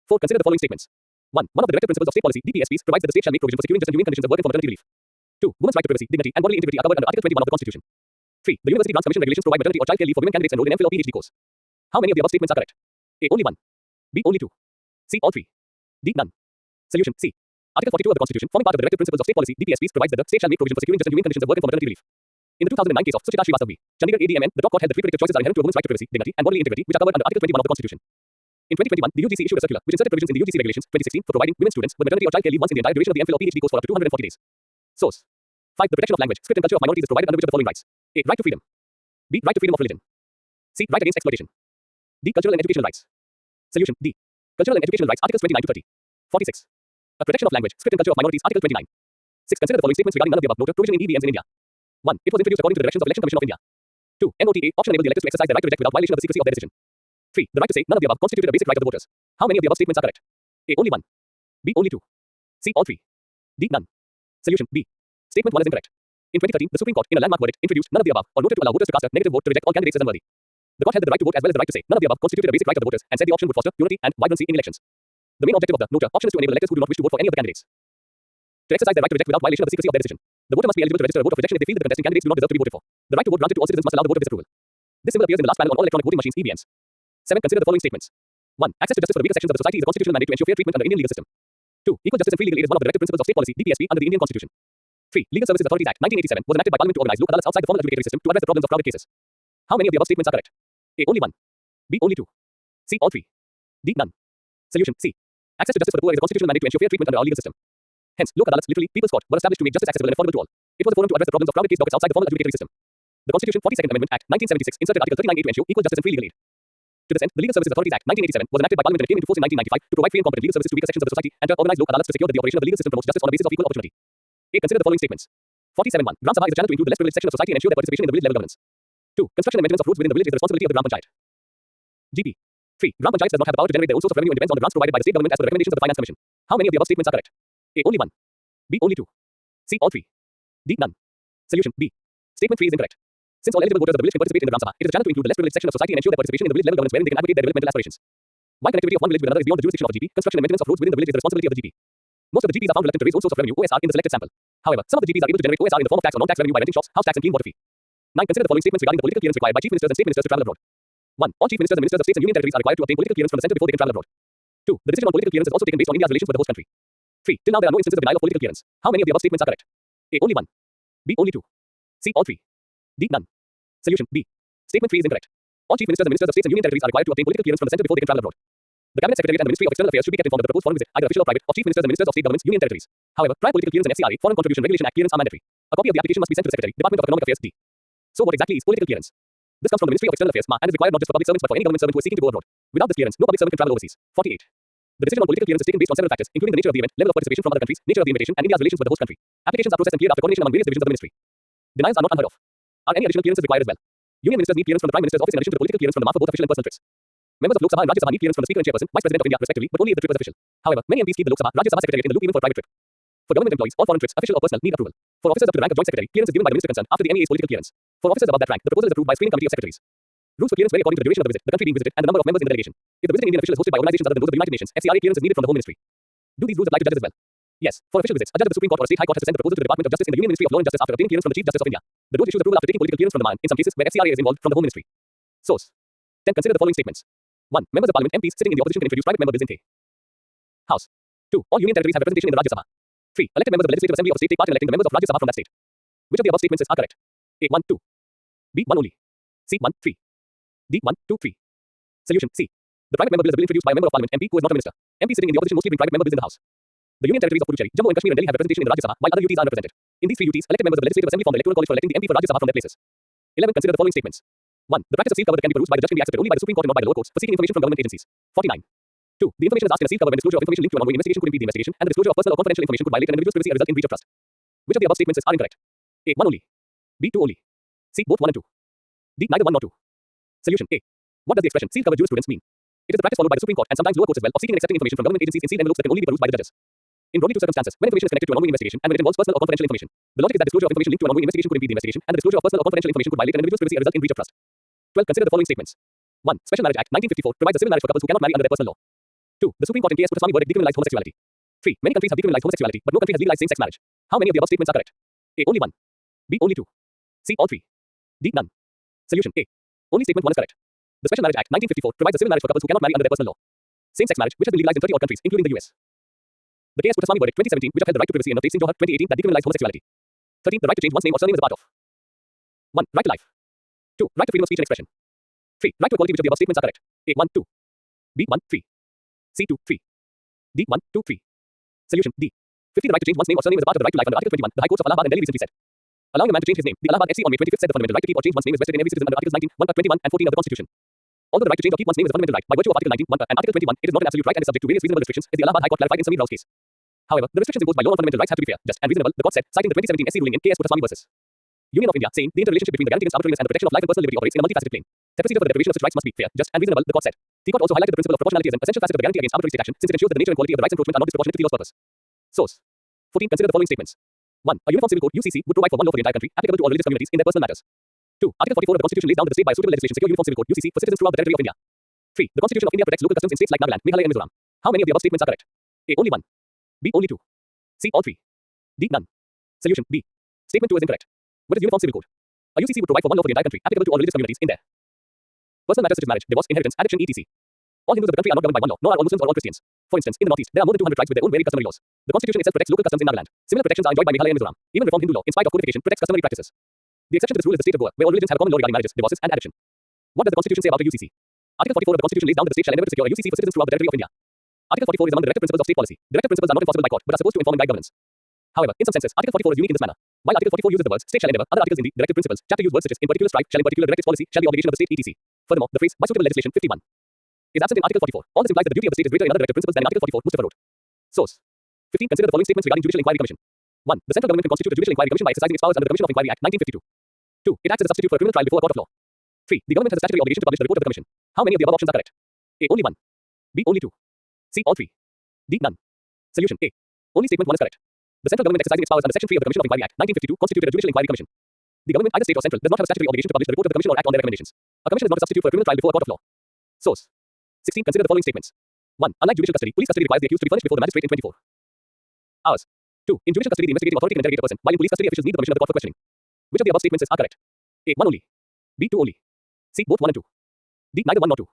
4. Consider the following statements. 1. One of the directive principles of state policy, DPSPs, provides that the state shall make provision for securing just and genuine conditions of work and for maternity relief. 2. Women's right to privacy, dignity, and bodily integrity are covered under Article 21 of the Constitution. 3. The University Grants Commission regulations provide maternity or child care leave for women candidates enrolled in MPhil or PhD course. How many of the above statements are correct? A. Only 1. B. Only 2. C. All 3. D. None. Solution. C. Article 42 of the Constitution, forming part of the directive principles of state policy, DPSPs, provides that the state shall make provision for securing just and genuine conditions of work and for maternity relief. In the 2009 case of Suchita Srivastava v. Chandigarh ADMN, the top court held that three predictive choices are inherent to a woman's right to privacy, dignity, and bodily integrity, which are covered under Article 21 of the Constitution. In 2021, the UGC issued a circular which inserted provisions in the UGC regulations 2016 for providing women students with maternity or child care leave once in the entire duration of the MPhil or PhD course for up to 240 days. Source. 5. The protection of language, script and culture of minorities is provided under which of the following rights? A. Right to freedom. B. Right to freedom of religion. C. Right against exploitation. D. Cultural and educational rights. Solution. D. Cultural and educational rights, Articles 29 to 30. 46. A protection of language, script and culture of minorities, Article 29. 6. Consider the following statements regarding none of the above. Note: provision in EVNs in India. 1. It was introduced according to the directions of Election Commission of India. 2. MOTA option enabled the electors to exercise their right to reject without violation of the secrecy of their decision. 3. The right to say none of the above constituted a basic right of the voters. How many of the above statements are correct? A. Only 1. B. Only 2. C. All 3. D. None. Solution. B. Statement 1 is incorrect. In 2013, the Supreme Court, in a landmark verdict, introduced none of the above or noted to allow voters to cast a negative vote to reject all candidates as unworthy. The court held that the right to vote as well as the right to say none of the above constituted a basic right of the voters and said the option would foster unity and vibrancy in elections. The main objective of the noter option is to enable electors who do not wish to vote for any of the candidates to exercise their right to reject without violation of the secrecy of their decision. The voter must be eligible to register a vote of rejection if they feel that the contesting candidates do not deserve to be voted for. The right to vote granted to all citizens must allow the vote of disapproval. This symbol appears in the last panel on all electronic voting machines (EVNs). 7. Consider the following statements. 1. Access to justice for the weaker sections of the society is a constitutional mandate to ensure fair treatment under Indian legal system. 2. Equal justice and free legal aid is one of the directive principles of state policy (DPSP) under the Indian Constitution. 3. Legal Services Authorities Act 1987 was enacted by Parliament to organize local adalats outside the formal adjudicatory system to address the problems of crowded cases. How many of the above statements are correct? A. Only 1. B. Only 2. C. All 3. D. None. Solution. C. Access to justice for the poor is a constitutional mandate to ensure fair treatment under our legal system. Hence, local adalats, literally people's court, were established to make justice accessible and affordable to all. It was a forum to address the problems of crowded case dockets outside the formal adjudicatory system. The Constitution 42nd Amendment Act 1976 inserted Article 39A to ensure equal justice and free legal aid. To this end, the Legal Services Authorities Act 1987 was enacted by Parliament and it came into force in 1995 to provide free and competent legal services to weaker sections of the society and to organize local adalats to secure that the operation of the legal system promotes justice on the basis of equal opportunity. 8. Consider the following statements. 47.1. Gram Sabha is a channel to include the less privileged section of society and ensure their participation in the village level governance. 2. Construction and maintenance of roads within the village is the responsibility of the Gram Panchayat. GP. 3. Gram Panchayats does not have the power to generate their own source of revenue and depends on the grants provided by the state government as per the recommendations of the Finance Commission. How many of the above statements are correct? A. Only 1. B. Only 2. C. All 3. D. None. Solution. B. Statement 3 is incorrect. Since all eligible voters of the village can participate in the Gram Sabha, it is a channel to include the less privileged section of society and ensure their participation in the village level governance wherein they can advocate their developmental aspirations. While connectivity of one village with another is beyond the jurisdiction of a GP, construction and maintenance of roads within the village is the responsibility of the GP. Most of the GPs are found reluctant to raise own source of revenue (OSR) in the selected sample. However, some of the GPs are able to generate OSR in the form of tax or non-tax revenue by renting shops, house tax and clean water fee. 9. Consider the following statements regarding the political clearance required by chief ministers and state ministers to travel abroad. 1. All chief ministers and ministers of states and union territories are required to obtain political clearance from the centre before they can travel abroad. 2. The decision on political clearance is also taken based on India's relations with the host country. 3. Till now there are no instances of denial of political clearance. How many of the above statements are correct? A. Only 1. B. Only 2. C. All 3. D. None. Solution. B. Statement 3 is incorrect. All chief ministers and ministers of states and union territories are required to obtain political clearance from the centre before they can travel abroad. The Cabinet Secretariat and the Ministry of External Affairs should be kept informed of the proposed foreign visit, either official or private, of chief ministers and ministers of state governments, union territories. However, prior political clearance and FCRA, Foreign Contribution Regulation Act clearance are mandatory. A copy of the application must be sent to the Secretary, Department of Economic Affairs, D. So what exactly is political clearance? This comes from the Ministry of External Affairs, MA, and is required not just for public servants but for any government servant who is seeking to go abroad. Without this clearance, no public servant can travel overseas. 48. The decision on political clearance is taken based on several factors, including the nature of the event, level of participation from other countries, nature of the invitation, and India's relations with the host country. Applications are processed and cleared after coordination among various divisions of the ministry. Denials are not unheard of. Are any additional clearances required as well? Union ministers need clearance from the Prime Minister's office in addition to the political clearance from the MA for both official and personal trips. Members of Lok Sabha and Rajya Sabha need clearance from the Speaker and Chairperson, Vice President of India, respectively, but only if the trip was official. However, many MPs keep the Lok Sabha, Rajya Sabha Secretariat in the loop even for a private trip. For government employees, all foreign trips, official or personal, need approval. For officers up to the rank of Joint Secretary, clearance is given by the minister concerned after the MEA's political clearance. For officers above that rank, the proposal is approved by a screening committee of secretaries. Rules for clearance vary according to the duration of the visit, the country being visited, and the number of members in the delegation. If the visiting Indian official is hosted by organizations other than those of the United Nations, FCRA clearance is needed from the Home Ministry. Do these rules apply to judges as well? Yes. For official visits, a judge of the Supreme Court or a state high court has to send the proposal to the Department of Justice in the Union Ministry of Law and Justice after obtaining clearance from the Chief Justice of India. The judge issues approval after taking political clearance from the MA in some cases where FCRA is involved from the Home Ministry. Source. 10. Consider the following statements. 1. Members of Parliament, MPs, sitting in the opposition can introduce private member bills in the House. 2. All union territories have representation in the Rajya Sabha. 3. Elected members of the Legislative Assembly of a state take part in electing the members of Rajya Sabha from that state. Which of the above statements are correct? A. 1, 2. B. 1 only. C. 1, 3. D. 1, 2, 3. Solution. C. The private member bill is a bill introduced by a member of Parliament, MP, who is not a minister. MPs sitting in the opposition mostly bring private member bills in the House. The union territories of Puducherry, Jammu and Kashmir and Delhi have representation in the Rajya Sabha, while other UTs are unrepresented. In these three UTs, elected members of the Legislative Assembly form the electoral college for electing the MP for Rajya Sabha from their places. 11. Consider the following statements. 1. The practice of sealed cover that can be perused by the judge can be accepted only by the Supreme Court and not by the lower courts for seeking information from government agencies. 49. 2. The information is asked in a sealed cover when disclosure of information linked to an ongoing investigation could impede the investigation, and the disclosure of personal or confidential information could violate an individual's privacy and result in breach of trust. Which of the above statements are incorrect? A. 1 only. B. 2 only. C. Both 1 and 2. D. Neither 1 nor 2. Solution. A. What does the expression sealed cover jurisprudence mean? It is the practice followed by the Supreme Court and sometimes lower courts as well of seeking and accepting information from government agencies in sealed envelopes that can only be perused by the judges. In broadly two circumstances, when information is connected to an ongoing investigation and when it involves personal or confidential information, the logic is that disclosure of information linked to an ongoing investigation could impede the investigation, and the disclosure of personal or confidential information could violate an individual's privacy and result in breach of trust. 12. Consider the following statements. 1. Special Marriage Act 1954 provides a civil marriage for couples who cannot marry under their personal law. 2. The Supreme Court in K.S. Puttathwamy verdict decriminalized homosexuality. 3. Many countries have decriminalized homosexuality, but no country has legalized same-sex marriage. How many of the above statements are correct? A. Only 1. B. Only 2. C. All 3. D. None. Solution. A. Only statement 1 is correct. The Special Marriage Act 1954 provides a civil marriage for couples who cannot marry under their personal law. Same-sex marriage, which has been legalized in 30 odd countries, including the US. The K.S. Puttathwamy verdict 2017, which upheld the right to privacy and of Singh Johar 2018 that decriminalized homosexuality. 13. The right to change one's name or surname as a part of 1. Right to life. 2. Right to freedom of speech and expression. 3. Right to equality, which of the above statements are correct. A. 1, 2. B. 1, 3. C. 2, 3. D. 1, 2, 3. Solution. D. 50. The right to change one's name or surname is a part of the right to life under Article 21. The High Courts of Allahabad and Delhi recently said. Allowing a man to change his name. The Allahabad FC on May 25th said the fundamental right to keep or change one's name is vested in every citizen under Articles 19, 1, 21 and 14 of the Constitution. Although the right to change or keep one's name is a fundamental right, by virtue of Article 19, 1, and Article 21, it is not an absolute right and is subject to various reasonable restrictions, as the Allahabad High Court clarified in Sameer Rao's case. However, the restrictions imposed by law on fundamental rights have to be fair, just, and reasonable, the court said, citing the 2017 SC ruling in K.S. Puttathwamy versus Union of India, saying the interrelationship between the guarantee against arbitrariness and the protection of life and personal liberty operates in a multifaceted plane. The procedure for the deprivation of such rights must be fair, just, and reasonable, the court said. The court also highlighted the principle of proportionality as an essential facet of the guarantee against arbitrary state action, since it ensures that the nature and quality of the rights encroachment are not disproportionate to the law's purpose. Source. 14. Consider the following statements. 1. A uniform civil code (UCC) would provide for one law for the entire country, applicable to all religious communities in their personal matters. 2. Article 44 of the Constitution lays down that the state by a suitable legislation secure uniform civil code (UCC) for citizens throughout the territory of India. 3. The Constitution of India protects local customs in states like Nagaland, Meghalaya and Mizoram. How many of the above statements are correct? A. Only 1. B. Only 2. C. All 3. D. None. Solution. B. Statement 2 is incorrect. What is uniform civil code? A UCC would provide for one law for the entire country, applicable to all religious communities in their personal matters such as marriage, divorce, inheritance, adoption, etc. All Hindus of the country are not governed by one law, nor are all Muslims or all Christians. For instance, in the Northeast, there are more than 200 tribes with their own varied customary laws. The Constitution itself protects local customs in Nagaland. Similar protections are enjoyed by Meghalaya and Mizoram. Even reformed Hindu law, in spite of codification, protects customary practices. The exception to this rule is the state of Goa, where all religions have a common law regarding marriages, divorces, and adoption. What does the Constitution say about a UCC? Article 44 of the Constitution lays down that the state shall endeavor to secure a UCC for citizens throughout the territory of India. Article 44 is among the directive principles of state policy. Directive principles are not enforceable by court, but are supposed to inform and guide governance. However, in some senses, Article 44 is unique in this manner. While Article 44 uses the words state shall endeavor, other articles in the directive principles chapter use words such as in particular strike, shall in particular direct its policy, shall the obligation of the state, etc. Furthermore, the phrase by suitable legislation 51 is absent in Article 44. All this implies that the duty of the state is greater in other directive principles than in Article 44. Mustafa wrote. Source. 15. Consider the following statements regarding Judicial Inquiry Commission. 1. The central government can constitute a Judicial Inquiry Commission by exercising its powers under the Commission of Inquiry Act 1952. 2. It acts as a substitute for a criminal trial before a court of law. 3. The government has a statutory obligation to publish the report of the commission. How many of the above options are correct? A. Only 1. B. Only 2. C. All 3. D. None. Solution. A. Only statement 1 is correct. The central government exercising its powers under Section 3 of the Commission of Inquiry Act 1952 constituted a Judicial Inquiry Commission. The government, either state or central, does not have a statutory obligation to publish the report of the commission or act on their recommendations. A commission is not a substitute for a criminal trial before a court of law. Source. 16. Consider the following statements. 1. Unlike judicial custody, police custody requires the accused to be furnished before the magistrate in 24 hours. 2. In judicial custody, the investigating authority can interrogate a person, while in police custody, officials need the permission of the court for questioning. Which of the above statements are correct? A. 1 only. B. 2 only. C. Both 1 and 2. D. Neither 1 nor 2.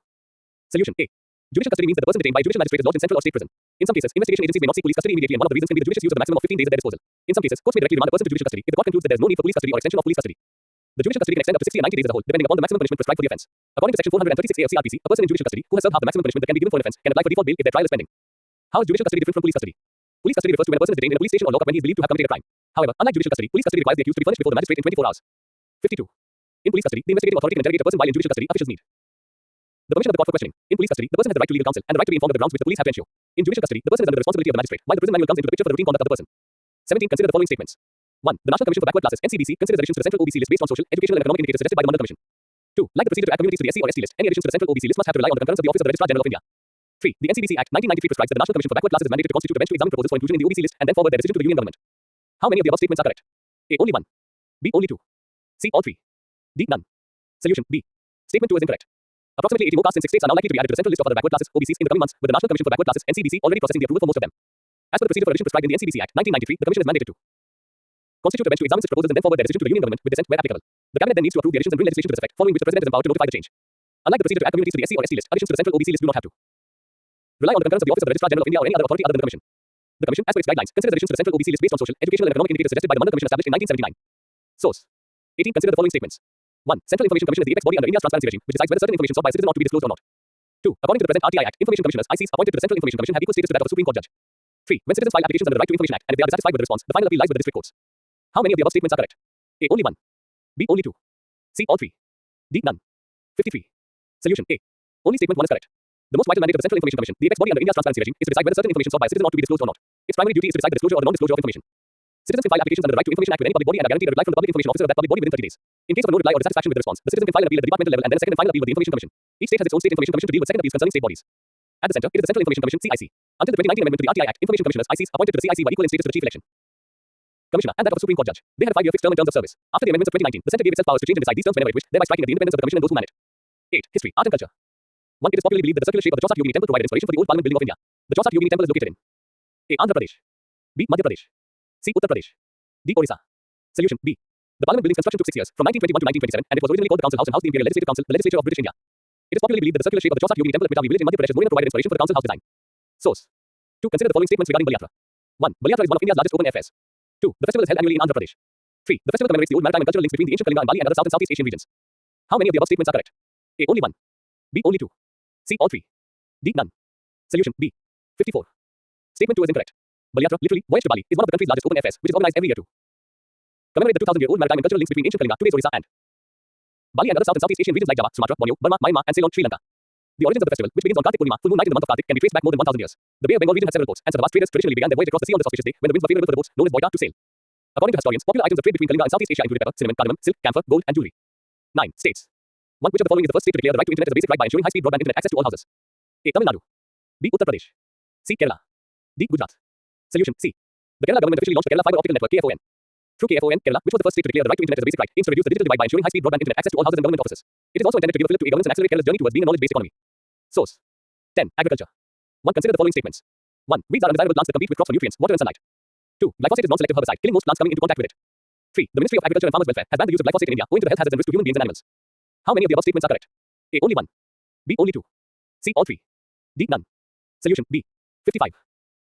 Solution. A. Judicial custody means that the person detained by a judicial magistrate is lodged in central or state prison. In some cases, investigation agencies may not seek police custody immediately, and one of the reasons can be the judicious use of the maximum of 15 days at their disposal. In some cases, courts may directly remand a person to judicial custody if the court concludes that there is no need for police custody or extension of police custody. The judicial custody can extend up to 60 and 90 days as a whole, depending upon the maximum punishment prescribed for the offence. According to Section 436A of CRPC, a person in judicial custody who has served half the maximum punishment that can be given for an offence can apply for default bail if their trial is pending. How is judicial custody different from police custody? Police custody refers to when a person is detained in a police station or lockup when he is believed to have committed a crime. However, unlike judicial custody, police custody requires the accused to be furnished before the magistrate in 24 hours. 52. In police custody, the investigating authority can interrogate a person while in judicial custody, officials need the permission of the court for questioning. In police custody, the person has the right to legal counsel and the right to be informed of the grounds which the police have to ensure. In judicial custody, the person is under the responsibility of the magistrate, while the prison manual comes into the picture for the routine conduct of the person. 17. Consider the following statements. 1. The National Commission for Backward Classes (NCBC) considers additions to the central OBC list based on social, educational and economic indicators suggested by the Mandal Commission. 2. Like the procedure to add communities to the SC or ST list, any additions to the central OBC list must have to rely on the concurrence of the Office of the Registrar General of India. 3. The NCBC Act 1993 prescribes that the National Commission for Backward Classes is mandated to constitute a bench to examine proposals for inclusion in the OBC list and then forward their decision to the Union Government. How many of the above statements are correct? A. Only 1. B. Only 2. C. All 3. D. None. Solution. B. Statement 2 is incorrect. Approximately 80 more castes in 6 states are now likely to be added to the central list of other backward classes (OBCs) in the coming months, with the National Commission for Backward Classes (NCBC) already processing the approval for most of them. As per the procedure for addition prescribed in the NCBC Act 1993, the Commission is mandated to constitute a bench to examine such proposals and then forward their decision to the Union Government with dissent where applicable. The Cabinet then needs to approve the additions and bring legislation to this effect, following which the President is empowered to notify the change. Unlike the procedure to add communities to the SC or ST list, additions to the central OBC list do not have to rely on the concurrence of the Office of the Registrar General of India or any other authority other than the Commission. The Commission, as per its guidelines, considers additions to the central OBC list based on social, educational and economic indicators suggested by the Mandal Commission established in 1979. Source. 18. Consider the following statements. 1. Central Information Commission is the apex body under India's transparency regime, which decides whether certain information sought by a citizen ought to be disclosed or not. 2. According to the present RTI Act, Information Commissioners (ICs) appointed to the Central Information Commission have equal status to that of a Supreme Court judge. 3. When citizens file applications under the Right to Information Act and if they are dissatisfied with the response, the final appeal lies with the district courts. How many of the above statements are correct? A. Only 1. B. Only 2. C. All 3. D. None. 53. Solution. A. Only statement 1 is correct. The most vital mandate of the Central Information Commission, the apex body under India's transparency regime, is to decide whether certain information sought by a citizen ought to be disclosed or not. Its primary duty is to decide the disclosure or the non-disclosure of information. Citizens can file applications under the Right to Information Act with any public body and are guaranteed a reply from the Public Information Officer of that public body within 30 days. In case of a no reply or dissatisfaction with the response, the citizen can file an appeal at the departmental level and then a second and final appeal with the Information Commission. Each state has its own State Information Commission to deal with second appeals concerning state bodies. At the center, it is the Central Information Commission (CIC). Until the 2019 amendment to the RTI Act, Information Commissioners (ICs) appointed to the CIC were equal in status to the chief election commissioner and that of a Supreme Court judge. They had a 5-year fixed term and terms of service. After the amendments of 2019, the Centre gave itself powers to change and decide these terms whenever it wished, thereby striking at the independence of the Commission and those who man it. 8. History, art and culture. 1. It is popularly believed that the circular shape of the Chausa Yogini temple provided inspiration for the old Parliament building of India. The Chausa Yogini temple is located in A. Andhra Pradesh. B. Madhya Pradesh. C. Uttar Pradesh. D. Orissa. Solution B. The Parliament building's construction took 6 years, from 1921 to 1927, and it was originally called the Council House and housed the Imperial Legislative Council, the legislature of British India. It is popularly believed that the circular shape of the Chausa Yogini temple at Mitavi village in Madhya Pradesh is provided inspiration for the Council House design. Source. 2. Consider the following statements regarding Balyatra. 1. Balyatra is one of India's largest open air fairs. 2. The festival is held annually in Andhra Pradesh. 3. The festival commemorates the old maritime and cultural links between the ancient Kalinga and Bali and other South and Southeast Asian regions. How many of the above statements are correct? A. Only 1. B. Only 2. C. All 3. D. None. Solution B. 54. Statement 2 is incorrect. Balyatra, literally, voyage to Bali, is one of the country's largest open air fairs, which is organized every year to commemorate the 2,000-year-old maritime and cultural links between ancient Kalinga, today's Orissa, and Bali and other South and Southeast Asian regions like Java, Sumatra, Borneo, Burma, Myanmar, and Ceylon, Sri Lanka. The origins of the festival, which begins on Kartik Purnima, full moon night in the month of Kartik, can be traced back more than 1,000 years. The Bay of Bengal region had several ports, and so the vast traders traditionally began their voyage across the sea on this auspicious day, when the winds were favorable for the boats, known as boita, to sail. According to historians, popular items of trade between Kalinga and Southeast Asia included pepper, cinnamon, cardamom, silk, camphor, gold, and jewelry. 9. States. 1. Which of the following is the first state to declare the right to internet as a basic right by ensuring high-speed broadband internet access to all houses? A. Tamil Nadu. B. Uttar Pradesh. C. Kerala. D. Gujarat. Solution C. The Kerala government officially launched the Kerala Fiber Optical Network (KFON). Through KFON, Kerala, which was the first state to declare the right to internet as a basic right, aims to reduce the digital divide by ensuring high-speed broadband internet access to all houses and government offices. It is also intended to give a fillip to e-governance and accelerate Kerala's journey towards being a knowledge-based economy. Source. 10. Agriculture. 1. Consider the following statements. 1. Weeds are undesirable plants that compete with crops for nutrients, water, and sunlight. 2. Glyphosate is non-selective herbicide, killing most plants coming into contact with it. 3. The Ministry of Agriculture and Farmers Welfare has banned the use of glyphosate in India owing to the health hazards and risks to human beings and animals. How many of the above statements are correct? A. Only 1. B. Only 2. C. All 3. D. None. Solution B. 55.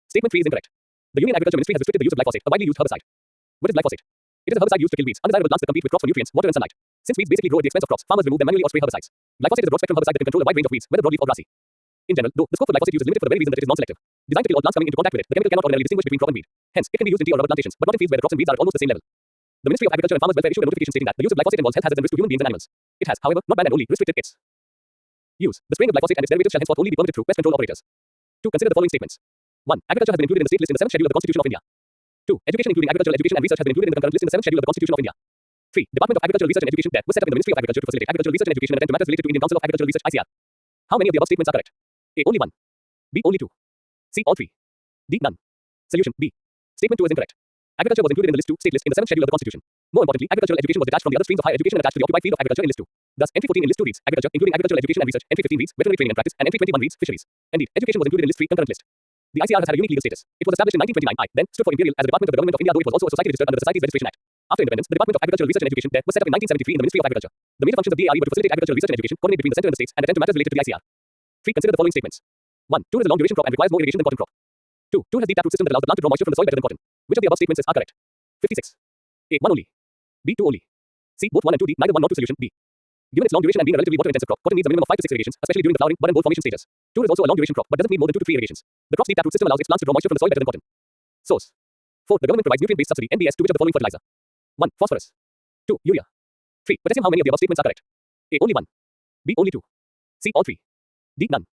Statement 3 is incorrect. The Union Agriculture Ministry has restricted the use of glyphosate, a widely used herbicide. What is glyphosate? It is a herbicide used to kill weeds, undesirable plants that compete with crops for nutrients, water, and sunlight. Since weeds basically grow at the expense of crops, farmers remove them manually or spray herbicides. Glyphosate is a broad-spectrum herbicide that can control a wide range of weeds, whether broadleaf or grassy. In general, though, the scope for glyphosate use is limited for the very reason that it is non-selective. Designed to kill all plants coming into contact with it, the chemical cannot ordinarily distinguish between crop and weed. Hence, it can be used in tea or rubber plantations, but not in fields where the crops and weeds are at almost the same level. The Ministry of Agriculture and Farmers Welfare issued a notification stating that the use of glyphosate involves health hazards and risks to human beings and animals. It has, however, not banned and only restricted its use. The spraying of glyphosate and its derivatives shall henceforth only be permitted through pest control operators. 2. Consider the following statements. 1. Agriculture has been included in the state list in the 7th schedule of the Constitution of India. 2. Education including agricultural education and research has been included in the concurrent list in the 7th schedule of the Constitution of India. 3. Department of Agricultural Research and Education (DER) was set up in the Ministry of Agriculture to facilitate agricultural research and education and attend to matters related to Indian Council of Agricultural Research (ICAR). How many of the above statements are correct? A. Only 1. B. Only 2. C. All 3. D. None. Solution B. Statement 2 is incorrect. Agriculture was included in the list 2 state list in the 7th schedule of the Constitution. More importantly, agricultural education was detached from the other streams of higher education and attached to the occupied field of agriculture in list 2. Thus, entry 14 in list 2 reads agriculture including agricultural education and research, entry 15 reads veterinary training and practice, and entry 21 reads fisheries. Indeed, education was included in list 3 concurrent list. The ICAR has had a unique legal status. It was established in 1929. I then stood for imperial as a department of the government of India, though it was also a society registered under the Societies Registration Act. After independence, the Department of Agricultural Research and Education (DER) was set up in 1973 in the Ministry of Agriculture. The major functions of DARE were to facilitate agricultural research and education, coordinate between the center and the states, and attend to matters related to the ICAR. 3. Consider the following statements. 1. Tool is a long duration crop and requires more irrigation than cotton crop. 2. Tool has deep taproot system that allows the plant to draw moisture from the soil better than cotton. Which of the above statements are correct? 56. A. 1 only. B. 2 only. C. Both 1 and 2. D. Neither 1 nor 2. Solution B. Given its long duration and being a relatively water-intensive crop, cotton needs a minimum of 5 to 6 irrigations, especially during the flowering, bud, and boll formation stages. Tool is also a long duration crop, but doesn't need more than 2 to 3 irrigations. The crop's deep taproot system allows its plants to draw moisture from the soil better than cotton. Source. 4. The government provides nutrient-based subsidy (NBS) to which of the following fertilizer? 1. Phosphorus. 2. Urea. 3. Potassium. How many of the above statements are correct? A. Only 1. B. Only 2. C. All 3. D. None.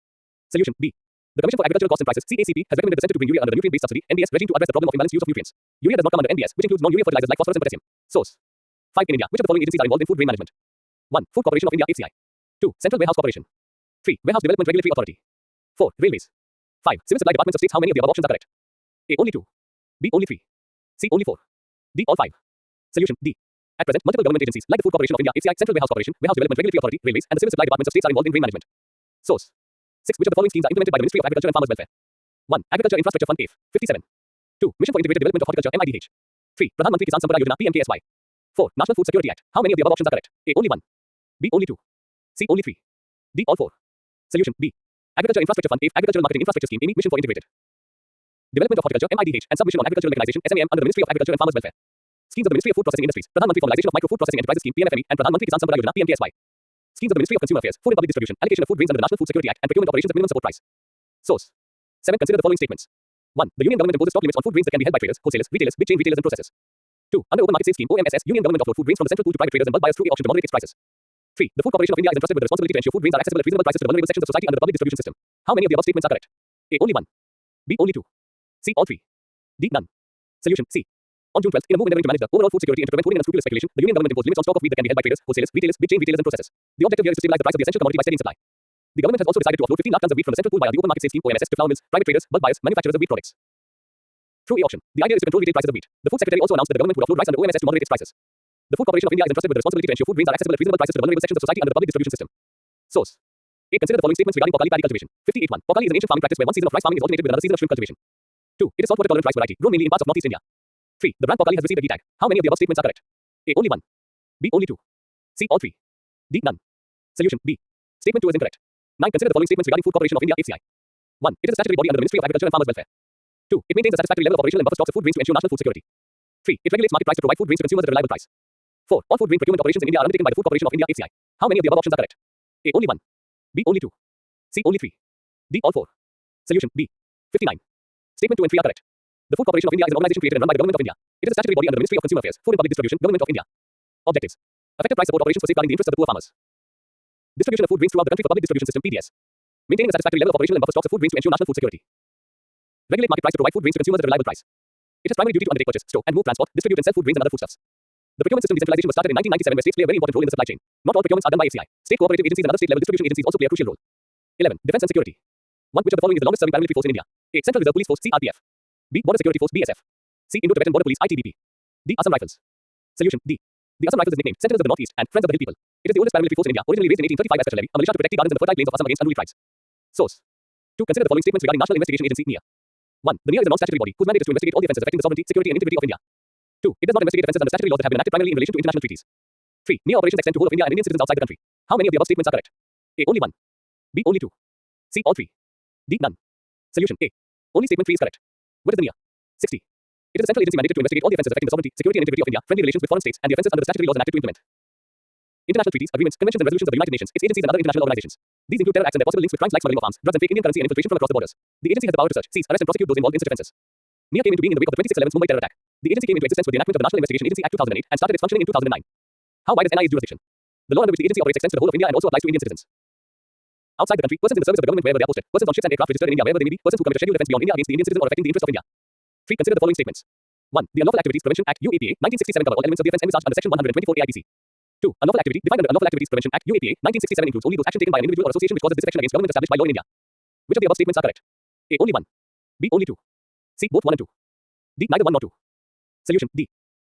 Solution B. The Commission for Agricultural Costs and Prices (CACP) has recommended the Centre to bring urea under the nutrient-based subsidy (NBS) regime to address the problem of imbalanced use of nutrients. Urea does not come under NBS, which includes non-urea fertilizers like phosphorus and potassium. Source. 5. In India, which of the following agencies are involved in food grain management? 1. Food Corporation of India (FCI). 2. Central Warehouse Corporation. 3. Warehouse Development Regulatory Authority. 4. Railways. 5. Civil Supply Departments of States. How many of the above options are correct? A. Only 2. B. Only 3. C. Only 4. D. All 5. Solution D. At present, multiple government agencies like the Food Corporation of India (FCI), Central Warehouse Corporation, Warehouse Development Regulatory Authority, Railways, and the Civil Supply Departments of States are involved in grain management. Source. 6. Which of the following schemes are implemented by the Ministry of Agriculture and Farmers Welfare? 1. Agriculture Infrastructure Fund (AIF) 57. 2. Mission for Integrated Development of Horticulture (MIDH). 3. Pradhan Mantri Kisan Sampada Yojana (PMKSY). 4. National Food Security Act. How many of the above options are correct? A. Only 1. B. Only 2. C. Only 3. D. All 4. Solution B. Agriculture Infrastructure Fund (AIF), Agricultural Marketing Infrastructure Scheme (AMI), Mission for Integrated Development of Horticulture (MIDH), and Submission on Agricultural Mechanization (SMAM) under the Ministry of Agriculture and Farmers Welfare. Schemes of the Ministry of Food Processing Industries, Pradhan Mantri Formalization of Micro Food Processing Enterprises Scheme (PMFME) and Pradhan Mantri Kisan Sampada Yojana (PMKSY). Schemes of the Ministry of Consumer Affairs, Food and Public Distribution, allocation of food grains under the National Food Security Act, and procurement operations at minimum support price. Source. 7. Consider the following statements. 1. The Union government imposes stock limits on food grains that can be held by traders, wholesalers, retailers, big chain retailers, and processors. 2. Under Open Market Sales Scheme (OMSS), Union government offload food grains from the central pool to private traders and bulk buyers through auction to moderate its prices. 3. The Food Corporation of India is entrusted with the responsibility to ensure food grains are accessible at reasonable prices to the vulnerable sections of society under the public distribution system. How many of the above statements are correct? A. Only 1. B. Only 2. C. All 3. D. None. Solution C. On June 12th, in a move endeavoring to manage the overall food security and to prevent hoarding and unscrupulous speculation, the Union government imposed limits on stock of wheat that can be held by traders, wholesalers, retailers, big chain retailers, and processors. The objective here is to stabilize the price of the essential commodity by steadying supply. The government has also decided to offload 15 lakh tons of wheat from the central pool via the Open Market Sales Scheme (OMSS) to flour mills, private traders, bulk buyers, manufacturers of wheat products. Through e-auction, the idea is to control retail prices of wheat. The Food Secretary also announced that the government would offload rice under OMSS to moderate its prices. The Food Corporation of India is entrusted with the responsibility to ensure food grains are accessible at reasonable prices to the vulnerable sections of society under the public distribution system. Source. 8. Consider the following statements regarding Pokali paddy cultivation. 58.1. Pokali is an ancient farming practice where one season of rice farming is alternated with another season of shrimp cultivation. 2. It is salt water tolerant rice variety, grown mainly in parts of northeast India. 3. The brand Pokali has received a D tag. How many of the above statements are correct? A. Only 1. B. Only 2. C. All 3. D. None. Solution B. Statement 2 is incorrect. 9. Consider the following statements regarding Food Corporation of India (FCI). 1. It is a statutory body under the Ministry of Agriculture and Farmers Welfare. 2. It maintains a satisfactory level of operational and buffer stocks of food grains to ensure national food security. 3. It regulates market price to provide food grains to consumers at a reliable price. 4. All food grain procurement operations in India are undertaken by the Food Corporation of India (FCI). How many of the above options are correct? A. Only 1. B. Only 2. C. Only 3. D. All 4. Solution B. 59. Statement 2 and 3 are correct. The Food Corporation of India is an organization created and run by the Government of India. It is a statutory body under the Ministry of Consumer Affairs, Food and Public Distribution, Government of India. Objectives. Effective price support operations for safeguarding the interests of the poor farmers. Distribution of food grains throughout the country for public distribution system (PDS). Maintaining a satisfactory level of operational and buffer stocks of food grains to ensure national food security. Regulate market price to provide food grains to consumers at a reliable price. It has primary duty to undertake purchase, store, and move, transport, distribute and sell food grains and other foodstuffs. The procurement system decentralization was started in 1997 where states play a very important role in the supply chain. Not all procurements are done by FCI. State cooperative agencies and other state level distribution agencies also play a crucial role. 11. Defense and security. 1. Which of the following is the longest serving paramilitary force in India? A. Central Reserve Police Force (CRPF). B. Border Security Force (BSF). C. Indo-Tibetan Border Police (ITBP). D. Assam Rifles. Solution D. The Assam Rifles is nicknamed Sentinels of the Northeast and Friends of the Hill People. It is the oldest paramilitary force in India, originally raised in 1835 as special levy, a militia to protect tea gardens in the fertile plains of Assam against unruly tribes. Source. 2. Consider the following statements regarding National Investigation Agency (NIA). 1. The NIA is a non-statutory body whose mandate is to investigate all the offences affecting the sovereignty, security and integrity of India. 2. It does not investigate offences under statutory laws that have been enacted primarily in relation to international treaties. 3. NIA operations extend to whole of India and Indian citizens outside the country. How many of the above statements are correct? A. Only 1. B. Only 2. C. All 3. D. None. Solution A. Only statement 3 is correct. What is the NIA? 60. It is a central agency mandated to investigate all the offences affecting the sovereignty, security and integrity of India, friendly relations with foreign states, and the offences under the statutory laws enacted to implement. International treaties, agreements, conventions and resolutions of the United Nations, its agencies and other international organizations. These include terror acts and their possible links with crimes like smuggling of arms, drugs and fake Indian currency and infiltration from across the borders. The agency has the power to search, seize, arrest and prosecute those involved in such offences. NIA came into being in the wake of the 26/11 Mumbai terror attack. The agency came into existence with the enactment of the National Investigation Agency Act 2008 and started its functioning in 2009. How wide is NIA's jurisdiction? The law under which the agency operates extends to the whole of India and also applies to Indian citizens. Outside the country, persons in the service of the government wherever they are posted, persons on ships and aircraft registered in India wherever they may be, persons who commit a scheduled offence beyond India against the Indian citizen or affecting the interests of India. 3. Consider the following statements. 1. The Unlawful Activities Prevention Act (UAPA) 1967 cover all elements of the offence envisaged under Section 124 AIPC. 2. Unlawful activity defined under Unlawful Activities Prevention Act (UAPA) 1967 includes only those actions taken by an individual or association which causes disaffection against government established by law in India. Which of the above statements are correct? A. Only 1. B. Only 2. C. Both 1 and 2. D. Neither 1 nor 2. Solution D.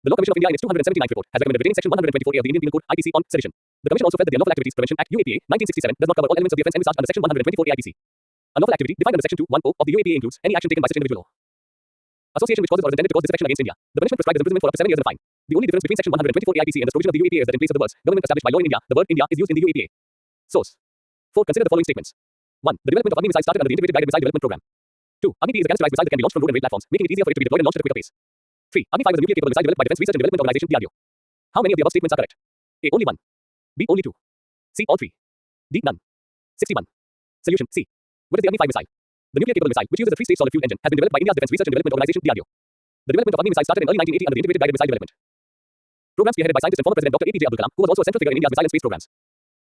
The Law Commission of India in its 279th report has recommended retaining Section 124A of the Indian Penal Code (IPC) on sedition. The Commission also felt that the Unlawful Activities Prevention Act (UAPA) 1967 does not cover all elements of the offence envisaged under Section 124 AIPC. Unlawful activity defined under Section 2(1)(o) of the UAPA includes any action taken by such individual or association which causes or is intended to cause disaffection against India. The punishment prescribed is imprisonment for up to 7 years and a fine. The only difference between Section 124 AIPC and the provision of the UAPA is that in place of the words government established by law in India, the word India is used in the UAPA. Source. 4. Consider the following statements. 1. The development of Agni missiles started under the Integrated Guided Missile Development Program. 2. Agni-P is a canisterized missile that can be launched from road and rail platforms, making it easier for it to be deployed and launched at a quicker pace. 3. Agni-5 is a nuclear-capable missile developed by Defense Research and Development Organization (DRDO). How many of the above statements are correct? A. Only 1. B. Only 2. C. All 3. D. None. 61. Solution C. What is the Agni-5 missile? The nuclear-capable missile, which uses a three-stage solid fuel engine, has been developed by India's Defense Research and Development Organization (DRDO). The development of Agni missiles started in early 1980 under the Integrated Guided Missile Development Program spearheaded by scientist and former President Dr. APJ Abdul Kalam, who was also a central figure in India's missile and space programs.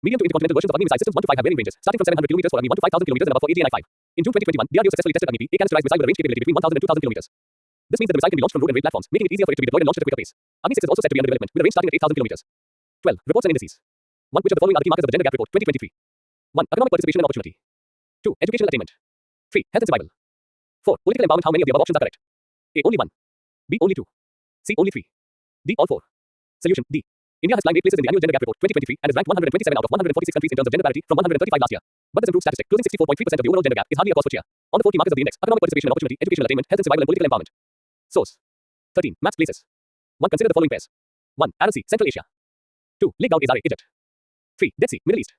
Medium to intercontinental versions of Agni missile systems 1 to 5 have varying ranges, starting from 700 km for Agni 1 to 5,000 km and above for AGN I-5. In June 2021, DRDO successfully tested Agni-P, a canisterized missile with a range capability between 1,000 and 2,000 km. This means that the missile can be launched from road and rail platforms, making it easier for it to be deployed and launched at a quicker pace. Agni-6 is also said to be under development, with a range starting at 8,000 km. 12. Reports and indices. 1. Which of the following are the key markers of the Gender Gap Report 2023? 1. Economic participation and opportunity. 2. Educational attainment. 3. Health and survival. 4. Political empowerment. How many of the above options are correct? A. Only 1. B. Only 2. C. Only 3. D. All 4. Solution D. India has climbed 8 places in the annual Gender Gap Report 2023 and is ranked 127 out of 146 countries in terms of gender parity from 135 last year. But this improved statistic, closing 64.3% of the overall gender gap, is hardly a cause for cheer. On the 4 key markers of the index: economic participation and opportunity, educational attainment, health and survival, and political empowerment. Source. 13. Maps places. 1. Consider the following pairs. 1. Aral Sea, Central Asia. 2. Lake Gao Azare, Egypt. 3. Dead Sea, Middle East.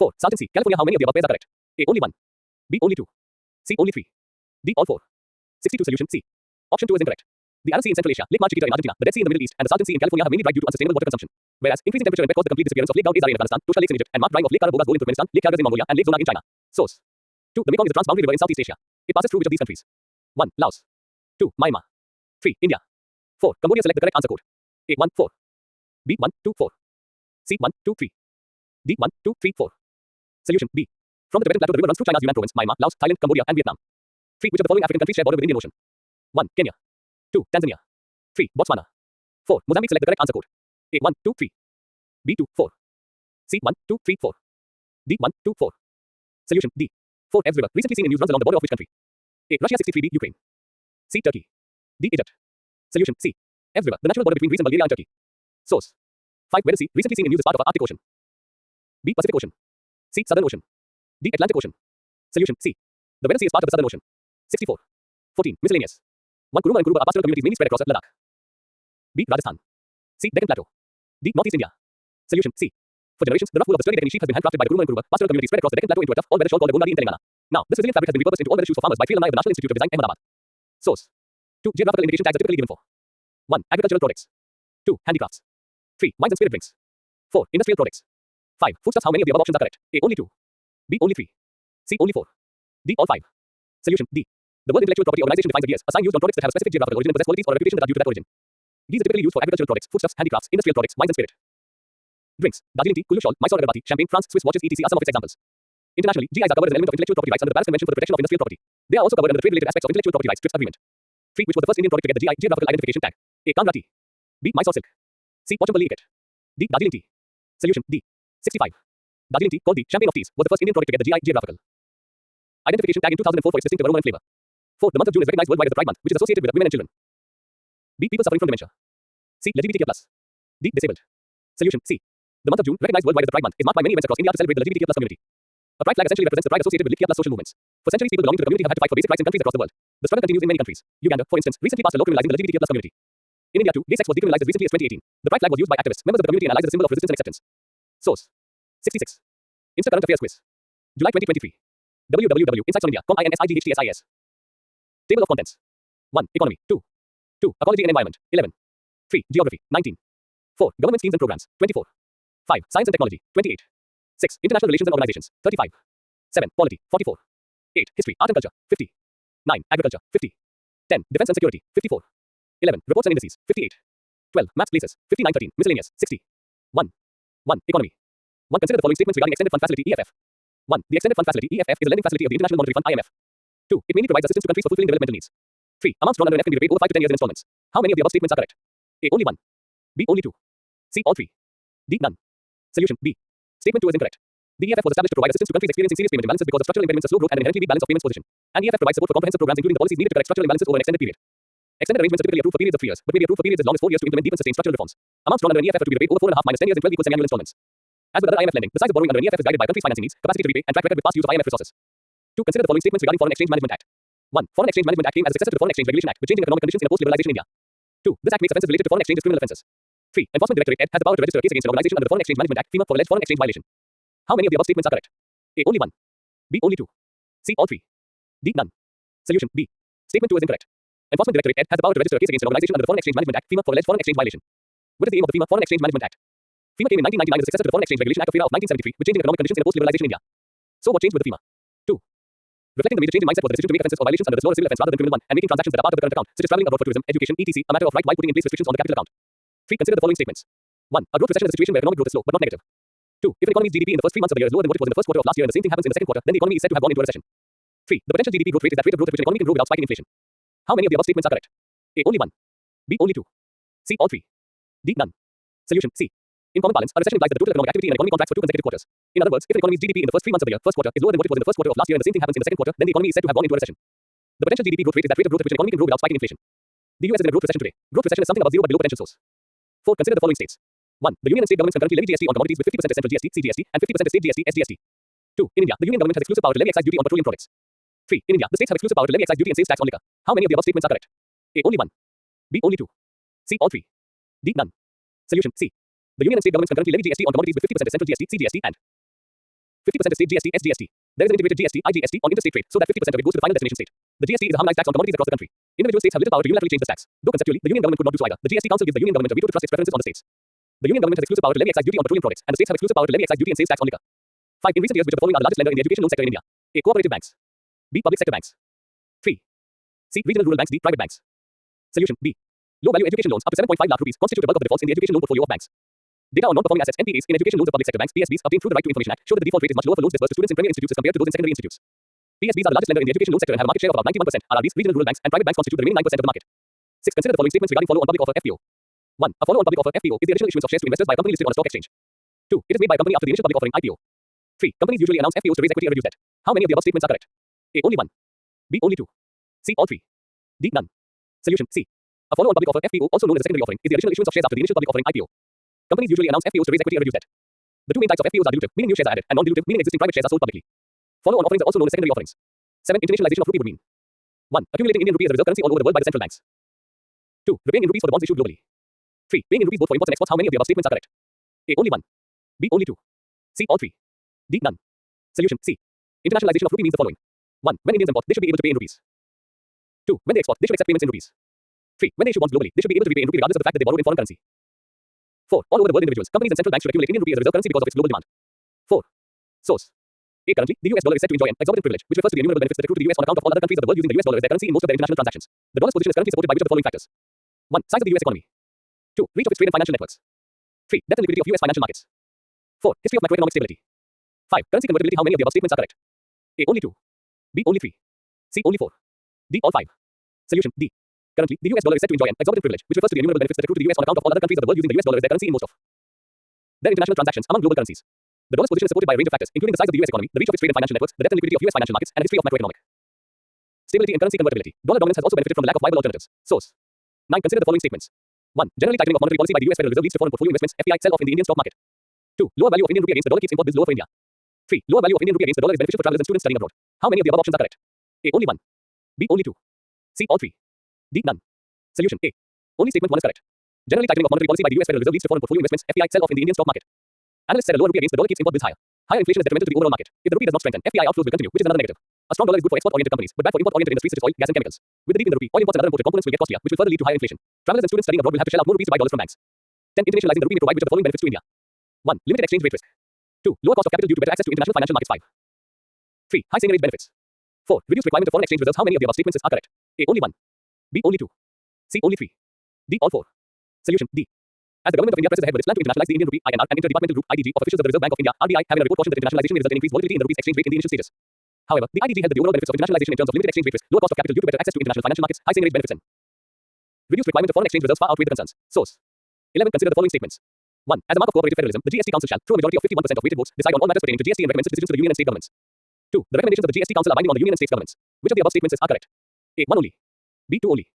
4. Salton Sea, California. How many of the above pairs are correct? A. Only 1. B. Only 2. C. Only 3. D. All 4. 62. Solution C. Option 2 is incorrect. The Aral Sea in Central Asia, Lake Mar Chiquita in Argentina, the Dead Sea in the Middle East, and the Salton Sea in California have mainly dried due to unsustainable water consumption. Whereas, increasing temperature and wet caused the complete disappearance of Lake Gao Azare in Afghanistan, Tosha Lakes in Egypt, and marked drying of Lake Kara Bogas Dol in Turkmenistan, Lake Khargaz in Mongolia, and Lake Zona in China. Source. 2. The Mekong is a transboundary river in Southeast Asia. It passes through which of these countries? 1. Laos. 2. Myanmar. 3. India. 4. Cambodia. Select the correct answer code. A. 1. 4. B. 1. 2. 4. C. 1. 2. 3. D. 1. 2. 3. 4. Solution B. From the Tibetan Plateau, the river runs through China's Yunnan province, Myanmar, Laos, Thailand, Cambodia, and Vietnam. 3. Which of the following African countries share border with Indian Ocean? 1. Kenya. 2. Tanzania. 3. Botswana. 4. Mozambique. Select the correct answer code. A. 1. 2. 3. B. 2. 4. C. 1. 2. 3. 4. D. 1. 2. 4. Solution D. 4. Evs River, recently seen in news, runs along the border of which country? A. Russia. 63. B. Ukraine. C. Turkey. D. Egypt. Solution C. Evs River, the natural border between Greece and Bulgaria and Turkey. Source. 5. Weddell Sea, recently seen in news as part of our Arctic Ocean. B. Pacific Ocean. C. Southern Ocean. D. Atlantic Ocean. Solution C. The Weddell Sea is part of the Southern Ocean. 64. 14. Miscellaneous. 1. Kuruma and Kuruba are pastoral communities mainly spread across Ladakh. B. Rajasthan. C. Deccan Plateau. D. Northeast India. Solution C. For generations, the rough wool of the sturdy Deccani sheep has been handcrafted by the Kuruma and Kuruba pastoral communities spread across the Deccan Plateau into a tough all-weather shawl called the Gundadi in Telangana. Now, this resilient fabric has been repurposed into all-weather shoes for farmers by Sri Lanai of the National Institute of Design, Ahmedabad. Source. 2. Geographical indication tags are typically given for 1. Agricultural products. 2. Handicrafts. 3. Wines and spirit drinks. 4. Industrial products. 5. Foodstuffs. How many of the above options are correct? A. Only 2. B. Only 3. C. Only 4. D. All 5. Solution D. The World Intellectual Property Organization defines ideas, a sign used on products that have a specific geographical origin and possess qualities or a reputation that are due to that origin. These are typically used for agricultural products, foodstuffs, handicrafts, industrial products, wines and spirit drinks. Darjeeling tea, Kullu shawl, Mysore agarbatti, champagne, France, Swiss watches, etc. are some of its examples. Internationally, GIs are covered as an element of intellectual property rights under the Paris Convention for the protection of industrial property. They are also covered under the trade-related aspects of intellectual property rights TRIPS agreement. 3. Which was the first Indian product to get the GI geographical identification tag? A. Kangra tea. B. Mysore silk. C. Portugal etiquette. D. Darjeeling tea. Solution D. 65. Darjeeling tea, called the champagne of teas, was the first Indian product to get the GI geographical identification tag in 2004 for its distinctive aroma and flavor. 4. The month of June is recognized worldwide as the Pride Month, which is associated with women and children. B. People suffering from dementia. C. LGBTQ+. D. Disabled. Solution C. The month of June, recognized worldwide as the Pride Month, is marked by many events across India to celebrate the LGBTQ+ community. A pride flag essentially represents the pride associated with LGBTQ+ social movements. For centuries, people belonging to the community have had to fight for basic rights in countries across the world. The struggle continues in many countries. Uganda, for instance, recently passed a law criminalizing the LGBTQ+ community. In India too, gay sex was decriminalized as recently as 2018. The pride flag was used by activists, members of the community, and allies as a symbol of resistance and acceptance. Source. 66. Insta Current Affairs Quiz. July 2023. www.insights on India.com. Table of contents. 1. Economy. 2. 2. Ecology and environment. 11. 3. Geography. 19. 4. Government schemes and programs. 24. 5. Science and technology. 28. 6. International relations and organizations. 35. 7. Polity. 44. 8. History, art and culture. 50. 9. Agriculture. 50. 10. Defense and security. 54. 11. Reports and indices. 58. 12. Maps, places. 59. 13. Miscellaneous. 60. 1. 1. Economy. 1. Consider the following statements regarding Extended Fund Facility (EFF). 1. The Extended Fund Facility (EFF) is a lending facility of the International Monetary Fund (IMF). 2. It mainly provides assistance to countries for fulfilling developmental needs. 3. Amounts drawn under an F can be repaid over 5 to 10 years in installments. How many of the above statements are correct? A. Only 1. B. Only 2. C. All 3. D. None. Solution B. Statement 2 is incorrect. The EFF was established to provide assistance to countries experiencing serious payment imbalances because of structural impediments of slow growth and an inherently weak balance of payments position. And the EFF provides support for comprehensive programs including the policies needed to correct structural imbalances over an extended period. Extended arrangements are typically approved for periods of 3 years, but may be approved for periods as long as 4 years to implement deep and sustained structural reforms. Amounts drawn under an EFF are to be repaid over 4.5 minus 10 years in 12 equal semi-annual installments. As with other IMF lending, the size of borrowing under an EFF is guided by a country's financing needs, capacity to repay, and track record with past use of IMF resources. 2. Consider the following statements regarding Foreign Exchange Management Act. 1. Foreign Exchange Management Act came as a successor to the Foreign Exchange Regulation Act, with changing economic conditions in a post-liberalization India. 2. This act makes offences related to foreign exchange as criminal offences. 3. Enforcement Directorate has the power to register a case against an organization under the Foreign Exchange Management Act (FEMA) for alleged foreign exchange violation. How many of the above statements are correct? A. Only 1. B. Only 2. C. All 3. D. None. Solution B. Statement 2 is incorrect. Enforcement Directorate has the power to register a case against an organization under the Foreign Exchange Management Act (FEMA) for alleged foreign exchange violation. What is the aim of the FEMA Foreign Exchange Management Act? FEMA came in 1999 as a successor to the Foreign Exchange Regulation Act of FEMA of 1973, with changing economic conditions in a post-liberalization India. So what changed with the FEMA? 2. Reflecting the major change in mindset was the decision to make offences or violations under this law a civil offense rather than criminal one, and making transactions that are part of the current account, such as traveling abroad for tourism, education, etc., a matter of right while putting in place restrictions on the capital account. 3. Consider the following statements. 1. A growth recession is a situation where economic growth is slow, but not negative. 2. If an economy's GDP in the first 3 months of the year is lower than what it was in the first quarter of last year and the same thing happens in the second quarter, then the economy is said to have gone into a recession. 3. The potential GDP growth rate is that rate of growth at which an economy can grow without spiking inflation. How many of the above statements are correct? A. Only 1. B. Only 2. C. All 3. D. None. Solution C. In common parlance, a recession implies that the total economic activity in an economy contracts for 2 consecutive quarters. In other words, if an economy's GDP in the first 3 months of the year, first quarter, is lower than what it was in the first quarter of last year and the same thing happens in the second quarter, then the economy is said to have gone into a recession. The potential GDP growth rate is that rate of growth at which an economy can grow without spiking inflation. The US is in a growth recession today. Growth recession is something above zero but below potential source. 4. Consider the following states. 1. The union and state governments can currently levy GST on commodities with 50% as central GST, CGST, and 50% as state GST, SGST. 2. In India, the union government has exclusive power to levy excise duty on petroleum products. 3. In India, the states have exclusive power to levy excise duty and sales tax on liquor. How many of the above statements are correct? A. Only 1. B. Only 2. C. All 3. D. None. Solution C. The union and state governments can currently levy GST on commodities with 50% as central GST, CGST, and 50% as state GST, SGST. There is an integrated GST, IGST on interstate trade, so that 50% of it goes to the final destination state. The GST is a harmonized tax on commodities across the country. Individual states have little power to unilaterally change this tax. Though conceptually, the union government could not do so either. The GST Council gives the union government a veto to trust its preferences on the states. The union government has exclusive power to levy excise duty on petroleum products, and the states have exclusive power to levy excise duty and sales tax on liquor. 5. In recent years, which of the following are the largest lender in the education loan sector in India? A. Cooperative banks. B. Public sector banks. 3. C. Regional rural banks. D. Private banks. Solution B. Low-value education loans up to 7.5 lakh rupees constitute the bulk of the defaults in the education loan portfolio of banks. Data on non-performing assets (NPAs) in education loans of public sector banks (PSBs) obtained through the Right to Information Act show that the default rate is much lower for loans disbursed to students in premier institutes as compared to those in secondary institutes. PSBs are the largest lender in the education loan sector and have a market share of about 91%. RRBs, regional rural banks, and private banks constitute the remaining 9% of the market. 6. Consider the following statements regarding follow-on public offer (FPO). 1. A follow-on public offer (FPO) is the additional issuance of shares to investors by a company listed on a stock exchange. 2. It is made by a company after the initial public offering (IPO). 3. Companies usually announce FPOs to raise equity or reduce debt. How many of the above statements are correct? A. Only 1. B. Only 2. C. All 3. D. None. Solution C. A follow-on public offer (FPO), also known as a secondary offering, is the additional issuance of shares after the initial public offering (IPO). Companies usually announce FPOs to raise equity or reduce debt. The two main types of FPOs are dilutive, meaning new shares are added, and non-dilutive, meaning existing private shares are sold publicly. Follow-on offerings are also known as secondary offerings. 7. Internationalization of rupee would mean 1. Accumulating Indian rupee as a reserve currency all over the world by the central banks. 2. Repaying in rupees for the bonds issued globally. 3. Paying in rupees both for imports and exports. How many of the above statements are correct? A. Only 1. B. Only 2. C. All 3. D. None. Solution. C. Internationalization of rupee means the following. 1. When Indians import, they should be able to pay in rupees. 2. When they export, they should accept payments in rupees. 3. When they issue bonds globally, they should be able to repay in rupee regardless of the fact that they borrowed in foreign currency. 4. All over the world, individuals, companies and central banks should accumulate Indian rupee as a reserve currency because of its global demand. 4. Source. A. Currently, the US dollar is said to enjoy an exorbitant privilege, which refers to the innumerable benefits that accrue to the US on account of all other countries of the world using the US dollar as their currency in most of their international transactions. The dollar's position is currently supported by which of the following factors? 1. Size of the US economy. 2. Reach of its trade and financial networks. 3. Depth and liquidity of US financial markets. 4. History of macroeconomic stability. 5. Currency convertibility. How many of the above statements are correct? A. Only 2. B. Only 3. C. Only 4. D. All 5. Solution. D. Currently, the US dollar is said to enjoy an exorbitant privilege, which refers to the innumerable benefits that accrue to the US on account of all other countries of the world using the US dollar as their currency in most of their international transactions among global currencies. The dollar's position is supported by a range of factors, including the size of the US economy, the reach of its trade and financial networks, the depth and liquidity of US financial markets, and a history of macroeconomic stability and currency convertibility. Dollar dominance has also benefited from the lack of viable alternatives. Source. 9. Consider the following statements. 1. Generally tightening of monetary policy by the US Federal Reserve leads to foreign portfolio investments, FPI, sell-off in the Indian stock market. 2. Lower value of Indian rupee against the dollar keeps import bills lower for India. 3. Lower value of Indian rupee against the dollar is beneficial for travelers and students studying abroad. How many of the above options are correct? A. Only 1. B. Only 2. C. All 3. D. None. Solution. A. Only statement 1 is correct. Generally tightening of monetary policy by the US Federal Reserve leads to foreign portfolio investments, FPI, sell-off in the Indian stock market. Analysts said a lower rupee against the dollar keeps import bills higher. Higher inflation is detrimental to the overall market. If the rupee does not strengthen, FPI outflows will continue, which is another negative. A strong dollar is good for export-oriented companies, but bad for import-oriented industries such as oil, gas, and chemicals. With the dip in the rupee, oil imports and other imported components will get costlier, which will further lead to higher inflation. Travelers and students studying abroad will have to shell out more rupees to buy dollars from banks. 10. Internationalizing the rupee may provide which of the following benefits to India? 1. Limited exchange rate risk. 2. Lower cost of capital due to better access to international financial markets. 5. 3. High single age benefits. 4. Reduced requirement of foreign exchange reserves. How many of the above statements are correct? A. Only 1. B. Only 2. C. Only 3. D. All 4. Solution. D. As the government of India presses ahead with its plan to internationalize the Indian rupee, INR, and interdepartmental group IDG of officials of the Reserve Bank of India (RBI) have in a report cautioned that internationalization may result in increased volatility in the rupee's exchange rate in the initial stages. However, the IDG held that the overall benefits of internationalization in terms of limited exchange rate risk, lower cost of capital due to better access to international financial markets, high single age benefits, and reduced requirement of foreign exchange reserves far outweigh the concerns. Source. 11. Consider the following statements. 1. As a mark of cooperative federalism, the GST Council shall, through a majority of 51% of weighted votes, decide on all matters pertaining to GST and recommends its decisions to the union and state governments. 2. The recommendations of the GST Council are binding on the union and state governments. Which of the above statements are correct? A. 1 only. B. 2 only.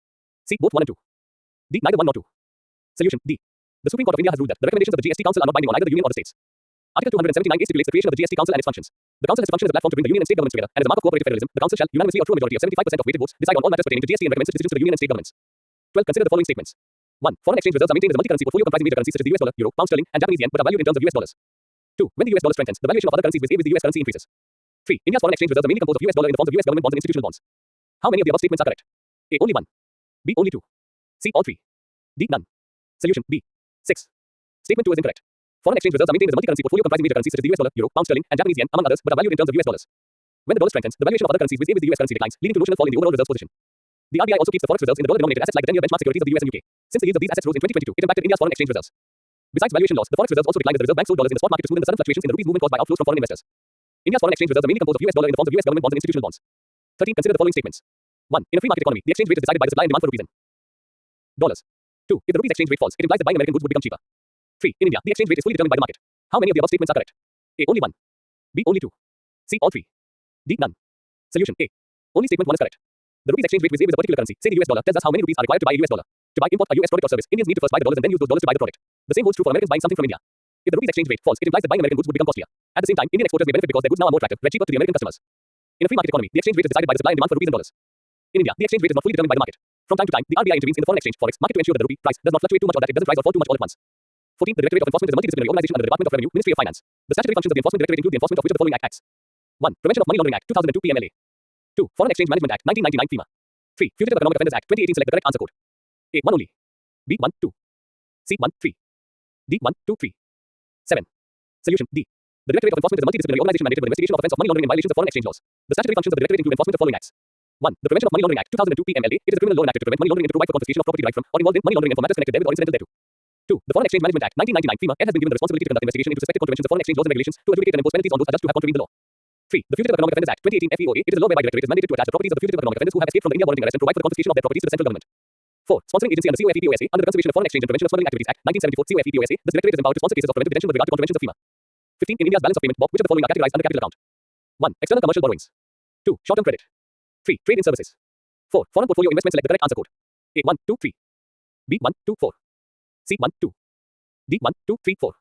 C. Both 1 and 2. D. Neither 1 nor 2. Solution. D. The Supreme Court of India has ruled that the recommendations of the GST Council are not binding on either the union or the states. Article 279A stipulates the creation of the GST Council and its functions. The Council has functioned as a platform to bring the union and state governments together, and as a mark of cooperative federalism, the Council shall, unanimously or through a majority of 75% of weighted votes, decide on all matters pertaining to GST and recommends its decisions to the union and state governments. 12. Consider the following statements. 1. Foreign exchange reserves are maintained as a multi-currency portfolio comprising major currencies such as the US dollar, euro, pound sterling, and Japanese yen, but are valued in terms of US dollars. 2. When the US dollar strengthens, the valuation of other currencies with the US currency increases. 3. India's foreign exchange reserves are mainly composed of US dollar in the forms of US government bonds and institutional bonds. How many of the above statements are correct? A. Only 1. B. Only 2. C. All 3. D. None. Solution. B. 6. Statement 2 is incorrect. Foreign exchange reserves are maintained as a multi-currency portfolio comprising major currencies such as the US dollar, euro, pound sterling, and Japanese yen, among others, but are valued in terms of US dollars. When the dollar strengthens, the valuation of other currencies with the US currency declines, leading to notional fall in the overall reserves position. The RBI also keeps the forex reserves in the dollar-denominated assets like the 10-year benchmark securities of the US and UK. Since the yields of these assets rose in 2022, it impacted India's foreign exchange reserves. Besides valuation loss, the forex reserves also declined as the Reserve Bank sold dollars in the spot market to smoothen the sudden fluctuations in the rupee's movement caused by outflows from foreign investors. India's foreign exchange reserves are mainly composed of US dollar in the forms of US government bonds and institutional bonds. 13. Consider the following statements. 1. In a free market economy, the exchange rate is decided by the supply and demand for rupees and dollars. 2. If the rupee's exchange rate falls, it implies that buying American goods would become cheaper. 3. In India, the exchange rate is fully determined by the market. How many of the above statements are correct? A. Only 1. B. Only 2. C. All 3. D. None. Solution. A. Only statement 1 is correct. The rupee's exchange rate with a particular currency, say the US dollar, tells us how many rupees are required to buy a US dollar. To buy import a US product or service, Indians need to first buy the dollars and then use those dollars to buy the product. The same holds true for Americans buying something from India. If the rupee's exchange rate falls, it implies that buying American goods would become costlier. At the same time, Indian exporters may benefit because their goods now are more attractive, red cheaper to the American customers. In a free market economy, the exchange rate is decided by the supply and demand for rupees and dollars. In India, the exchange rate is not fully determined by the market. From time to time, the RBI intervenes in the foreign exchange forex market to ensure that the rupee price does not fluctuate too much or that it doesn't rise or fall too much all at once. 14. The Directorate of Enforcement is a multidisciplinary organization under the Department of Revenue, Ministry of Finance. The statutory functions of the Enforcement Directorate include the enforcement of which of the following acts? 1. Prevention of Money Laundering Act, 2002 PMLA. 2. Foreign Exchange Management Act, 1999 FEMA. 3. Fugitive Economic Offenders Act, 2018. Select the correct answer code. A. 1 only. B. 1, 2. C. 1, 3. D. 1, 2, 3. 7. Solution. D. The Directorate of Enforcement is a multidisciplinary organization mandated with investigation of offense of money laundering and violations of foreign exchange laws. The statutory functions of the Directorate include enforcement of following acts. 1. The Prevention of Money Laundering Act, 2002 PMLA. It is a criminal law enacted to prevent money laundering and to provide for confiscation of property derived from or involved in money laundering and for matters connected therewith or incidental thereto. 2. The Foreign Exchange Management Act, 1999 FEMA. It has been given the responsibility to conduct investigation into suspected contraventions of foreign exchange laws and regulations, to adjudicate and impose penalties on those adjudged to have contravened the law. 3. The Fugitive Economic Offenders Act, 2018 FEOA. It is a law whereby the Directorate is mandated to attach the properties of the fugitive economic offenders who have escaped from the India warranting arrest and provide for the confiscation of their properties to the central government. 4. Sponsoring agency under COFEPOSA. Under the Conservation of Foreign Exchange and Prevention of Smuggling Activities Act, 1974 COFEPOSA. The Directorate is empowered to sponsor cases of preventive detention with regard to contraventions of FEMA. 15. In India's balance of payment, which of the following are categorized under capital account? 1. External commercial borrowings. 2. Short-term credit. 3. Trade in services. 4. Foreign portfolio investment. Select the correct answer code. A. 1, 2, 3. B. 1, 2, 4. C. 1, 2. D. 1, 2, 3, 4.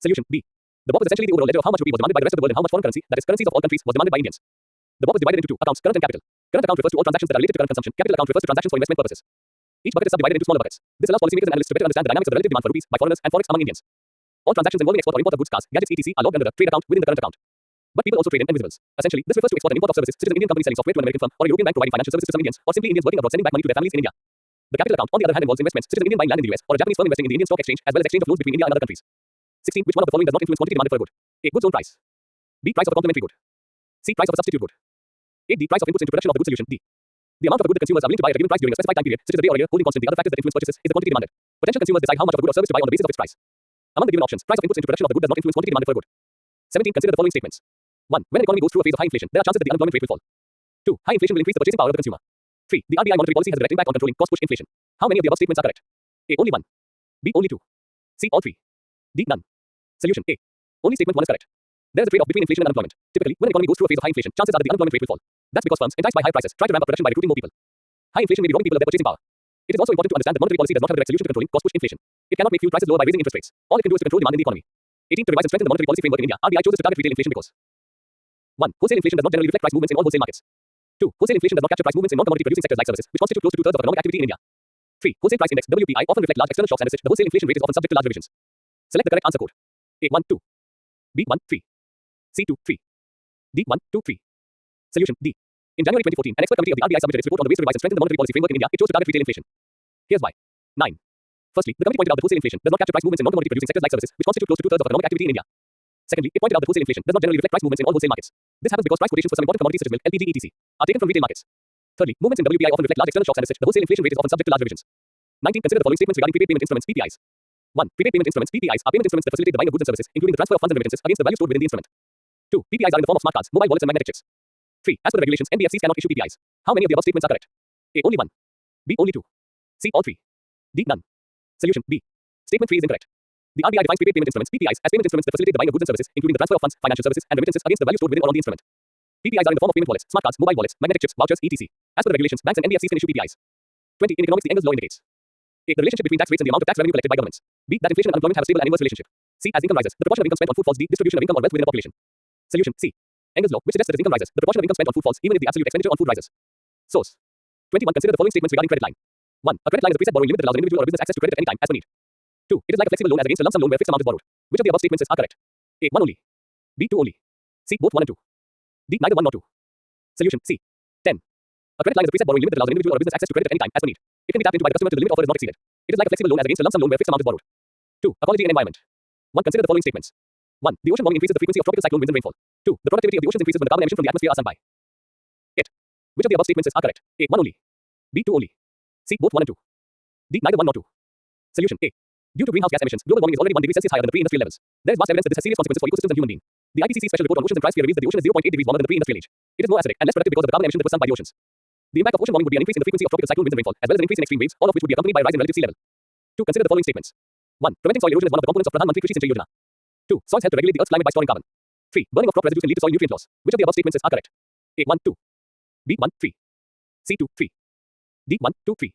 Solution. B. The BOP is essentially the overall ledger of how much rupee was demanded by the rest of the world and how much foreign currency, that is currencies of all countries, was demanded by Indians. The BOP is divided into two accounts, current and capital. Current account refers to all transactions that are related to current consumption. Capital account refers to transactions for investment purposes. Each bucket is subdivided into smaller buckets. This allows policymakers and analysts to better understand the dynamics of the relative demand for rupees by foreigners and forex among Indians. All transactions involving export or import of goods, cars, gadgets, etc. are logged under the trade account within the current account. But people also trade in invisibles. Essentially, this refers to export and import of services, such as an Indian company selling software to an American firm, or a European bank providing financial services to some Indians, or simply Indians working abroad sending back money to their families in India. The capital account, on the other hand, involves investments, such as an Indian buying land in the US, or a Japanese firm investing in the Indian stock exchange, as well as exchange of loans between India and other countries. 16. Which one of the following does not influence quantity demanded for a good? A. Goods own price. B. Price of a complementary good. C. Price of a substitute good. 8. D. Price of inputs into production of the good solution. D. The amount of a good the consumers are willing to buy at a given price during a specified time period, such as a day or a year, holding constant. The other factors that influence purchases is the quantity demanded. Potential consumers decide how much of a good or service to buy on the basis of its price. Among the given options, price of inputs into production of the good does not influence quantity demanded for a good. 17. Consider the following statements. 1. When an economy goes through a phase of high inflation, there are chances that the unemployment rate will fall. 2. High inflation will increase the purchasing power of the consumer. 3. The RBI monetary policy has a direct impact on controlling cost push inflation. How many of the above statements are correct? A. Only 1. B. Only 2. C. All 3. D. None. Solution. A. Only statement 1 is correct. There is a trade-off between inflation and unemployment. Typically, when an economy goes through a phase of high inflation, chances are that the unemployment rate will fall. That's because firms, enticed by high prices, try to ramp up production by recruiting more people. High inflation may be robbing people of their purchasing power. It is also important to understand that monetary policy does not have a direct solution to controlling cost push inflation. It cannot make fuel prices lower by raising interest rates. All it can do is to control demand in the economy. 18. To revise and strengthen the monetary policy framework in India, RBI chooses to target retail inflation because 1. Wholesale inflation does not generally reflect price movements in all wholesale markets. 2. Wholesale inflation does not capture price movements in non-commodity producing sectors like services, which constitute close to two-thirds of economic activity in India. 3. Wholesale price index WPI often reflect large external shocks and as such, the wholesale inflation rate is often subject to large revisions. Select the correct answer code. A. 1, 2. B. 1, 3. C. 2, 3. D. 1, 2, 3. Solution. D. In January 2014, an expert committee of the RBI submitted its report on the ways to revise and strengthen the monetary policy framework in India. It chose to target retail inflation. Here's why. 9. Firstly, the committee pointed out that wholesale inflation does not capture price movements in non-commodity producing sectors like services, which constitute close to two-thirds of economic activity in India. Secondly, it pointed out that wholesale inflation does not generally reflect price movements in all wholesale markets. This happens because price quotations for some important commodities such as milk, LPG, etc. are taken from retail markets. Thirdly, movements in WPI often reflect large external shocks and as such, the wholesale inflation rate is often subject to large revisions. 19. Consider the following statements regarding prepaid payment instruments (PPIs). 1. Prepaid payment instruments (PPIs) are payment instruments that facilitate the buying of goods and services, including the transfer of funds and remittances against the value stored within the instrument. 2. PPIs are in the form of smart cards, mobile wallets and magnetic chips. 3. As per the regulations, NBFCs cannot issue PPIs. How many of the above statements are correct? A. Only 1. B. Only 2. C. All 3. D. None. Solution. B. Statement 3 is incorrect. The RBI defines prepaid payment instruments (PPIs) as payment instruments that facilitate the buying of goods and services, including the transfer of funds, financial services, and remittances against the value stored within or on the instrument. PPIs are in the form of payment wallets, smart cards, mobile wallets, magnetic chips, vouchers, etc. As per the regulations, banks and NBFCs can issue PPIs. 20. In economics, the Engels law indicates A. The relationship between tax rates and the amount of tax revenue collected by governments. B. That inflation and unemployment have a stable and inverse relationship. C. As income rises, the proportion of income spent on food falls. D. Distribution of income or wealth within the population. Solution. C. Engels law, which suggests that as income rises, the proportion of income spent on food falls even if the absolute expenditure on food rises. Source. 21. Consider the following statements regarding credit line. 1. A credit line is a preset borrowing limit that allows an individual or a business access to credit at any time as per need. 2. It is like a flexible loan as against a lump sum loan where fixed amount is borrowed. Which of the above statements are correct? A. 1 only. B. 2 only. C. Both 1 and 2. D. Neither 1 nor 2. Solution. C. 10. A credit line is a preset borrowing limit that allows an individual or a business access to credit at any time as per need. It can be tapped into by the customer till the limit offered is not exceeded. It is like a flexible loan as against a lump sum loan where fixed amount is borrowed. 2. Ecology and environment. 1. Consider the following statements. 1. The ocean warming increases the frequency of tropical cyclone winds and rainfall. 2. The productivity of the oceans increases when the carbon emission from the atmosphere are sunk by. 8. Which of the above statements are correct? A. 1 only. B. 2 only. C. Both 1 and 2. D. Neither 1 nor 2. Solution. A. Due to greenhouse gas emissions, global warming is already 1 degree Celsius higher than the pre-industrial levels. There is vast evidence that this has serious consequences for ecosystems and human beings. The IPCC special report on oceans and cryosphere reveals that the ocean is 0.8 degrees warmer than the pre-industrial age. It is more acidic and less productive because of the carbon emission that was sunk by the oceans. The impact of ocean warming would be an increase in the frequency of tropical cyclone winds and rainfall, as well as an increase in extreme waves, all of which would be accompanied by a rise in relative sea level. 2. Consider the following statements. 1. Preventing soil erosion is one of the components of Pradhan Mantri Krishi Sinchay Yojana. 2. Soils help to regulate the Earth's climate by storing carbon. 3. Burning of crop residues can lead to soil nutrient loss. Which of the above statements are correct? A. 1, 2. B. 1, 3. C. 2, 3. D. 1, 2, 3.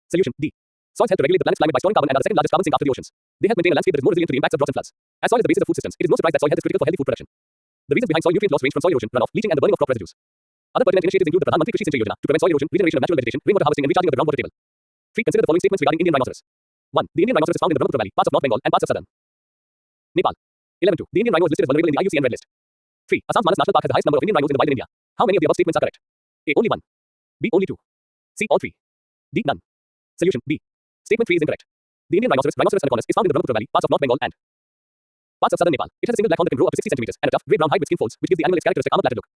Solution. D. Soils help to regulate the planet's climate by storing carbon and are the second largest carbon sink after the oceans. They help maintain a landscape that is more resilient to the impacts of droughts and floods. As soil is the basis of food systems, it is no surprise that soil health is critical for healthy food production. The reasons behind soil nutrient loss range from soil erosion, runoff, leaching, and the burning of crop residues. Other pertinent initiatives include the Pradhan Mantri Krishi Sinchay Yojana to prevent soil erosion, regeneration of natural vegetation, rainwater harvesting, and recharging of the groundwater table. 3. Consider the following statements regarding Indian rhinoceros. 1. The Indian rhinoceros is found in the Brahmaputra Valley, parts of North Bengal, and parts of southern Nepal. 11. 2. The Indian rhino is listed as vulnerable in the IUCN Red List. 3. Assam's Manas National Park has the highest number of Indian rhinos in the wild in India. How many of the above statements are correct? A. Only 1. B. Only 2. C. All 3. D. None. Solution. B. Statement 3 is incorrect. The Indian rhinoceros anacondas, is found in the Brahmaputra Valley, parts of North Bengal, and parts of southern Nepal. It has a single black horn that can grow up to 60 centimeters and a tough, grey brown hide with skin folds, which gives the animal its characteristic armor-plated look.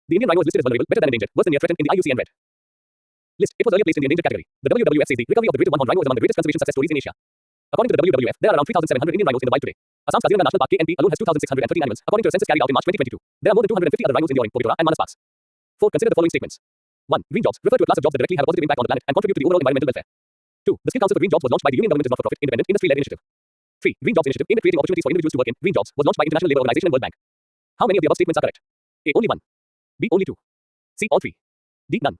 The Indian rhino is listed as vulnerable, better than endangered, worse than near threatened in the IUCN Red List. It was earlier placed in the endangered category. The WWF says the recovery of the greater one-horned rhino is among the greatest conservation success stories in Asia. According to the WWF, there are around 3,700 Indian rhinos in the wild today. Assam's Kaziranga National Park (KNP) alone has 2,613 animals, according to a census carried out in March 2022. There are more than 250 other rhinos in the Orange, Pobitora, and Manas parks. 4. Consider the following statements. 1. Green jobs refer to a class of jobs that directly have a positive impact on the planet and contribute to the overall environmental welfare. 2. The Skill Council for Green Jobs was launched by the Union Government as not-for-profit, independent, industry-led initiative. 3. Green Jobs Initiative aimed at creating opportunities for individuals to work in. Green Jobs was launched by International Labour Organization and World Bank. How many of the above statements are correct? A. Only 1. B. Only 2. C. All 3. D. None.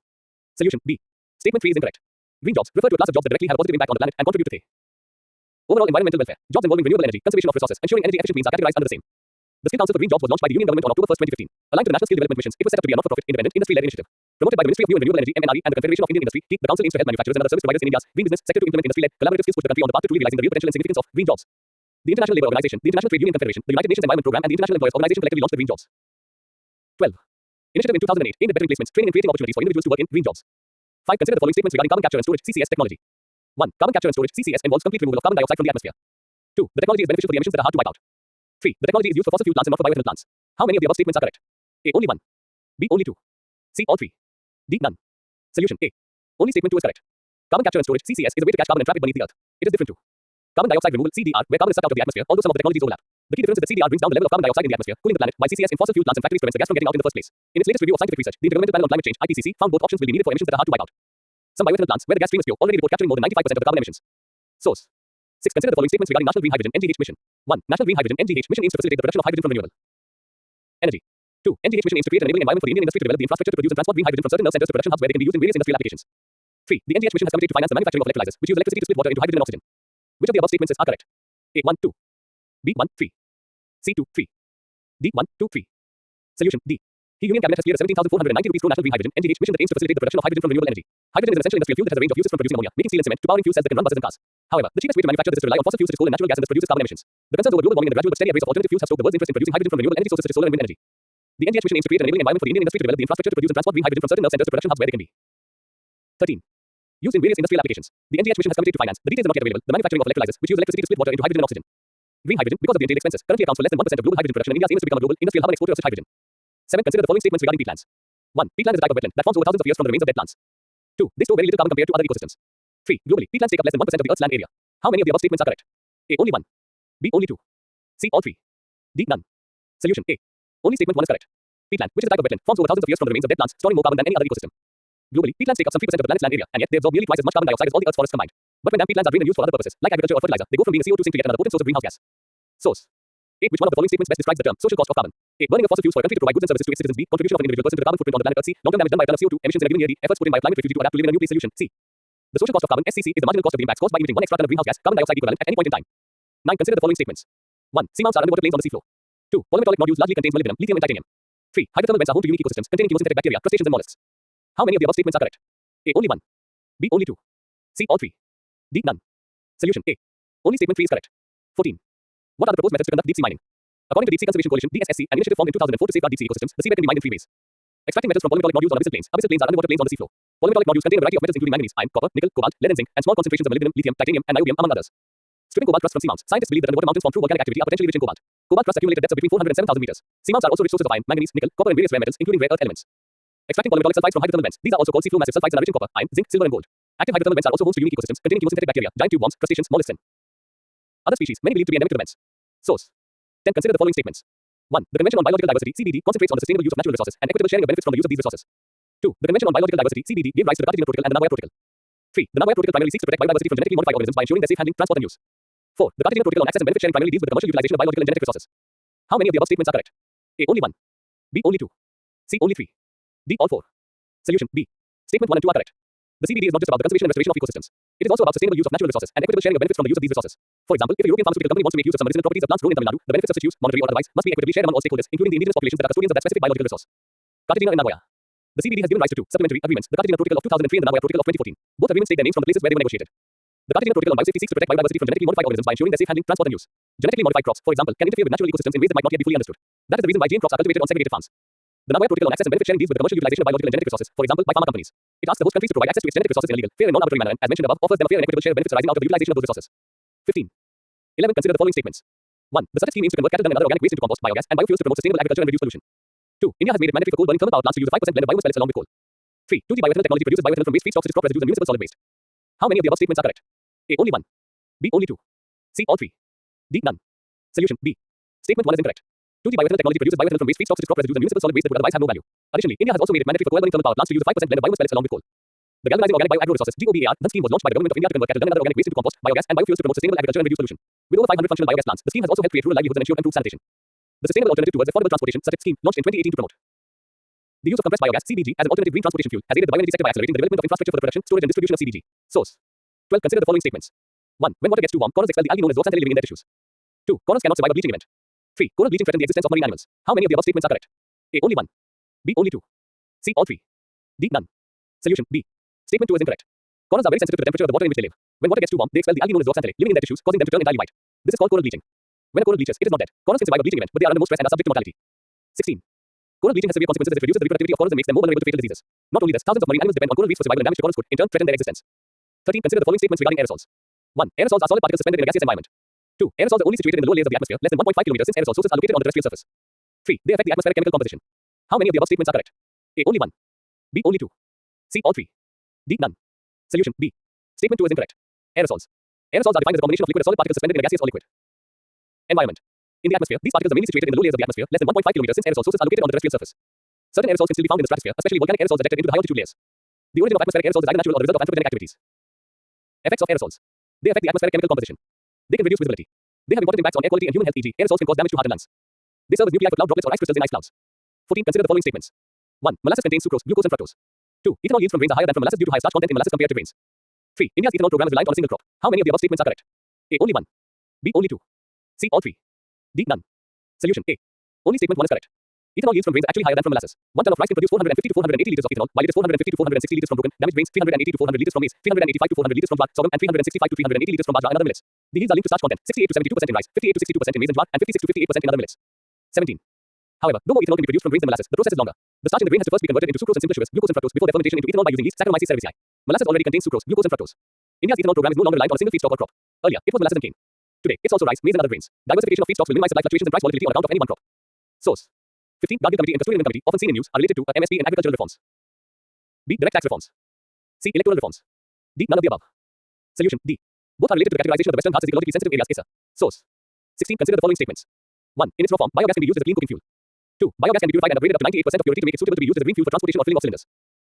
Solution. B. Statement 3 is incorrect. Green jobs refer to a class of jobs that directly have a positive impact on the planet and contribute to the overall environmental welfare. Jobs involving renewable energy, conservation of resources, ensuring energy efficient means are categorized under the same The Skill Council for Green Jobs was launched by the Union government on October 1, 2015. Aligned to the National Skill Development Missions, it was set up to be a not-for-profit, independent, industry-led initiative. Promoted by the Ministry of New and Renewable Energy (MNRE) and the Confederation of Indian Industry (TIC), the council aims to help manufacturers and other service providers in India's green business sector to implement industry-led, collaborative skills push the country on the path to truly realizing the real potential and significance of green jobs. The International Labour Organization, the International Trade Union Confederation, the United Nations Environment Programme, and the International Employers Organization collectively launched the Green Jobs. 12. Initiative in 2008 aimed at bettering placements, training and creating opportunities for individuals to work in green jobs. 5. Consider the following statements regarding carbon capture and storage (CCS) technology. 1. Carbon capture and storage (CCS) involves complete removal of carbon dioxide from the atmosphere. 2. The technology is beneficial for the emissions that are hard to wipe out. 3. The technology is used for fossil fuel plants and not for bioethanol plants. How many of the above statements are correct? A. Only 1. B. Only 2. C. All 3. D. None. Solution: A. Only statement 2 is correct. Carbon capture and storage (CCS) is a way to catch carbon and trap it beneath the earth. It is different to carbon dioxide removal (CDR), where carbon is sucked out of the atmosphere, although some of the technologies overlap. The key difference is that CDR brings down the level of carbon dioxide in the atmosphere, cooling the planet, while CCS in fossil fuel plants and factories prevents the gas from getting out in the first place. In its latest review of scientific research, the Intergovernmental Panel on Climate Change (IPCC) found both options will be needed for emissions that are hard to wipe out. Some bioethanol plants, where the gas stream is pure, already report capturing more than 95% of the carbon emissions. Source: 6. Consider the following statements regarding National Green Hydrogen (NGH) mission. 1. National Green Hydrogen (NGH) mission aims to facilitate the production of hydrogen from renewable energy. 2. NGH mission aims to create an enabling environment for the Indian industry to develop the infrastructure to produce and transport green hydrogen from certain nerve centers to production hubs where they can be used in various industrial applications. 3. The NGH mission has committed to finance the manufacturing of electrolyzers, which use electricity to split water into hydrogen and oxygen. Which of the above statements are correct? A. 1, 2. B. 1, 3. C. 2, 3. D. 1, 2, 3. Solution: D. The Union Cabinet has cleared a 17,490 rupees crore National Green Hydrogen (NGH) mission that aims to facilitate the production of hydrogen from renewable energy. Hydrogen is an essential industrial fuel that has a range of uses from producing ammonia, making steel and cement, to powering fuel cells that can run buses and cars. However, the cheapest way to manufacture this is to rely on fossil fuels such as coal and natural gas, and thus produces carbon emissions. The concerns over global warming and the gradual but steady embrace of alternative fuels have stoked the world's interest in producing hydrogen from renewable energy sources such as solar and wind energy. The NGH mission aims to create an enabling environment for the Indian industry to develop the infrastructure to produce and transport green hydrogen from certain nerve centers to production hubs where they can be 13. Used in various industrial applications. The NGH mission has committed to finance, the details are not yet available, the manufacturing of electrolyzers, which use electricity to split water into hydrogen and oxygen. Green hydrogen, because of the entailed expenses, currently accounts for less than 1% of global hydrogen production, and India's aim is to become a global industrial hub and exporter of such hydrogen. 7. Consider the following statements regarding peatlands. 1. Peatland is a type of wetland that forms over thousands of years from the remains of dead plants. 2. They store very little carbon compared to other ecosystems. 3. Globally, peatlands take up less than 1% of the Earth's land area. How many of the above statements are correct? A. Only 1. B. Only 2. C. All 3. D. None. Solution: A. Only statement 1 is correct. Peatland, which is a type of wetland, forms over thousands of years from the remains of dead plants, storing more carbon than any other ecosystem. Globally, peatlands take up some 3% of the planet's land area, and yet they absorb nearly twice as much carbon dioxide as all the Earth's forests combined. But when damp peatlands are drained and used for other purposes, like agriculture or fertilizer, they go from being a CO2 sink to yet another potent source of greenhouse gas. Source: 8. Which one of the following statements best describes the term social cost of carbon? A. Burning of fossil fuels for a country to provide goods and services to its citizens. B. Contribution of an individual person to the carbon footprint on the planet Earth. C. Long-term damage done by a ton of CO2 emissions in a given year. D. Efforts put in by a climate refugee to adapt to live in a new place. Solution: C. The social cost of carbon (SCC) is the marginal cost of the impacts caused by emitting 1 extra ton of greenhouse gas, carbon dioxide equivalent, at any point in time. 9. Consider the following statements. 1. Seamounts are underwater planes on the seafloor. 2. Polymetallic nodules largely contains molybdenum, lithium, and titanium. 3. Hydrothermal vents are home to unique ecosystems containing chemosynthetic bacteria, crustaceans, and mollusks. How many of the above statements are correct? A. Only 1. B. Only 2. C. All 3. D. None. Solution: A. Only statement 3 is correct. 14. What are the proposed methods to conduct deep sea mining? According to the Deep Sea Conservation Coalition (DSSC), an initiative formed in 2004 to safeguard deep sea ecosystems, the seabed can be mined in 3 ways. Extracting metals from polymetallic nodules on abyssal plains. Abyssal plains are underwater plains on the seafloor. Polymetallic nodules contain a variety of metals including manganese, iron, copper, nickel, cobalt, lead and zinc, and small concentrations of molybdenum, lithium, titanium, and niobium, among others. Stripping cobalt crusts from seamounts. Scientists believe that underwater mountains formed through volcanic activity are potentially rich in cobalt. Cobalt crusts accumulate at depths of between 400 and 7,000 meters. Seamounts are also rich sources of iron, manganese, nickel, copper, and various rare metals, including rare earth elements. Extracting polymetallic sulfides from hydrothermal vents. These are also called seafloor massive sulfides and are rich in copper, iron, zinc, silver, and gold. Active hydrothermal vents are also homes to unique ecosystems containing chemosynthetic bacteria, giant tube worms, crustaceans, mollusks, and other species, many believed to be endemic to the vents. Source: 10. Consider the following statements. 1. The Convention on Biological Diversity (CBD) concentrates on the sustainable use of natural resources and equitable sharing of benefits from the use of these resources. 2. The Convention on Biological Diversity (CBD) gave rise to the Cartesian Protocol and the Nagoya Protocol. 3. The Nagoya Protocol primarily seeks to protect biodiversity from genetically modified organisms by ensuring their safe handling, transport, and use. 4. The Cartesian Protocol on Access and Benefit Sharing primarily deals with the commercial utilization of biological and genetic resources. How many of the above statements are correct? A. Only 1. B. Only 2. C. Only 3. D. All 4. Solution: B. Statement 1 and 2 are correct. The CBD is not just about the conservation and restoration of ecosystems. It is also about sustainable use of natural resources and equitable sharing of benefits from the use of these resources. For example, if a European pharmaceutical company wants to make use of some medicinal properties of plants grown in Tamil Nadu, the benefits of such use, monetary or otherwise, must be equitably shared among all stakeholders, including the indigenous populations that are custodians of that specific biological resource. Cartagena and Nagoya. The CBD has given rise to 2 supplementary agreements: the Cartagena Protocol of 2003 and the Nagoya Protocol of 2014. Both agreements take their names from the places where they were negotiated. The Cartagena Protocol on biosafety seeks to protect biodiversity from genetically modified organisms by ensuring their safe handling, transport, and use. Genetically modified crops, for example, can interfere with natural ecosystems in ways that might not yet be fully understood. That is the reason why GM crops are cultivated on segregated farms. The Nagoya Protocol on Access and Benefit Sharing deals with the commercial utilization of biological and genetic resources, for example, by pharma companies. It asks the host countries to provide access to its genetic resources in a legal, fair, and non-arbitrary manner, and, as mentioned above, offers them a fair and equitable share of benefits arising out of the utilization of those resources. 15. 11. Consider the following statements. 1. The SUTET scheme aims to convert cattle dung and other organic waste into compost, biogas, and biofuels to promote sustainable agriculture and reduce pollution. 2. India has made it mandatory for coal-burning thermal power plants to use a 5% blend of biomass pellets along with coal. 3. 2G bioethanol technology produces bioethanol from waste feedstocks to crop residues and municipal solid waste. How many of the above statements are correct? A. Only 1. B. Only 2. C. All 3. D. None. Solution: B. Statement 1 is incorrect. 2G bioethanol technology produces bioethanol from waste feedstocks to crop residues and municipal solid waste that would otherwise have no value. Additionally, India has also made it mandatory for coal-burning thermal power plants to use a 5% blend of biomass pellets along with coal. The Galvanizing Organic Bioagro Resources (GOBAR) scheme was launched by the Government of India to convert cattle dung and other organic waste into compost, biogas, and biofuels to promote sustainable agriculture and reduce pollution. With over 500 functional biogas plants, the scheme has also helped create rural livelihoods and ensured improved sanitation. The Sustainable Alternative Towards Affordable Transportation (SUTET) scheme, launched in 2018 to promote the use of compressed biogas (CBG) as an alternative green transportation fuel, has aided the bioenergy sector by accelerating the development of infrastructure for the production, storage, and distribution of CBG. Source: 12. Consider the following statements. 1. When water gets too warm, corals expel the algae known as zooxanthellae, leaving in their tissues. 2. Corals cannot survive a bleaching event. 3. Coral bleaching threatens the existence of marine animals. How many of the above statements are correct? A. Only 1. B. Only 2. C. All 3. D. None. Solution B. Statement 2 is incorrect. Corals are very sensitive to the temperature of the water in which they live. When water gets too warm, they expel the algae known as zooxanthellae, living in their tissues, causing them to turn entirely white. This is called coral bleaching. When a coral bleaches, it is not dead. Corals can survive a bleaching event, but they are under more stress and are subject to mortality. 16. Coral bleaching has severe consequences as it reduces the reproductivity of corals and makes them more vulnerable to fatal diseases. Not only this, thousands of marine animals depend on coral reefs for survival, and damage to corals could, in turn, threaten their existence. 13. Consider the following statements regarding aerosols. 1. Aerosols are solid particles suspended in a gaseous environment. 2. Aerosols are only situated in the lower layers of the atmosphere, less than 1.5 km, since aerosol sources are located on the terrestrial surface. 3. They affect the atmospheric chemical composition. How many of the above statements are correct? A. Only 1. B. Only 2. C. All 3. D. None. Solution B. Statement 2 is incorrect. Aerosols. Aerosols are defined as a combination of liquid or solid particles suspended in a gaseous or liquid environment. In the atmosphere, these particles are mainly situated in the low layers of the atmosphere, less than 1.5 km, since aerosol sources are located on the terrestrial surface. Certain aerosols can still be found in the stratosphere, especially volcanic aerosols ejected into the high altitude layers. The origin of atmospheric aerosols is either natural or the result of anthropogenic activities. Effects of aerosols. They affect the atmospheric chemical composition. They can reduce visibility. They have important impacts on air quality and human health, e.g., aerosols can cause damage to heart and lungs. They serve as nuclei for cloud droplets or ice crystals in ice clouds. 14. Consider the following statements. 1. Molasses contains sucrose, glucose, and fructose. 2. Ethanol yields from grains are higher than from molasses due to high starch content in molasses compared to grains. 3. India's ethanol program is reliant on a single crop. How many of the above statements are correct? A. Only 1. B. Only 2. C. All 3. D. None. Solution A. Only statement 1 is correct. Ethanol yields from grains are actually higher than from molasses. 1 ton of rice can produce 450 to 480 liters of ethanol, while it is 450 to 460 liters from broken, damaged grains, 380 to 400 liters from maize, 385 to 400 liters from jowar, sorghum, and 365 to 380 liters from bajra and other millets. The yields are linked to starch content, 68 to 72% in rice, 58 to 62% in maize and jowar, and 56 to 58% in other millets. 17. However, though more ethanol can be produced from grains than molasses, the process is longer. The starch in the grain has to first be converted into sucrose and simple sugars, glucose and fructose, before their fermentation into ethanol by using yeast, Saccharomyces cerevisiae. Molasses already contains sucrose, glucose, and fructose. India's ethanol program is no longer reliant on a single feedstock or crop. Earlier, it was molasses and cane. Today, it's also rice, maize, and other grains. Diversification of feedstocks will minimize supply fluctuations and price volatility on account of any one crop. Source. 15. Gargill Committee and Custodian Committee, often seen in news, are related to a MSP and agricultural reforms. B. Direct tax reforms. C. Electoral reforms. D. None of the above. Solution D. Both are related to the categorization of the Western Ghats as ecologically sensitive areas. ISA. Source. 16. Consider the following statements. 1. In its raw form, biogas can be used as a clean cooking fuel. 2. Biogas can be purified and upgraded up to 98% of purity to make it suitable to be used as a green fuel for transportation or filling of cylinders.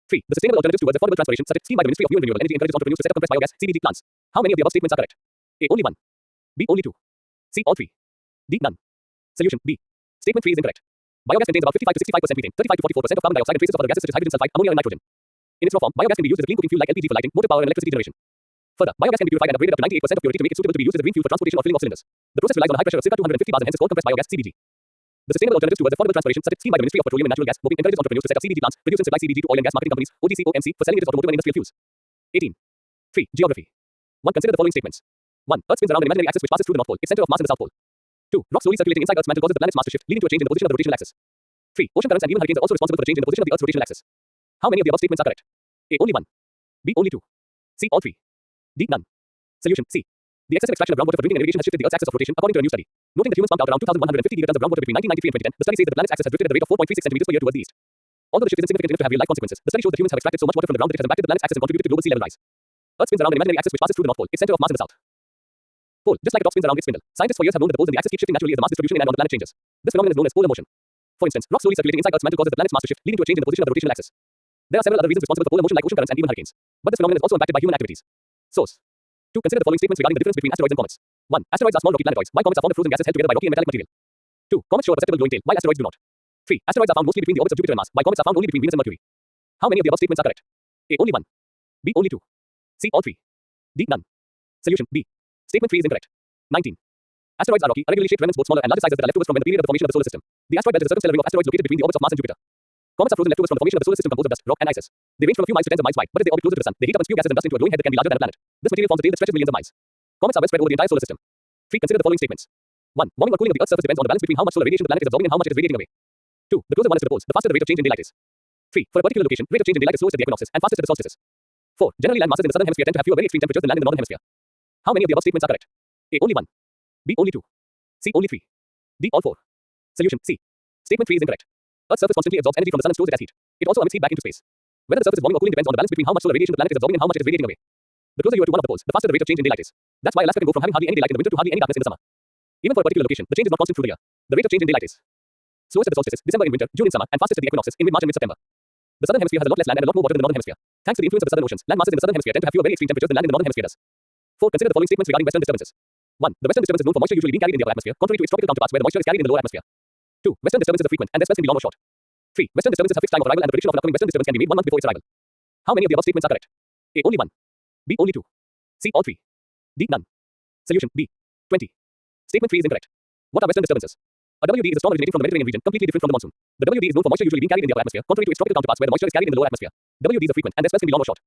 3. The sustainable alternatives towards affordable transportation, such as scheme by the Ministry of New and Renewable Energy, encourages entrepreneurs to set up compressed biogas (CBG) plants. How many of the above statements are correct? A. Only 1. B. Only 2. C. All 3. D. None. Solution B. Statement 3 is incorrect. Biogas contains about 55 to 65% methane, 35 to 44% of carbon dioxide, and traces of other gases such as hydrogen sulfide, ammonia, and nitrogen. In its raw form, biogas can be used as a clean cooking fuel like LPG for lighting, motive power, and electricity generation. Further, biogas can be purified and upgraded up to 98% of purity to make it suitable to be used as a green fuel for transportation or filling of cylinders. The process relies on a high pressure of circa 250 bars and hence is called compressed biogas (CBG). The sustainable alternatives towards affordable transportation, such as scheme by the Ministry of Petroleum and Natural Gas, MOPIN, encourages entrepreneurs to set up CBG plants, produce and supply CBG to oil and gas marketing companies (OGC, OMC) for selling it as automotive and industrial fuels. 18. 3. Geography. 1. Consider the following statements. 1. Earth spins around an imaginary axis which passes through the North Pole, its center of mass in the South Pole. 2. Rock slowly circulating inside Earth's mantle causes the planet's mass to shift, leading to a change in the position of the rotational axis. 3. Ocean currents and even hurricanes are also responsible for the change in the position of the Earth's rotational axis. How many of the above statements are correct? A. Only 1. B. Only 2. C. All 3. D. None. Solution C. The excessive extraction of groundwater for drinking and irrigation has shifted the Earth's axis of rotation, according to a new study. Noting that humans pumped out around 2,150 gigatons of groundwater between 1993 and 2010, the study says that the planet's axis has drifted at the rate of 4.36 centimeters per year towards the east. Although the shift is insignificant enough to have real-life consequences, the study shows that humans have extracted so much water from the ground that it has impacted the planet's axis and contributed to global sea level rise. Earth spins around an imaginary axis which passes through the North Pole, its center of mass in the South Pole, just like a top spins around its spindle. Scientists for years have known that the poles in the axis keep shifting naturally as the mass distribution in and around the planet changes. This phenomenon is known as polar motion. For instance, rock slowly circulating inside Earth's mantle causes the planet's mass to shift, leading to a change in the position of the rotational axis. There are several other reasons responsible for polar motion like ocean currents and even hurricanes. But this phenomenon is also impacted by human activities. Source. 2. Consider the following statements regarding the difference between asteroids and comets. 1. Asteroids are small rocky planetoids, while comets are formed of frozen gases held together by rocky and metallic material. 2. Comets show a perceptible glowing tail, while asteroids do not. 3. Asteroids are found mostly between the orbits of Jupiter and Mars, while comets are found only between Venus and Mercury. How many of the above statements are correct? A. Only 1. B. Only 2. C. All 3. D. None. Solution B. Statement 3 is incorrect. 19. Asteroids are rocky, irregularly shaped remnants both smaller and larger sizes that are leftovers from when the period of the formation of the solar system. The asteroid belt is a circumstellar ring of asteroids located between the orbits of Mars and Jupiter. Comets are frozen leftovers from the formation of the solar system composed of dust, rock, and ices. They range from a few miles to tens of miles wide, but as they orbit closer to the sun, they heat up and spew gases and dust into a glowing head that can be larger than a planet. This material forms a tail that stretches millions of miles. Comets are well spread over the entire solar system. 3. Consider the following statements. 1. Warming or cooling of the Earth's surface depends on the balance between how much solar radiation the planet is absorbing and how much it is radiating away. 2. The closer one is to the poles, the faster the rate of change in daylight is. 3. For a particular location, rate of change in daylight is slowest at the equinoxes and fastest at the solstices. 4. Generally, land masses in the southern hemisphere tend to have fewer very extreme temperatures than land in the northern hemisphere. How many of the above statements are correct? A. Only 1. B. Only 2. C. Only 3. D. All 4. Solution C. Statement 3 is incorrect. Earth's surface constantly absorbs energy from the sun and stores it as heat. It also emits heat back into space. Whether the surface is warming or cooling depends on the balance between how much solar radiation the planet is absorbing and how much it is radiating away. The closer you are to one of the poles, the faster the rate of change in daylight is. That's why Alaska can go from having hardly any daylight in the winter to hardly any darkness in the summer. Even for a particular location, the change is not constant through the year. The rate of change in daylight is slowest at the solstices, December in winter, June in summer, and fastest at the equinoxes in mid-March and mid-September. The southern hemisphere has a lot less land and a lot more water than the northern hemisphere. Thanks to the influence of the southern oceans, land masses in the southern hemisphere tend to have fewer very extreme temperatures than land in the northern hemisphere does. 4. Consider the following statements regarding western disturbances. 1. The western disturbance is known for moisture usually being carried in the upper atmosphere, contrary to its tropical counterparts where the moisture is carried in the lower atmosphere. 2. Western disturbances are frequent and their spells can be long or short. 3. Western disturbances have fixed time of arrival and the prediction of an upcoming western disturbance can be made 1 month before its arrival. How many of the above statements are correct? A. Only 1. B. Only 2. C. All 3. D. None. Solution B. 20. Statement 3 is incorrect. What are western disturbances? A WD is a storm originating from the Mediterranean region, completely different from the monsoon. The WD is known for moisture usually being carried in the upper atmosphere, contrary to its tropical counterparts where the moisture is carried in the lower atmosphere. WDs are frequent and their spells can be long or short.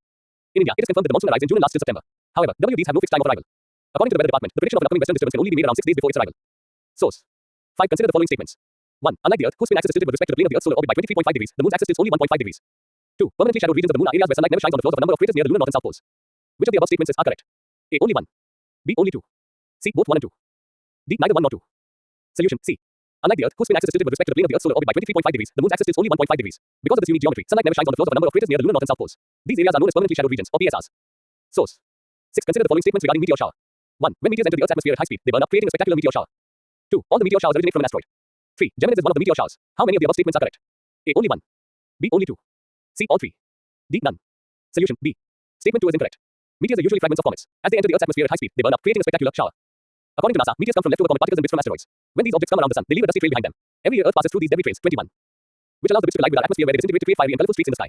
In India, it is confirmed that the monsoon arrives in June and lasts till September. However, WDs have no fixed time of arrival. According to the weather department, the prediction of an upcoming western disturbance can only be made around 6 days before its arrival. Source. 5. Consider the following statements. 1. Unlike the Earth, whose spin axis is tilted with respect to the plane of the Earth's solar orbit by 23.5 degrees, the Moon's axis tilts only 1.5 degrees. 2. Permanently shadowed regions of the Moon are areas where sunlight never shines on the floors of a number of craters near the lunar north and south poles. Which of the above statements are correct? A. Only 1. B. Only 2. C. Both 1 and 2. D. Neither 1 nor 2. Solution. C. Unlike the Earth, whose spin axis is tilted with respect to the plane of the Earth's solar orbit by 23.5 degrees, the Moon's axis tilts only 1.5 degrees. Because of this unique geometry, sunlight never shines on the floors of a number of craters near the lunar north and south poles. These areas are known as permanently shadowed regions, or PSRs. Source. 6. Consider the following statements regarding meteor shower. 1. When meteors enter the Earth's atmosphere at high speed, they burn up, creating a spectacular meteor shower. 2. All the meteor showers originate from an asteroid. 3. Geminids is one of the meteor showers. How many of the above statements are correct? A. Only 1. B. Only 2. C. All 3. D. None. Solution. B. Statement 2 is incorrect. Meteors are usually fragments of comets. As they enter the Earth's atmosphere at high speed, they burn up, creating a spectacular shower. According to NASA, meteors come from leftover comet particles and bits from asteroids. When these objects come around the sun, they leave a dusty trail behind them. Every year Earth passes through these debris trails, 21, which allows the bits to collide with our atmosphere where they disintegrate to create fiery and colorful streaks in the sky.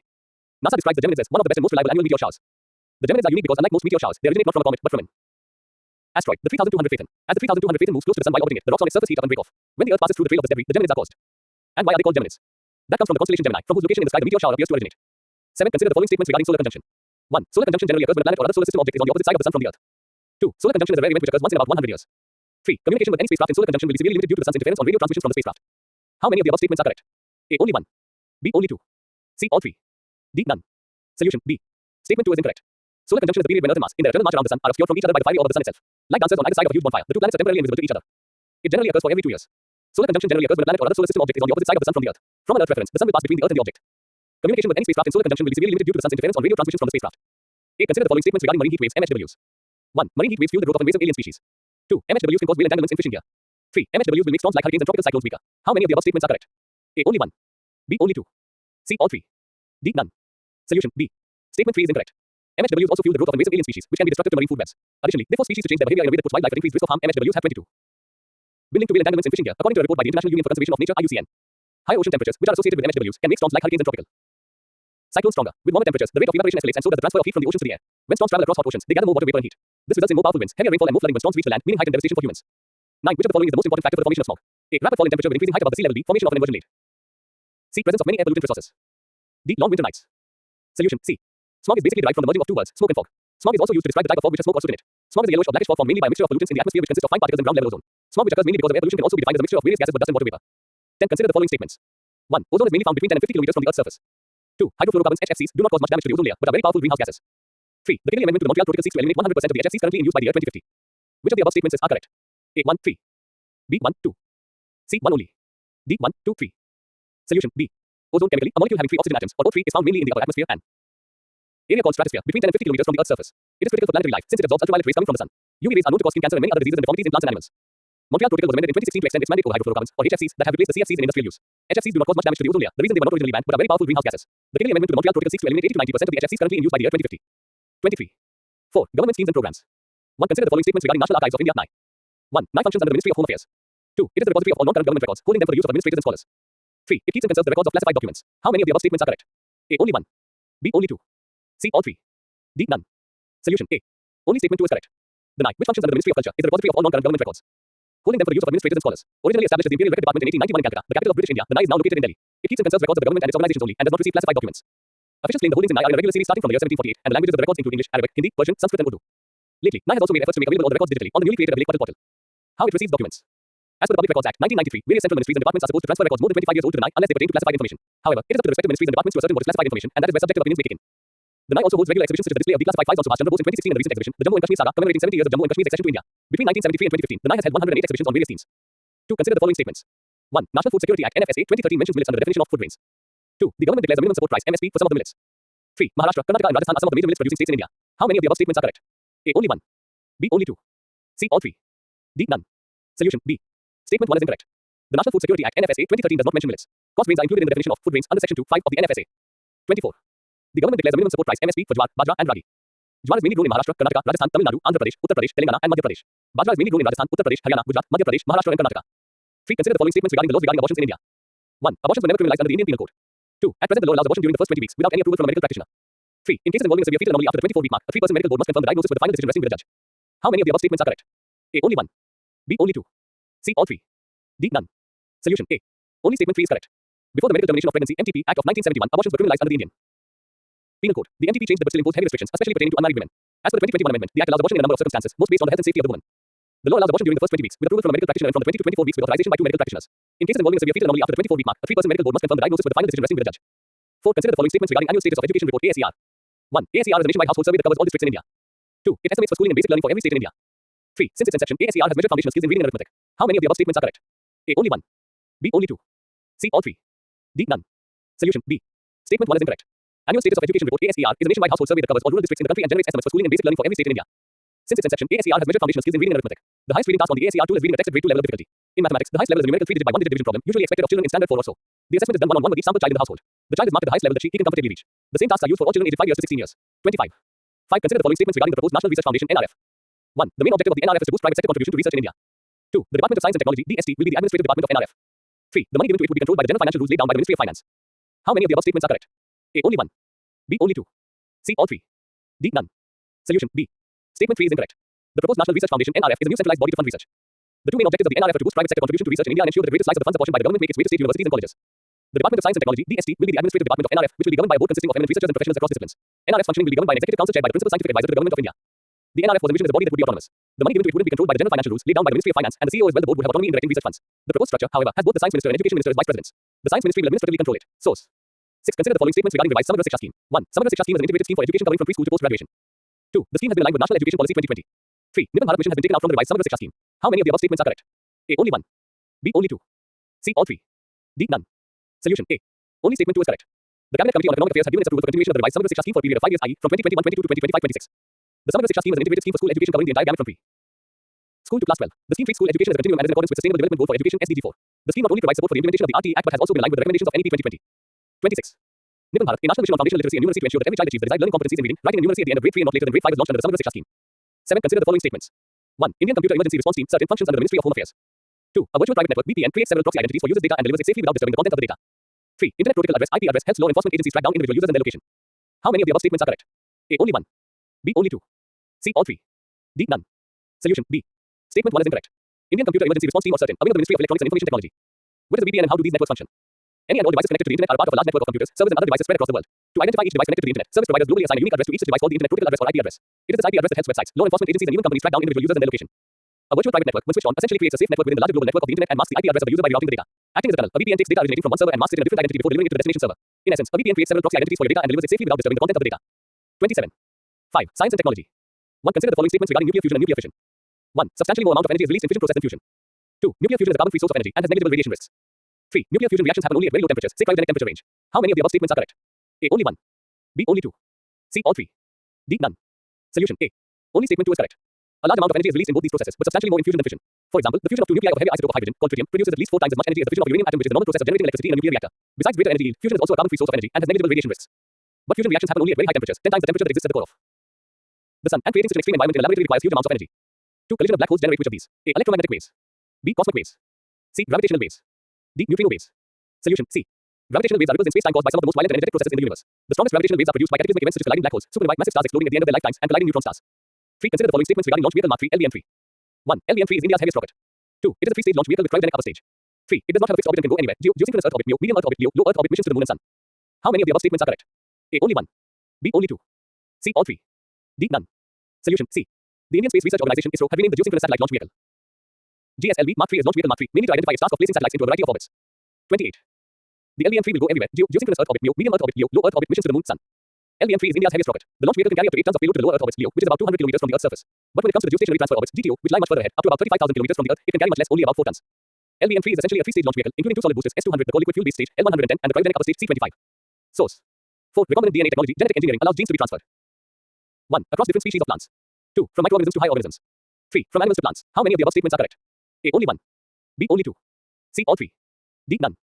NASA describes the Geminids as one of the best and most reliable annual meteor showers. The Geminids are unique because, unlike most meteor showers, they originate not from a comet but from an asteroid, the 3200 Phaethon. As the 3200 Phaethon moves close to the sun while orbiting it, the rocks on its surface heat up and break off. When the Earth passes through the trail of this debris, the Geminids are caused. And why are they called Geminids? That comes from the constellation Gemini, from whose location in the sky the meteor shower appears to originate. 7. Consider the following statements regarding solar conjunction. 1. Solar conjunction generally occurs when a planet or other solar system object is on the opposite side of the sun from the Earth. 2. Solar conjunction is a rare event which occurs once in about 100 years. 3. Communication with any spacecraft in solar conjunction will be severely limited due to the sun's interference on radio transmissions from the spacecraft. How many of the above statements are correct? A. Only 1. B. Only 2. C. All 3. D. None. Solution. B. Statement 2 is incorrect. Solar conjunction is the period when Earth and Mars, in their eternal march around the sun, are obscured from each other by the fiery orb of the sun itself. Like dancers on either side of a huge bonfire, the two planets are temporarily invisible to each other. It generally occurs for every 2 years. Solar conjunction generally occurs when a planet or other solar system object is on the opposite side of the sun from the Earth. From an Earth reference, the sun will pass between the Earth and the object. Communication with any spacecraft in solar conjunction will be severely limited due to the sun's interference on radio transmissions from the spacecraft. A. Consider the following statements regarding marine heat waves, MHWs. 1. Marine heat waves fuel the growth of invasive alien species. 2. MHWs can cause whale entanglements in fishing gear. 3. MHWs will make storms like hurricanes and tropical cyclones weaker. How many of the above statements are correct? A. Only 1. B. Only 2. C. All 3. D. None. Solution. B. Statement 3 is incorrect. MHWs also fuel the growth of invasive alien species, which can be destructive to marine food webs. Additionally, they force species to change their behavior in a way that puts wildlife at increased risk of harm. MHWs have 22 been linked to whale entanglements in fishing gear, according to a report by the International Union for Conservation of Nature (IUCN). High ocean temperatures, which are associated with MHWs, can make storms like hurricanes and tropical cyclones stronger. With warmer temperatures, the rate of evaporation escalates, and so does the transfer of heat from the oceans to the air. When storms travel across hot oceans, they gather more water vapor and heat. This results in more powerful winds, heavier rainfall, and more flooding when storms reach the land, meaning heightened devastation for humans. 9. Which of the following is the most important factor for the formation of smog? A. Rapid fall in temperature with increasing height above the sea level. B. Formation of an inversion lake. C. Presence of many air pollutant resources. D. Long winter nights. Solution. C. Smog is basically derived from the merging of two words, smoke and fog. Smog is also used to describe the type of fog which has smoke or soot in it. Smog is a yellowish or blackish fog formed mainly by a mixture of pollutants in the atmosphere which consists of fine particles and ground level ozone. Smog which occurs mainly because of air pollution can also be defined as a mixture of various gases but dust and water vapor. 10. Consider the following statements. 1. Ozone is mainly found between 10 and 50 kilometers from the Earth's surface. 2. Hydrofluorocarbons HFCs do not cause much damage to the ozone layer but are very powerful greenhouse gases. 3. The Kennedy Amendment to the Montreal Protocol seeks to eliminate 100% of the HFCs currently in use by the year 2050. Which of the above statements are correct? A. 1. 3. B. 1. 2. C. 1 only. D. 1. 2. 3. Solution. B. Ozone chemically, a molecule having 3 oxygen atoms, or O3, is found mainly in the upper atmosphere and area called stratosphere, between 10 and 50 kilometers from the Earth's surface. It is critical for planetary life since it absorbs ultraviolet rays coming from the sun. UV rays are known to cause skin cancer and many other diseases and deformities in plants and animals. Montreal Protocol was amended in 2016 to extend its mandate over hydrofluorocarbons, or HFCs, that have replaced the CFCs in industrial use. HFCs do not cause much damage to the ozone layer, the reason they were not originally banned, but are very powerful greenhouse gases. The Kennedy Amendment to the Montreal Protocol seeks to eliminate 80 to 90% of the HFCs currently in use by the year 2050. 23. 4. Government schemes and programs. 1. Consider the following statements regarding National Archives of India. 1. NAI functions under the Ministry of Home Affairs. 2. It is the repository of all non-current government records, holding them for the use of administrators and scholars. 3. It keeps and conserves the records of classified documents. How many of the above statements are correct? A. Only 1. B. Only 2. C. All 3. D. None. Solution. A. Only statement 2 is correct. The NAI, which functions under the Ministry of Culture, is the repository of all non-current government records, holding them for the use of administrators and scholars. Originally established as the Imperial Record Department in 1891 in Calcutta, the capital of British India, the NAI is now located in Delhi. It keeps and conserves records of the government and its organizations only, and does not receive classified documents. Officials claim the holdings in NAI are in a regular series starting from the year 1748, and the languages of the records include English, Arabic, Hindi, Persian, Sanskrit, and Urdu. Lately, NAI has also made efforts to make available all the records digitally on the newly created Lake portal. How it receives documents. As per the Public Records Act, 1993, various central ministries and departments are supposed to transfer records more than 25 years old to the NAI unless they pertain to classified information. However, it is up to the respective ministries and departments to ascertain what is classified information, and that is where subjective opinions may kick in. The NAI also holds regular exhibitions such as the display of declassified files on Subhash Chandra Bose in 2016 and the recent exhibition, the Jammu and Kashmir Saga, commemorating 70 years of Jammu and Kashmir's accession to India. Between 1973 and 2015, the NAI has held 108 exhibitions on various themes. 2. Consider the following statements. 1. National Food Security Act NFSA 2013 mentions millets under the definition of food grains. 2. The government declares a minimum support price MSP for some of the millets. 3. Maharashtra, Karnataka, and Rajasthan are some of the major millets producing states in India. How many of the above statements are correct? A. Only 1. B. Only 2. C. All 3. D. None. Solution. B. Statement 1 is incorrect. The National Food Security Act NFSA 2013 does not mention millets. Coarse grains are included in the definition of food grains under Section 2(5) of the NFSA. 24. The government declares a minimum support price MSP for jowar, bajra, and ragi. Jowar is mainly grown in Maharashtra, Karnataka, Rajasthan, Tamil Nadu, Andhra Pradesh, Uttar Pradesh, Telangana, and Madhya Pradesh. Bajra is mainly grown in Rajasthan, Uttar Pradesh, Haryana, Gujarat, Madhya Pradesh, Maharashtra, and Karnataka. 3. Consider the following statements regarding the laws regarding abortions in India. 1. Abortions were never criminalized under the Indian Penal Code. 2. At present, the law allows abortion during the first 20 weeks without any approval from a medical practitioner. 3. In cases involving a severe fetal anomaly after the 24-week mark, a 3-person medical board must confirm the diagnosis with the final decision resting with the judge. How many of the above statements are correct? A. Only 1. B. Only 2. C. All 3. D. None. Solution A. Only statement 3 is correct. Before the Medical Termination of Pregnancy (MTP) Act of 1971, abortions were criminalized under the Indian Penal Code. The MTP changed the but still imposed heavy restrictions, especially pertaining to unmarried women. As per the 2021 amendment, the Act allows abortion in a number of circumstances, most based on the health and safety of the woman. The law allows abortion during the first 20 weeks, with approval from a medical practitioner, and from the 20 to 24 weeks with authorization by 2 medical practitioners. In cases involving a severe fetal anomaly after the 24-week mark, a 3-person medical board must confirm the diagnosis with the final decision resting with the judge. 4. Consider the following statements regarding annual status of education report (ASER). 1. ASER is a nationwide household survey that covers all districts in India. 2. It estimates for schooling and basic learning for every state in India. 3. Since its inception, ASER has measured foundational skills in reading and arithmetic. How many of the above statements are correct? A. Only 1. B. Only 2. C. All 3. D. None. Solution B. Statement 1 is incorrect. Annual Status of Education Report (ASER) is a nationwide household survey that covers all rural districts in the country and generates estimates for schooling and basic learning for every state in India. Since its inception, ASER has measured foundational skills in reading and arithmetic. The highest reading task on the ASER tool is reading a text at grade 2 level of difficulty. In mathematics, the highest level is a numerical 3-digit by 1-digit division problem, usually expected of children in standard 4 or so. The assessment is done one-on-one with each sample child in the household. The child is marked at the highest level that he can comfortably reach. The same tasks are used for all children aged 5 years to 16 years. 25. 5. Consider the following statements regarding the proposed National Research Foundation (NRF). 1. The main objective of the NRF is to boost private sector contribution to research in India. 2. The Department of Science and Technology (DST) will be the administrative department of NRF. 3. The money given to it would be controlled by the general financial rules laid down by the Ministry of Finance. How many of the above statements are correct? A. Only 1. B. Only 2. C. All 3. D. None. Solution B. Statement 3 is incorrect. The proposed National Research Foundation (NRF) is a new centralized body to fund research. The two main objectives of the NRF are to boost private sector contribution to research in India and ensure that the greatest slice of the funds apportioned by the government make its way to state universities and colleges. The Department of Science and Technology (DST) will be the administrative department of NRF, which will be governed by a board consisting of eminent researchers and professionals across disciplines. NRF's functioning will be governed by an executive council chaired by the principal scientific advisor to the government of India. The NRF was envisioned as a body that would be autonomous. The money given to it wouldn't be controlled by the general financial rules laid down by the Ministry of Finance, and the CEO as well the board would have autonomy in directing research funds. The proposed structure, however, has both the Science Minister and Education Minister as vice presidents. The Science Ministry will administratively control it. Source. 6. Consider the following statements regarding revised Samagra Shiksha Scheme. 1. Samagra Shiksha Scheme is an integrated scheme for education covering from preschool to post-graduation. 2. The scheme has been aligned with National Education Policy 2020. 3. Nibban Bharat Mission has been taken out from the revised Samagra Shiksha Scheme. How many of the above statements are correct? A. Only 1. B. Only 2. C. All 3. D. None. Solution A. Only statement 2 is correct. The Cabinet Committee on Economic Affairs has given its approval for continuation of the revised Samagra Shiksha Scheme for a period of 5 years, i.e., from 2021-22 to 2025-26. The Samagra Shiksha Scheme is an integrated scheme for school education covering the entire gamut from pre-school to class 12. The scheme treats school education as a continuum and is in accordance with Sustainable Development Goal for Education (SDG 4). The scheme not only provides support for the implementation of the RTE Act but has also been aligned with the recommendations of NEP 2020. 26. Nibban Bharat, a national mission on foundational literacy and numeracy to ensure that every child achieves the desired learning competencies in reading, writing and numeracy at the end of grade 3 and not later than grade 5 is launched under the Samagra Shiksha Scheme. 7. Consider the following statements. 1. Indian Computer Emergency Response Team (CERT) functions under the Ministry of Home Affairs. 2. A virtual private network (VPN) creates several proxy identities for users' data and delivers it safely without disturbing the content of the data. 3. Internet Protocol Address (IP address) helps law enforcement agencies track down individual users and their location. How many of the above statements are correct? A. Only 1. B. Only 2. C. All 3. D. None. Solution B. Statement 1 is incorrect. Indian Computer Emergency Response Team or CERT, a wing of the Ministry of Electronics and Information Technology. What is a VPN and how do these networks function? Any and all devices connected to the internet are a part of a large network of computers, servers and other devices spread across the world. To identify each device connected to the internet, service providers globally assign a unique address to each such device called the Internet Protocol Address or IP address. It is this IP address that helps websites, law enforcement agencies and even companies track down individual users and their location. A virtual private network, when switched on, essentially creates a safe network within the larger global network of the internet and masks the IP address of the user by rerouting the data. Acting as a tunnel, a VPN takes data originating from one server and masks it in a different identity before delivering it to the destination server. In essence, a VPN creates several proxy identities for your data and delivers it safely without disturbing the content of the data. 27. 5. Science and Technology. 1. Consider the following statements regarding nuclear fusion and nuclear fission. 1. Substantially more amount of energy is released in fission process than fusion. 2. Nuclear fusion is a carbon-free source of energy and has negligible radiation risks. 3. Nuclear fusion reactions happen only at very low temperatures, say cryogenic temperature range. How many of the above statements are correct? A. Only 1. B. Only 2. C. All 3. D. None. Solution A. Only statement 2 is correct. A large amount of energy is released in both these processes, but substantially more in fusion than fission. For example, the fusion of two nuclei of a heavy isotope of hydrogen, called tritium, produces at least 4 times as much energy as the fission of uranium atom, which is the normal process of generating electricity in a nuclear reactor. Besides greater energy yield, fusion is also a carbon-free source of energy and has negligible radiation risks. But fusion reactions happen only at very high temperatures, 10 times the temperature that exists at the core of the sun, and creating such an extreme environment in a laboratory requires huge amounts of energy. 2. Collision of black holes generate which of these? A. Electromagnetic waves. B. Cosmic waves. C. Gravitational waves. D. Neutrino waves. Solution C. Gravitational waves are ripples in space-time caused by some of the most violent and energetic processes in the universe. The strongest gravitational waves are produced by cataclysmic events such as colliding black holes, supernova, massive stars exploding at the end of their lifetimes, and colliding neutron stars. 3. Consider the following statements regarding launch vehicle Mark 3 LVM-3. 1. LVM-3 is India's heaviest rocket. 2. It is a 3-stage launch vehicle with cryogenic upper stage. 3. It does not have a fixed orbit and can go anywhere. Geosynchronous Earth orbit, MEO, medium Earth orbit, LEO, low Earth orbit missions to the moon and sun. How many of the above statements are correct? A. Only 1. B. Only 2. C. All 3. D. None. Solution C. The Indian Space Research Organization (ISRO) have renamed the Geosynchronous Satellite Launch Vehicle GSLV Mark 3 as Launch Vehicle Mark 3, mainly to identify its task of placing satellites into a variety of orbits. 28. The LVM-3 will go everywhere. Geosynchronous Earth orbit, MEO, medium Earth orbit, LEO, low Earth orbit missions to the moon, sun. LVM-3 is India's heaviest rocket. The launch vehicle can carry up to 8 tons of payload to the lower Earth orbits, LEO, which is about 200 kilometers from the Earth's surface. But when it comes to the geostationary transfer orbits (GTO), which lie much further ahead, up to about 35,000 kilometers from the Earth, it can carry much less, only about 4 tons. LVM-3 is essentially a 3-stage launch vehicle, including 2 solid boosters, S200, the core liquid fuel-based stage, L110, and the cryogenic upper stage, C25. Source. 4. Recombinant DNA technology, genetic engineering allows genes to be transferred. 1. Across different species of plants. 2. From microorganisms to high organisms. 3. From animals to plants. How many of the above statements are correct? A. Only 1. B. Only 2. C. All 3. D. None.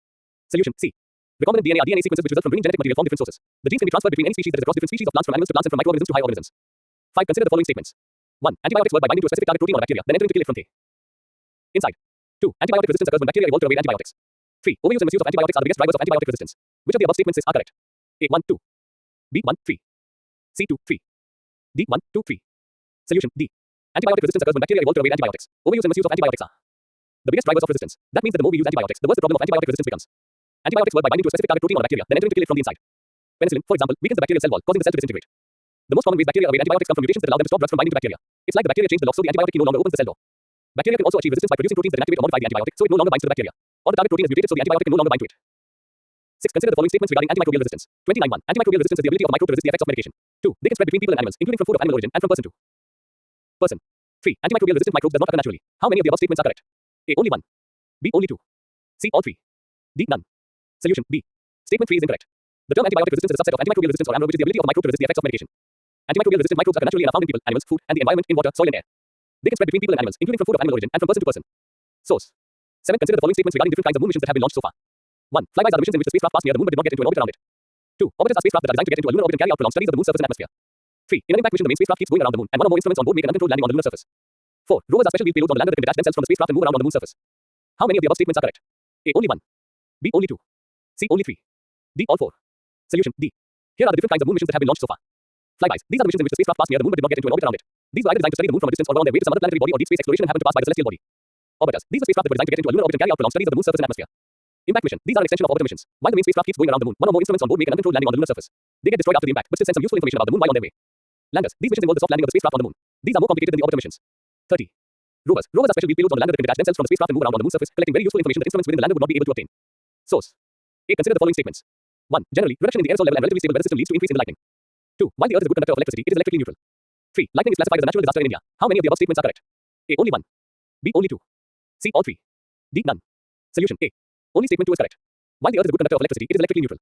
Solution C. Recombinant DNA are DNA sequences which result from bringing genetic material from different sources. The genes can be transferred between any species that is across different species of plants, from animals to plants, and from microorganisms to high organisms. 5. Consider the following statements. 1. Antibiotics work by binding to a specific target protein or a bacteria, then entering to kill it from the inside. 2. Antibiotic resistance occurs when bacteria evolve to avoid antibiotics. 3. Overuse and misuse of antibiotics are the biggest drivers of antibiotic resistance. Which of the above statements are correct? A. 1, 2. B. 1, 3. C. 2, 3. D. 1, 2, 3. Solution D. Antibiotic resistance occurs when bacteria evolve to avoid antibiotics. Overuse and misuse of antibiotics are the biggest drivers of resistance. That means that the more we use antibiotics, the worse the problem of antibiotic resistance becomes. Antibiotics work by binding to a specific target protein on a bacteria, then entering to kill it from the inside. Penicillin, for example, weakens the bacterial cell wall, causing the cell to disintegrate. The most common ways bacteria evade antibiotics come from mutations that allow them to stop drugs from binding to bacteria. It's like the bacteria changed the lock, so the antibiotic key no longer opens the cell door. Bacteria can also achieve resistance by producing proteins that inactivate or modify the antibiotic, so it no longer binds to the bacteria. Or the target protein is mutated, so the antibiotic can no longer bind to it. 6. Consider the following statements regarding antimicrobial resistance. 29.1. Antimicrobial resistance is the ability of a microbe to resist the effects of medication. 2. They can spread between people and animals, including from food of animal origin and from person to person. 3. Antimicrobial resistant microbes does not occur naturally. How many of the above statements are correct? A. Only 1. B. Only 2. C. All 3. D. None. Solution. B. Statement 3 is incorrect. The term antibiotic resistance is a subset of antimicrobial resistance or AMR, which is the ability of a microbe to resist the effects of medication. Antimicrobial resistant microbes occur naturally and are found in people, animals, food, and the environment, in water, soil, and air. They can spread between people and animals, including from food of animal origin and from person to person. Source. 7. Consider the following statements regarding different kinds of moon missions that have been launched so far. 1. Flybys are the missions in which the spacecraft passed near the moon but did not get into an orbit around it. 2. Orbiters are spacecraft that are designed to get into a lunar orbit and carry out prolonged studies of the moon's surface and atmosphere. 3. In an impact mission, the main spacecraft keeps going around the moon, and one or more instruments on board make an uncontrolled landing on the lunar surface. 4. Rovers are special wheeled payloads on the lander that can detach themselves from the spacecraft and move around on the moon's surface. How many of the above statements are correct? A. Only 1. B. Only 2. C. Only 3. D. All 4. Solution. D. Here are the different kinds of moon missions that have been launched so far. Flybys. These are the missions in which the spacecraft passed near the moon but did not get into an orbit around it. These were either designed to study the moon from a distance or were on their way to some other planetary body or deep space exploration and happened to pass by the celestial body. Orbiters. These were spacecraft that were designed to get into a lunar orbit and carry out prolonged studies of the moon's surface and atmosphere. Impact mission. These are an extension of orbiter missions. While the main spacecraft keeps going around the moon, one or more instruments on board make an uncontrolled landing on the lunar surface. They get destroyed after the impact, but still send some useful information about the moon while on their way. Landers. These missions involve the soft landing of the spacecraft on the moon. These are more complicated than the orbiter missions. 30. Rovers. Rovers are special wheeled payloads on the lander that can detach themselves from the spacecraft and move around on the moon's surface, collecting very useful information that instruments within the lander would not be able to obtain. Source. 8. Consider the following statements. 1. Generally, reduction in the aerosol level and relatively stable weather system leads to increase in the lightning. 2. While the Earth is a good conductor of electricity, it is electrically neutral. 3. Lightning is classified as a natural disaster in India. How many of the above statements are correct? A. Only 1. B. Only 2. C. All 3. D. None. Solution. A. Only statement 2 is correct. While the Earth is a good conductor of electricity, it is electrically neutral.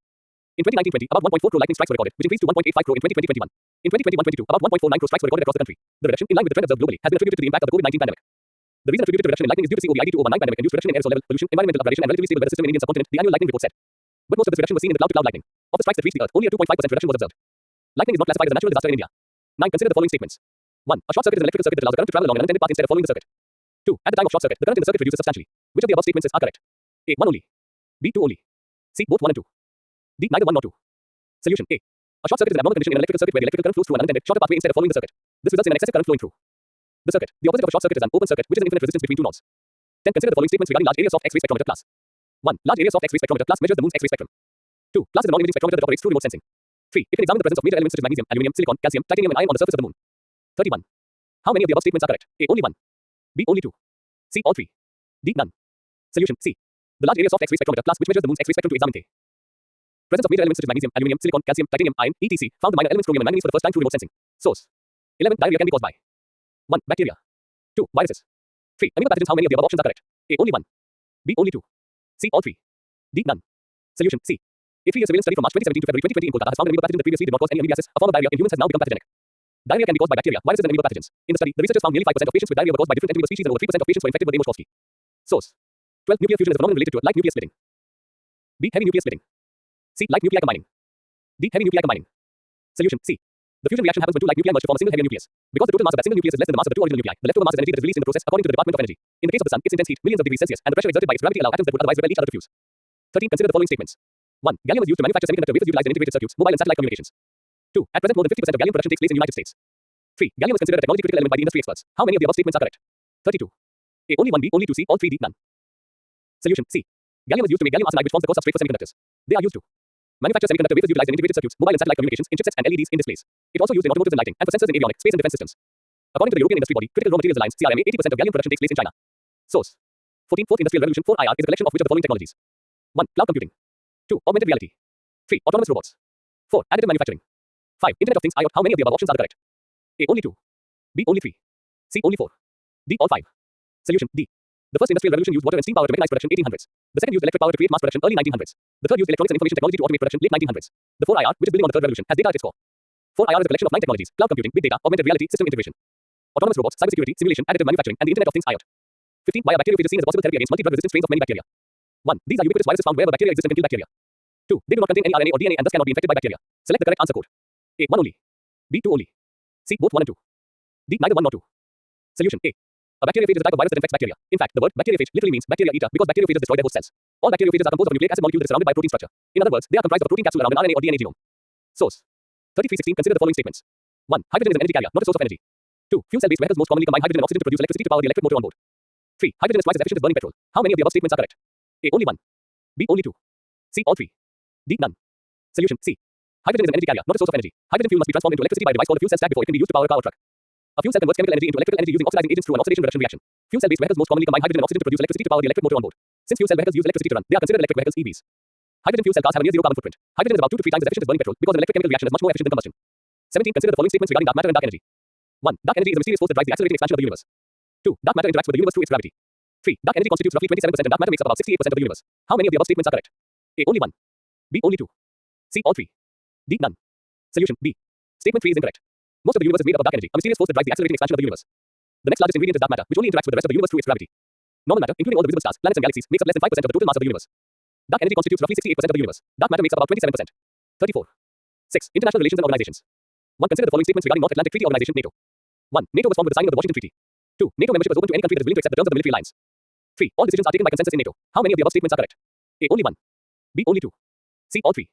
In 2019-20, about 1.4 crore lightning strikes were recorded, which increased to 1.85 crore in 2020-21. In 2021-22, about 1.49 crore strikes were recorded across the country. The reduction, in line with the trend observed globally, has been attributed to the impact of the COVID-19 pandemic. The reason attributed to reduction in lightning is due to COVID-19 pandemic-induced reduction in aerosol level, pollution, environmental upgradation, and relatively stable weather system in Indian subcontinent, the annual lightning report said. But most of this reduction was seen in the cloud-to-cloud lightning. Of the strikes that reached the Earth, only a 2.5% reduction was observed. Lightning is not classified as a natural disaster in India. 9. Consider the following statements. 1. A short circuit is an electrical circuit that allows a current to travel along an unintended path instead of following the circuit. 2. At the time of short circuit, the current in the circuit reduces substantially. Which of the above statements are correct? A. 1 only. B. 2 only. C. Both 1 and 2. D. Neither 1 nor 2. Solution. A. A short circuit is an abnormal condition in an electrical circuit where the electrical current flows through an unintended, shorter pathway instead of following the circuit. This results in an excessive current flowing through the circuit. The opposite of a short circuit is an open circuit, which is an infinite resistance between two nodes. 10. Consider the following statements regarding large area soft X-ray spectrometer class. 1. Large area soft X-ray spectrometer class measures the moon's X-ray spectrum. 2. Class is a non-imaging spectrometer that operates through remote sensing. 3. It can examine the presence of major elements such as magnesium, aluminum, silicon, calcium, titanium, and iron on the surface of the moon. 31. How many of the above statements are correct? A. Only 1. B. Only 2. C. All 3. D. None. Solution. C. The large area soft X-ray spectrometer class which measures the moon's X-ray spectrum to examine the presence of major elements such as magnesium, aluminum, silicon, calcium, titanium, iron, etc. Found the minor elements chromium and manganese for the first time through remote sensing. Source. 11. Diarrhea can be caused by 1. Bacteria. 2. Viruses. 3. Amoeba pathogens. How many of the above options are correct? A. Only 1. B. Only 2. C. All 3. D. None. Solution. C. A 3-year surveillance study from March 2017 to February 2020 in Kolkata has found an amoeba pathogen that previously did not cause any amoebiasis. A form of diarrhea in humans has now become pathogenic. Diarrhea can be caused by bacteria, viruses, and amoeba pathogens. In the study, the researchers found nearly 5% of patients with diarrhea were caused by different enterobial species and over 3% of patients were infected with Amos-Korsky. Source. 12. Nuclear fusion is a phenomenon related to light nuclear splitting. B. Heavy nuclear splitting. C. Light nuclei combining. D. Heavy nuclei combining. Solution. C. The fusion reaction happens when two light nuclei merge to form a single heavier nucleus. Because the total mass of that single nucleus is less than the mass of the two original nuclei, the leftover mass is energy that is released in the process according to the Department of Energy. In the case of the sun, its intense heat, millions of degrees Celsius, and the pressure exerted by its gravity allow atoms that would otherwise repel each other to fuse. 13. Consider the following statements. 1. Gallium is used to manufacture semiconductor wafers utilized in integrated circuits, mobile and satellite communications. 2. At present, more than 50% of gallium production takes place in the United States. 3. Gallium is considered a technology critical element by the industry experts. How many of the above statements are correct? 32. A. Only 1. B. Only 2. C. All 3. D. None. Solution. C. Gallium is used to make gallium arsenide, which forms the core substrate for semiconductors. They are used to manufacture semiconductor wafers utilized in integrated circuits, mobile and satellite communications, in chipsets and LEDs in displays. It also used in automotive and lighting, and for sensors in avionics, space and defense systems. According to the European Industry Body, Critical Raw Materials Alliance (CRMA), 80% of gallium production takes place in China. Source. 14. Fourth Industrial Revolution. 4 IR is a collection of which of the following technologies? 1. Cloud computing. 2. Augmented reality. 3. Autonomous robots. 4. Additive manufacturing. 5. Internet of Things IoT. How many of the above options are correct? A. Only 2. B. Only 3. C. Only 4. D. All 5. Solution. D. The first industrial revolution used water and steam power to mechanize production 1800s. The second used electric power to create mass production early 1900s. The third used electronics and information technology to automate production late 1900s. The 4 IR, which is building on the third revolution, has data at its core. 4 IR is a collection of 9 technologies: cloud computing, big data, augmented reality, system integration, autonomous robots, cybersecurity, simulation, additive manufacturing, and the Internet of Things IoT. 15. Why are bacteriophages seen as a possible therapy against multi-drug resistant strains of many bacteria? 1. These are ubiquitous viruses found wherever bacteria exist and can kill bacteria. 2. They do not contain any RNA or DNA and thus cannot be infected by bacteria. Select the correct answer code. A. 1 only. B. 2 only. C. Both 1 and 2. D. Neither 1 nor 2. Solution. A. A bacteriophage is a type of virus that infects bacteria. In fact, the word bacteriophage literally means bacteria eater because bacteriophages destroy their host cells. All bacteriophages are composed of a nucleic acid molecule that is surrounded by a protein structure. In other words, they are comprised of a protein capsule around an RNA or DNA genome. Source. 3316. Consider the following statements. 1. Hydrogen is an energy carrier, not a source of energy. 2. Fuel cell-based vehicles most commonly combine hydrogen and oxygen to produce electricity to power the electric motor on board. 3. Hydrogen is twice as efficient as burning petrol. How many of the above statements are correct? A. Only 1. B. Only 2. C. All 3. D. None. Solution. C. Hydrogen is an energy carrier, not a source of energy. Hydrogen fuel must be transformed into electricity by a device called a fuel cell stack before it can be used to power a car or truck. A fuel cell converts chemical energy into electrical energy using oxidizing agents through an oxidation reduction reaction. Fuel cell-based vehicles most commonly combine hydrogen and oxygen to produce electricity to power the electric motor on board. Since fuel cell vehicles use electricity to run, they are considered electric vehicles (EVs). Hydrogen fuel cell cars have a near zero carbon footprint. Hydrogen is about 2 to 3 times as efficient as burning petrol because an electric chemical reaction is much more efficient than combustion. 17. Consider the following statements regarding dark matter and dark energy. 1. Dark energy is a mysterious force that drives the accelerating expansion of the universe. 2. Dark matter interacts with the universe through its gravity. 3. Dark energy constitutes roughly 27% and dark matter makes up about 68% of the universe. How many of the above statements are correct? A. Only 1. B. Only 2. C. All 3. D. None. Solution. B. Statement 3 is incorrect. Most of the universe is made up of dark energy, a mysterious force that drives the accelerating expansion of the universe. The next largest ingredient is dark matter, which only interacts with the rest of the universe through its gravity. Normal matter, including all the visible stars, planets and galaxies, makes up less than 5% of the total mass of the universe. Dark energy constitutes roughly 68% of the universe. Dark matter makes up about 27%. 34. 6. International relations and organizations. 1. Consider the following statements regarding North Atlantic Treaty Organization (NATO). 1. NATO was formed with the signing of the Washington Treaty. 2. NATO membership is open to any country that is willing to accept the terms of the military alliance. 3. All decisions are taken by consensus in NATO. How many of the above statements are correct? A. Only 1. B. Only 2. C. All 3.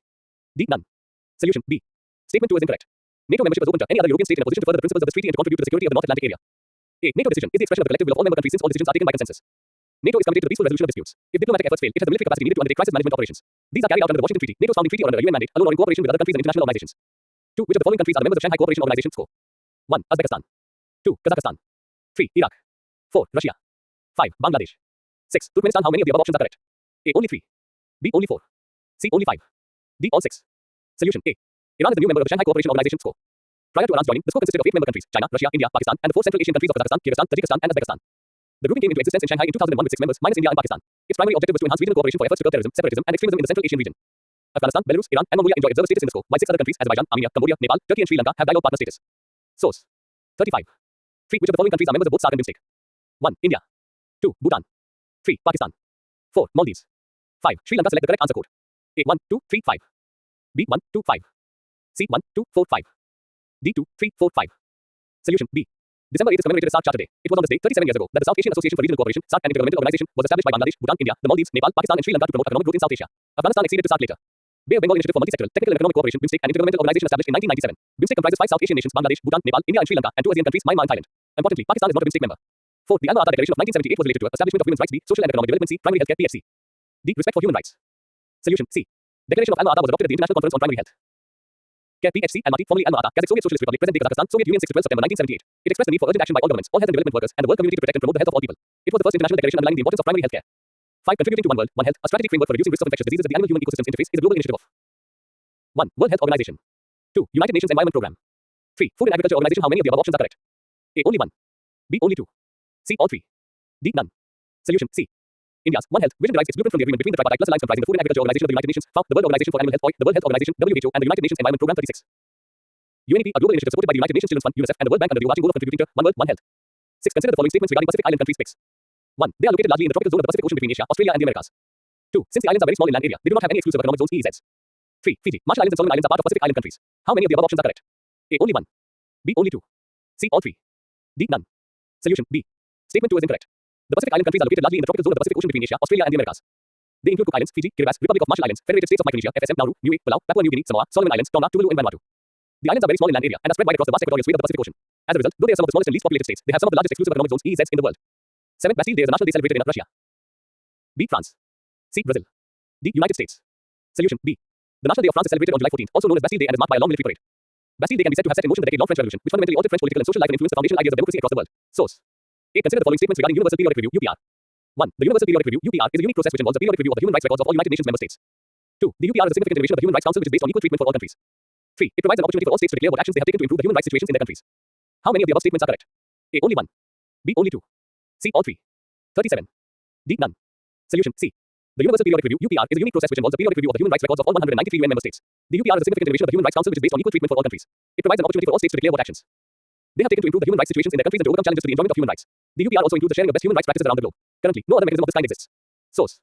D. None. Solution. B. Statement 2 is incorrect. NATO membership is open to any other European state in a position to further the principles of this treaty and to contribute to the security of the North Atlantic area. A. NATO decision is the expression of the collective will of all member countries since all decisions are taken by consensus. NATO is committed to the peaceful resolution of disputes. If diplomatic efforts fail, it has the military capacity needed to undertake crisis management operations. These are carried out under the Washington Treaty, NATO's founding treaty, or under a UN mandate, alone or in cooperation with other countries and international organizations. 2. Which of the following countries are the members of Shanghai Cooperation Organization? Score. 1. Uzbekistan. 2. Kazakhstan. 3. Iraq. 4. Russia. 5. Bangladesh. 6. Turkmenistan. How many of the above options are correct? A. Only 3. B. Only 4. C. Only 5. D. All 6. Solution. A. Iran is the new member of the Shanghai Cooperation Organization. Score. Prior to Iran's joining, the score consisted of 8 member countries: China, Russia, India, Pakistan, and the 4 Central Asian countries of Kazakhstan, Kyrgyzstan, Tajikistan, and Uzbekistan. The grouping came into existence in Shanghai in 2001 with 6 members, minus India and Pakistan. Its primary objective was to enhance regional cooperation for efforts to curb terrorism, separatism, and extremism in the Central Asian region. Afghanistan, Belarus, Iran, and Mongolia enjoy observer status in the score, while 6 other countries, Azerbaijan, Armenia, Cambodia, Nepal, Turkey, and Sri Lanka, have dialogue partner status. Source. 35. 3. Which of the following countries are members of both SAARC and BIMSTEC? 1. India. 2. Bhutan. 3. Pakistan. 4. Maldives. 5. Sri Lanka. Select the correct answer code. A. 1, 2, 3, 5. B. 1, 2, 5. C. 1, 2, 4, 5. D. 2, 3, 4, 5. Solution. B. December 8 is commemorated as SAARC Charter Day. It was on this day 37 years ago that the South Asian Association for Regional Cooperation, SAARC, an intergovernmental organization, was established by Bangladesh, Bhutan, India, the Maldives, Nepal, Pakistan, and Sri Lanka to promote economic growth in South Asia. Afghanistan acceded to SAARC later. Bay of Bengal Initiative for Multisectoral, Technical and Economic Cooperation, BIMSTEC, an intergovernmental organization established in 1997. BIMSTEC comprises 5 South Asian nations: Bangladesh, Bhutan, Nepal, India, and Sri Lanka, and 2 ASEAN countries: Myanmar and Thailand. Importantly, Pakistan is not a BIMSTEC member. 4. The Alma-Ata Declaration of 1978 was related to establishment of women's rights. B. Social and economic development. C. Primary healthcare. PHC. D. Respect for human rights. Solution. C. Declaration of Alma-Ata was adopted at the International Conference on Primary Health Care. PHC, Almaty, formerly Alma-Ata, Kazakh Soviet Socialist Republic, present-day Kazakhstan, Soviet Union, 6 to 12 September 1978. It expressed the need for urgent action by all governments, all health and development workers, and the world community to protect and promote the health of all people. It was the first international declaration underlining the importance of primary health care. 5. Contributing to One World, One Health, a strategic framework for reducing risks of infectious diseases at the animal-human ecosystems interface, is a global initiative of 1. World Health Organization. 2. United Nations Environment Programme. 3. Food and Agriculture Organization. How many of the above options are correct? A. Only 1. B. Only 2. C. All 3. D. None. Solution. C. India's One Health vision derives its blueprint from the agreement between the tripartite plus alliance comprising the Food and Agriculture Organization of the United Nations, FAO, the World Organization for Animal Health, OI, the World Health Organization, WHO, and the United Nations Environment Programme 36. UNEP, a global initiative supported by the United Nations Children's Fund, UNICEF, and the World Bank under the overarching goal of contributing to One World, One Health. 6. Consider the following statements regarding Pacific Island countries. Picks. 1. They are located largely in the tropical zone of the Pacific Ocean between Asia, Australia, and the Americas. 2. Since the islands are very small in land area, they do not have any exclusive economic zones (EEZs). 3. Fiji, Marshall Islands, and Solomon Islands are part of Pacific Island countries. How many of the above options are correct? A. Only 1. B. Only 2. C. All 3. D. None. Solution. B. Statement 2 is incorrect. The Pacific Island countries are located largely in the tropical zone of the Pacific Ocean between Asia, Australia, and the Americas. They include Cook Islands, Fiji, Kiribati, Republic of Marshall Islands, Federated States of Micronesia, FSM, Nauru, Niue, Palau, Papua New Guinea, Samoa, Solomon Islands, Tonga, Tuvalu, and Vanuatu. The islands are very small in land area and are spread wide across the vast equatorial swathe of the Pacific Ocean. As a result, though they are some of the smallest and least populated states, they have some of the largest exclusive economic zones (EEZs) in the world. 7. Bastille Day is a national day celebrated in Russia. B. France. C. Brazil. D. United States. Solution. B. The National Day of France is celebrated on July 14th, also known as Bastille Day, and is marked by a long military parade. Bastille Day can be said to have set in motion the decade-long French Revolution, which fundamentally altered French political and social life and influenced the foundational ideas of democracy across the world. Source. A. Consider the following statements regarding Universal Periodic Review (UPR). 1. The Universal Periodic Review (UPR) is a unique process which involves a periodic review of the human rights records of all United Nations member states. 2. The UPR is a significant innovation of the Human Rights Council which is based on equal treatment for all countries. 3. It provides an opportunity for all states to declare what actions they have taken to improve the human rights situations in their countries. How many of the above statements are correct? A. Only 1. B. Only 2. C. All 3. 37. D. None. Solution. C. The Universal Periodic Review (UPR) is a unique process which involves a periodic review of the human rights records of all 193 UN member states. The UPR is a significant innovation of the Human Rights Council which is based on equal treatment for all countries. It provides an opportunity for all states to declare what actions they have taken to improve the human rights situations in their countries and to overcome challenges to the enjoyment of human rights. The UPR also includes the sharing of best human rights practices around the globe. Currently, no other mechanism of this kind exists. Source.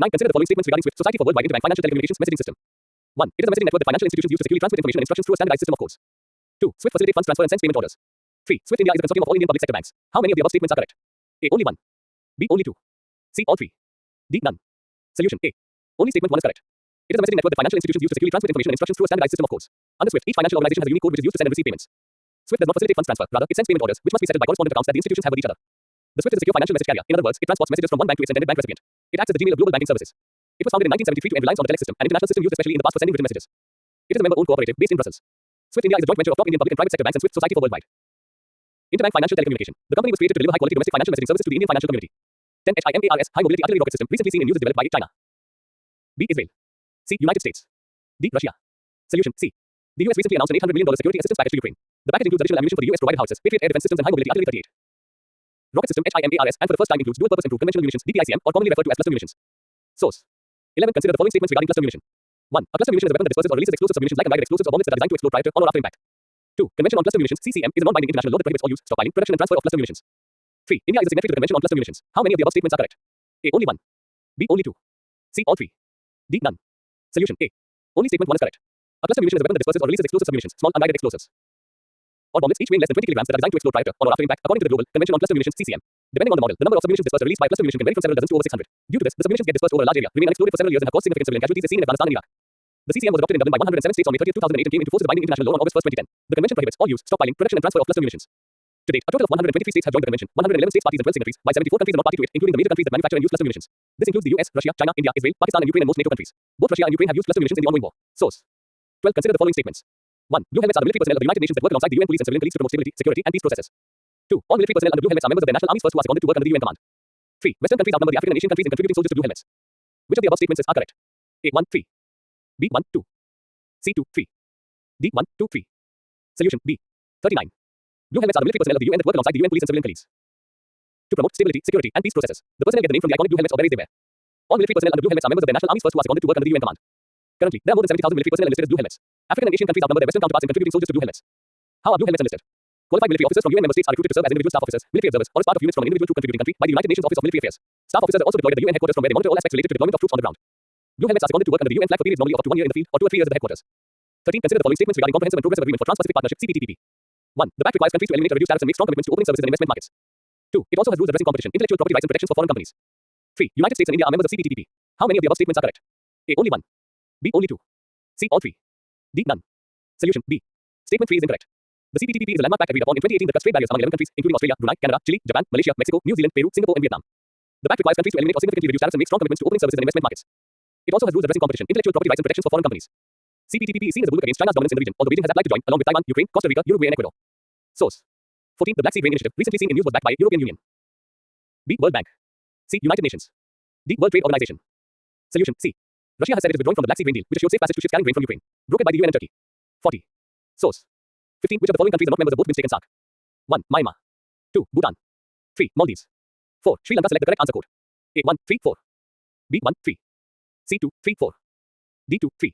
9. Consider the following statements regarding SWIFT, Society for Worldwide Interbank Financial Telecommunications Messaging System. 1. It is a messaging network that financial institutions use to securely transmit information and instructions through a standardized system of codes. 2. SWIFT facilitates funds transfer and sends payment orders. 3. SWIFT India is a consortium of all Indian public sector banks. How many of the above statements are correct? A. Only 1. B. Only 2. C. All 3. D. None. Solution. A. Only statement 1 is correct. It is a messaging network that financial institutions use to securely transmit information and instructions through a standardized system of codes. Under SWIFT, each financial organization has a unique code which is used to send and receive payments. SWIFT does not facilitate funds transfer, rather it sends payment orders which must be settled by correspondent accounts that the institutions have with each other. The SWIFT is a secure financial message carrier. In other words, it transports messages from one bank to its intended bank recipient. It acts as the Gmail of global banking services. It was founded in 1973 to end reliance on the telex system, an international system used especially in the past for sending written messages. It is a member-owned cooperative based in Brussels. SWIFT India is a joint venture of top Indian public and private sector banks and SWIFT Society for Worldwide. Interbank Financial Telecommunication. The company was created to deliver high-quality domestic financial messaging services to the Indian financial community. 10 HIMARS High Mobility Artillery Rocket System recently seen in use is developed by China. B. Israel. C. United States. D. Russia. Solution. C. The US recently announced an $800 million security assistance package to Ukraine. The package includes additional ammunition for the US provided houses, Patriot air defense systems and high mobility artillery 38. Rocket system HIMARS and for the first time includes dual purpose improved conventional munitions DPICM or commonly referred to as cluster munitions. Source. 11. Consider the following statements regarding cluster munition. 1. A cluster munition is a weapon that disperses or releases explosives, submunitions like and explosives or bombs that are designed to explode prior to, on or after impact. 2. Convention on cluster munitions CCM is a non-binding international law that prohibits all use, stockpiling, production and transfer of cluster munitions. 3. India is a signatory to the Convention on Cluster Munitions. How many of the above statements are correct? A. Only 1. B. Only 2. C. All 3. D. None. Solution. A. Only statement 1 is correct. A cluster munition is a weapon that disperses or releases explosives, submunitions, small unguided explosives, or bomblets each weighing less than 20 kilograms that are designed to explode prior to, on or after impact, according to the Global Convention on Cluster Munitions (CCM). Depending on the model, the number of submunitions dispersed or released by a cluster munition can vary from several dozens to over 600. Due to this, the submunitions get dispersed over a large area, remain unexploded for several years, and have caused significant civilian casualties as seen in Afghanistan and Iraq. The CCM was adopted in Dublin by 107 states on May 30, 2008 and came into force as a binding international law on August 1, 2010. The convention prohibits all use, stockpiling, production and transfer of cluster munitions. To date, a total of 123 states have joined the convention, 111 states parties and 12 signatories, while 74 countries are not party to it, including the major countries that manufacture and use cluster munitions. This includes the US, Russia, China, India, Israel, Pakistan and Ukraine and most NATO countries. Both Russia and Ukraine have used cluster munitions in the ongoing war. Source. 12. Consider the following statements. 1. Blue helmets are the military personnel of the United Nations that work alongside the UN police and civilian police to promote stability, security and peace processes. 2. All military personnel under blue helmets are members of their national armies first who are seconded to work under the UN command. 3. Western countries outnumber the African and Asian countries in contributing soldiers to blue helmets. Which of the above statements are correct? A. 1, 3. B. 1, 2. C. 2, 3. D. 1, 2, 3. Solution. B. 39. Blue helmets are the military personnel of the UN that work alongside the UN police and civilian colleagues to promote stability, security and peace processes. The personnel get the name from the iconic blue helmets or berets they wear. All military personnel under blue helmets are members of their national armies first who are seconded to work under the UN command. Currently, there are more than 70,000 military personnel enlisted as blue helmets. African and Asian countries outnumber their Western counterparts in contributing soldiers to blue helmets. How are blue helmets enlisted? Qualified military officers from UN member states are recruited to serve as individual staff officers, military observers, or as part of units from an individual troop contributing country by the United Nations Office of Military Affairs. Staff officers are also deployed at the UN headquarters from where they monitor all aspects related to deployment of troops on the ground. Blue helmets are seconded to work under the UN flag for periods normally of up to 1 year in the field or 2 or 3 years at the headquarters. 13. Consider the following statements regarding comprehensive and progressive agreement for Trans-Pacific Partnership (CPTPP). 1. The pact requires countries to eliminate or reduce tariffs and make strong commitments to opening services and investment markets. 2. It also has rules addressing competition, intellectual property rights and protections for foreign companies. 3. United States and India are members of CPTPP. How many of the above statements are correct? A. Only 1. B. Only 2. C. All 3. D. None. Solution. B. Statement 3 is incorrect. The CPTPP is a landmark pact agreed upon in 2018 that cuts trade barriers among 11 countries, including Australia, Brunei, Canada, Chile, Japan, Malaysia, Mexico, New Zealand, Peru, Singapore and Vietnam. The pact requires countries to eliminate or significantly reduce tariffs and make strong commitments to opening services and investment markets. It also has rules addressing competition, intellectual property rights and protections for foreign companies. CPTPP is seen as a bulwark against China's dominance in the region, although Beijing has applied to join, along with Taiwan, Ukraine, Costa Rica, Uruguay and Ecuador. Source. 14. The Black Sea Grain Initiative, recently seen in news, was backed by European Union. B. World Bank. C. United Nations. D. World Trade Organization. Solution. C. Russia has said it is withdrawing from the Black Sea Grain Deal, which assured safe passage to ships carrying grain from Ukraine. Brokered by the UN and Turkey. 40. Source. 15. Which of the following countries are not members of both BIMSTEC and SAARC? 1. Myanmar. 2. Bhutan. 3. Maldives. 4. Sri Lanka. Select the correct answer code. A. 1, 3, 4. B. 1, 3. C. 2, 3, 4. D. 2, 3.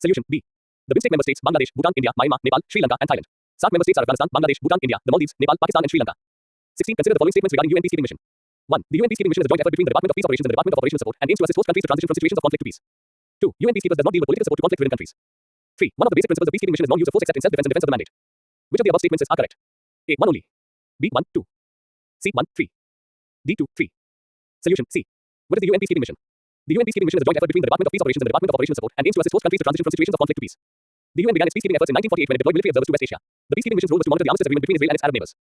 Solution. B. The BIMSTEC member states Bangladesh, Bhutan, India, Myanmar, Nepal, Sri Lanka and Thailand. SAARC member states are Afghanistan, Bangladesh, Bhutan, India, the Maldives, Nepal, Pakistan and Sri Lanka. 16. Consider the following statements regarding UN peacekeeping mission. 1. The UN peacekeeping mission is a joint effort between the Department of Peace Operations and the Department of Operational Support and aims to assist host countries to transition from situations of conflict to peace. 2. UN peacekeepers does not deal with political support to conflict-ridden countries. 3. One of the basic principles of peacekeeping mission is non-use of force except in self-defense and defense of the mandate. Which of the above statements are correct? A. 1 only. B. 1, 2. C. 1, 3. D. 2, 3. Solution. C. What is the UN peacekeeping mission? The UN peacekeeping mission is a joint effort between the Department of Peace Operations and the Department of Operational Support and aims to assist host countries to transition from situations of conflict to peace. The UN began its peacekeeping efforts in 1948 when it deployed military observers to West Asia. The peacekeeping mission's role was to monitor the armistice agreement between Israel and its Arab neighbors.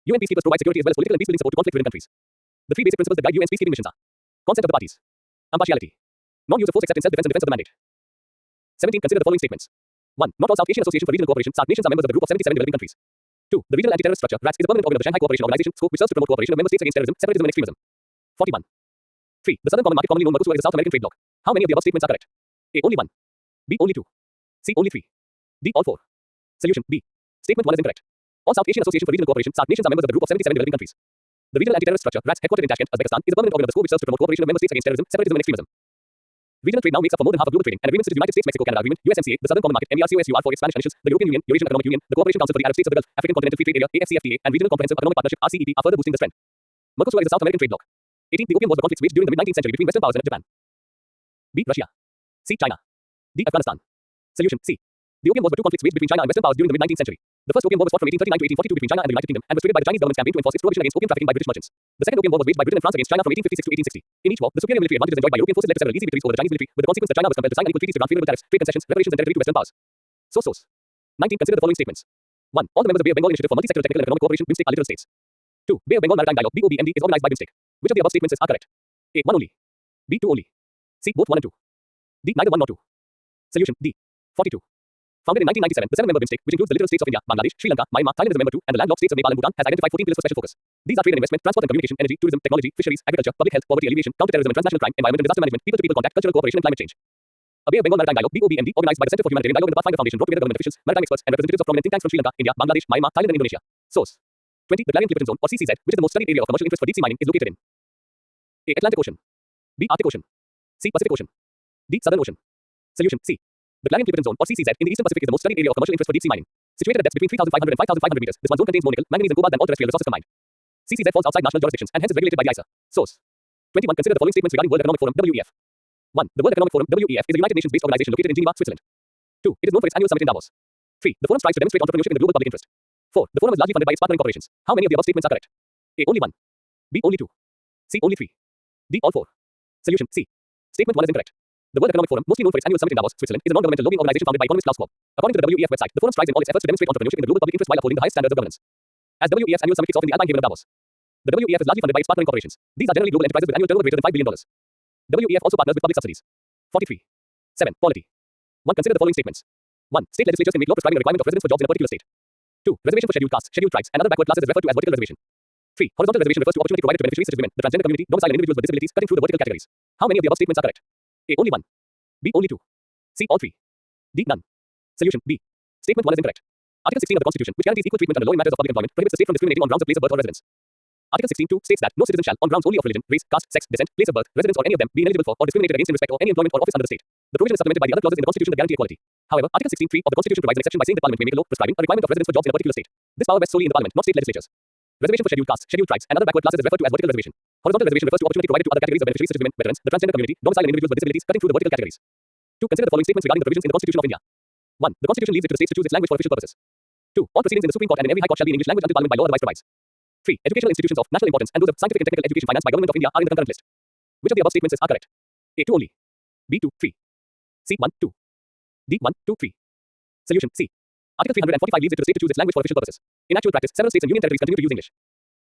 UN peacekeepers provide security as well as political and peace-building support to conflict-ridden countries. The 3 basic principles that guide UN's peacekeeping missions are: concept of the parties, impartiality, non-use of force except in self-defense and defense of the mandate. 17. Consider the following statements. 1. Not all South Asian Association for Regional Cooperation (SAARC) nations are members of the group of 77 developing countries. 2. The Regional Anti-Terrorist Structure (RATS) is a permanent organ of the Shanghai Cooperation Organization (SCO), which serves to promote cooperation of member states against terrorism, separatism and extremism. 41. 3. The Southern Common Market, commonly known Mercosur, is a South American trade bloc. How many of the above statements are correct? A. Only 1. B. Only 2. C. Only 3. D. All 4. Solution. B. Statement 1 is incorrect. All South Asian Association for Regional Cooperation (SAARC) nations are members of the group of 77 developing countries. The Regional Anti-Terrorist Structure (RATS), headquartered in Tashkent, Uzbekistan, is a permanent organ of the SCO which serves to promote cooperation of member states against terrorism, separatism and extremism. Regional trade now makes up for more than half of global trading, and agreements such as United States-Mexico-Canada Agreement (USMCA), the Southern Common Market (MERCOSUR) for its Spanish initials, the European Union, Eurasian Economic Union, the Cooperation Council for the Arab States of the Gulf, African Continental Free Trade Area (AFCFTA), and Regional Comprehensive Economic Partnership (RCEP) are further boosting the strength. Mercosur is a South American trade bloc. 18. The Opium Wars were conflicts waged during the mid-19th century between Western powers and Japan. B. Russia. C. China. D. Afghanistan. Solution. C. The Opium Wars were 2 conflicts waged between China and Western powers during the mid-19th century. The first Opium War was fought from 1839 to 1842 between China and the United Kingdom and was triggered by the Chinese government's campaign to enforce its prohibition against opium trafficking by British merchants. The second Opium War was waged by Britain and France against China from 1856 to 1860. In each war, the superior military advantages enjoyed by European forces led to several easy victories over the Chinese military, with the consequence that China was compelled to sign unequal treaties to grant favorable tariffs, trade concessions, reparations and territory to Western powers. Source. 19. Consider the following statements. 1. All the members of Bay of Bengal Initiative for Multi-Sectoral Technical and Economic Cooperation (BIMSTEC) are literal states. 2. Bay of Bengal Maritime Dialogue (BOBMD) is organized by BIMSTEC. Which of the above statements are correct? A. 1 only. B. 2 only. C. Both 1 and 2. D. Neither 1 nor 2. Solution D. 42. Founded in 1997, the 7-member BIMSTEC, which includes the littoral states of India, Bangladesh, Sri Lanka, Myanmar, Thailand is a member too, and the landlocked states of Nepal and Bhutan, has identified 14 pillars for special focus. These are trade and investment, transport and communication, energy, tourism, technology, fisheries, agriculture, public health, poverty alleviation, counterterrorism and transnational crime, environment and disaster management, people-to-people contact, cultural cooperation and climate change. A Bay of Bengal Maritime Dialogue (BOBMD), organized by the Center for Humanitarian Dialogue and the Pathfinder Foundation, brought together government officials, maritime experts, and representatives of prominent think tanks from Sri Lanka, India, Bangladesh, Myanmar, Thailand and Indonesia. Source: 20. The Clarion-Clipperton Zone, or CCZ, which is the most studied area of commercial interest for deep-sea mining, is located in A. Atlantic Ocean. B. Arctic Ocean. C. Pacific Ocean. D. Southern Ocean. Solution C. The Clarion-Clipperton Zone, or CCZ, in the Eastern Pacific is the most studied area of commercial interest for deep-sea mining. Situated at depths between 3,500 and 5,500 meters, this one zone contains more nickel, manganese and cobalt than all terrestrial resources combined. CCZ falls outside national jurisdictions and hence is regulated by the ISA. Source: 21. Consider the following statements regarding World Economic Forum (WEF). 1. The World Economic Forum (WEF) is a United Nations-based organization located in Geneva, Switzerland. 2. It is known for its annual summit in Davos. 3. The forum strives to demonstrate entrepreneurship in the global public interest. 4. The forum is largely funded by its partnering corporations. How many of the above statements are correct? A. Only 1. B. Only 2. C. Only 3. D. All 4. Solution C. Statement 1 is incorrect. The World Economic Forum, mostly known for its annual summit in Davos, Switzerland, is a non-governmental lobbying organization founded by economist Klaus Schwab. According to the WEF website, the forum strives in all its efforts to demonstrate entrepreneurship in the global public interest while upholding the highest standards of governance. As WEF's annual summit kicks off in the Alpine Haven of Davos, the WEF is largely funded by its partnering corporations. These are generally global enterprises with annual turnover greater than $5 billion. WEF also partners with public subsidies. 43. 7. Polity. 1. Consider the following statements. 1. State legislatures can make law prescribing the requirement of residence for jobs in a particular state. 2. Reservation for scheduled castes, scheduled tribes, and other backward classes is referred to as vertical reservation. 3. Horizontal reservation refers to opportunity provided to beneficiaries such as women, the transgender community, domicile and individuals with disabilities, cutting through the vertical categories. How many of the above statements are correct? A. Only 1. B. Only 2. C. All 3. D. None. Solution B. Statement 1 is incorrect. Article 16 of the Constitution, which guarantees equal treatment under law in matters of public employment, prohibits the state from discriminating on grounds of place of birth or residence. Article 16(2) states that no citizen shall, on grounds only of religion, race, caste, sex, descent, place of birth, residence, or any of them, be ineligible for or discriminated against in respect of any employment or office under the state. The provision is supplemented by the other clauses in the Constitution that guarantee equality. However, Article 16(3) of the Constitution provides an exception by saying that Parliament may make a law prescribing a requirement of residence for jobs in a particular state. This power rests solely in the Parliament, not state legislatures. Reservation for scheduled castes, scheduled tribes, and other backward classes is referred to as vertical reservation. Horizontal reservation refers to opportunity provided to other categories of beneficiaries such as women, veterans, the transgender community, domicile and individuals with disabilities, cutting through the vertical categories. 2. Consider the following statements regarding the provisions in the Constitution of India. 1. The Constitution leaves it to the states to choose its language for official purposes. 2. All proceedings in the Supreme Court and in every High Court shall be in English language until Parliament by law otherwise provides. 3. Educational institutions of national importance and those of scientific and technical education financed by Government of India are in the concurrent list. Which of the above statements are correct? A. 2 only. B. 2, 3. C. 1, 2. D. 1, 2, 3. Solution C. Article 345 leaves it to the state to choose its language for official purposes. In actual practice, several states and union territories continue to use English.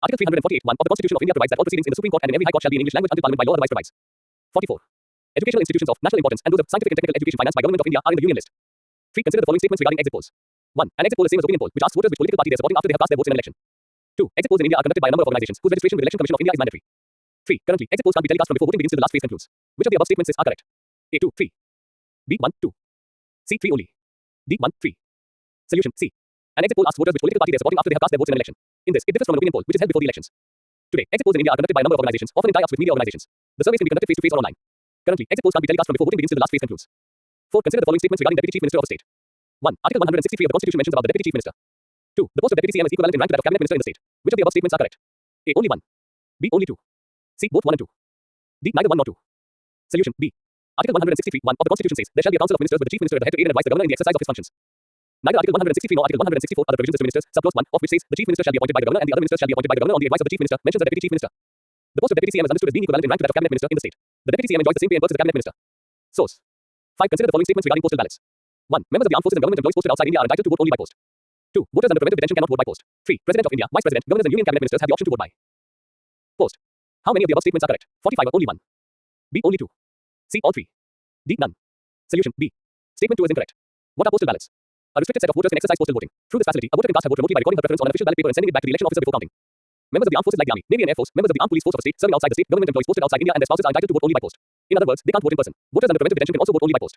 Article 348(1) of the Constitution of India provides that all proceedings in the Supreme Court and in every High Court shall be in English language until Parliament by law otherwise provides. 44. Educational institutions of national importance and those of scientific and technical education financed by Government of India are in the union list. 3. Consider the following statements regarding exit polls. 1. An exit poll is same as opinion poll, which asks voters which political party they are supporting after they have cast their votes in an election. 2. Exit polls in India are conducted by a number of organizations whose registration with Election Commission of India is mandatory. 3. Currently, exit polls can't be telecast from before voting begins till the last phase concludes. Which of the above statements are correct? A. 2, 3. B. 1, 2. C. 3 only. D. 1, 3. Solution C. An exit poll asks voters which political party they are supporting after they have cast their votes in an election. In this, it differs from an opinion poll, which is held before the elections. Today, exit polls in India are conducted by a number of organizations, often in tie-ups with media organizations. The surveys can be conducted face-to-face or online. Currently, exit polls can't be telecast from before voting begins till the last phase concludes. 4. Consider the following statements regarding Deputy Chief Minister of a state. 1. Article 163 of the Constitution mentions about the Deputy Chief Minister. 2. The post of Deputy CM is equivalent in rank to that of Cabinet Minister in the state. Which of the above statements are correct? A. Only 1. B. Only 2. C. Both 1 and 2. D. Neither 1 nor 2. Solution B. Article 163(1) of the Constitution says there shall be a council of ministers with the chief minister at the head to aid and advise the governor in the exercise of his functions. Neither Article 163 nor Article 164 are the provisions as to ministers. Subclause 1, of which says the chief minister shall be appointed by the governor and the other ministers shall be appointed by the governor on the advice of the chief minister, mentions the deputy chief minister. The post of deputy CM is understood as being equivalent in rank to that of cabinet minister in the state. The deputy CM enjoys the same pay and perks as the cabinet minister. Source. 5. Consider the following statements regarding postal ballots. 1. Members of the armed forces and government employees posted outside India are entitled to vote only by post. 2. Voters under preventive detention cannot vote by post. 3. President of India, Vice President, governors and union cabinet ministers have the option to vote by post. How many of the above statements are correct? 45. Only 1. B. Only 2. C. All 3. D. None. Solution B. Statement 2 is incorrect. What are postal ballots? A restricted set of voters can exercise postal voting. Through this facility, a voter can cast her vote remotely by recording her preference on an official ballot paper and sending it back to the election officer before counting. Members of the armed forces like the Army, Navy and Air Force, members of the armed police force of a state serving outside the state, government employees posted outside India and their spouses are entitled to vote only by post. In other words, they can't vote in person. Voters under preventive detention can also vote only by post.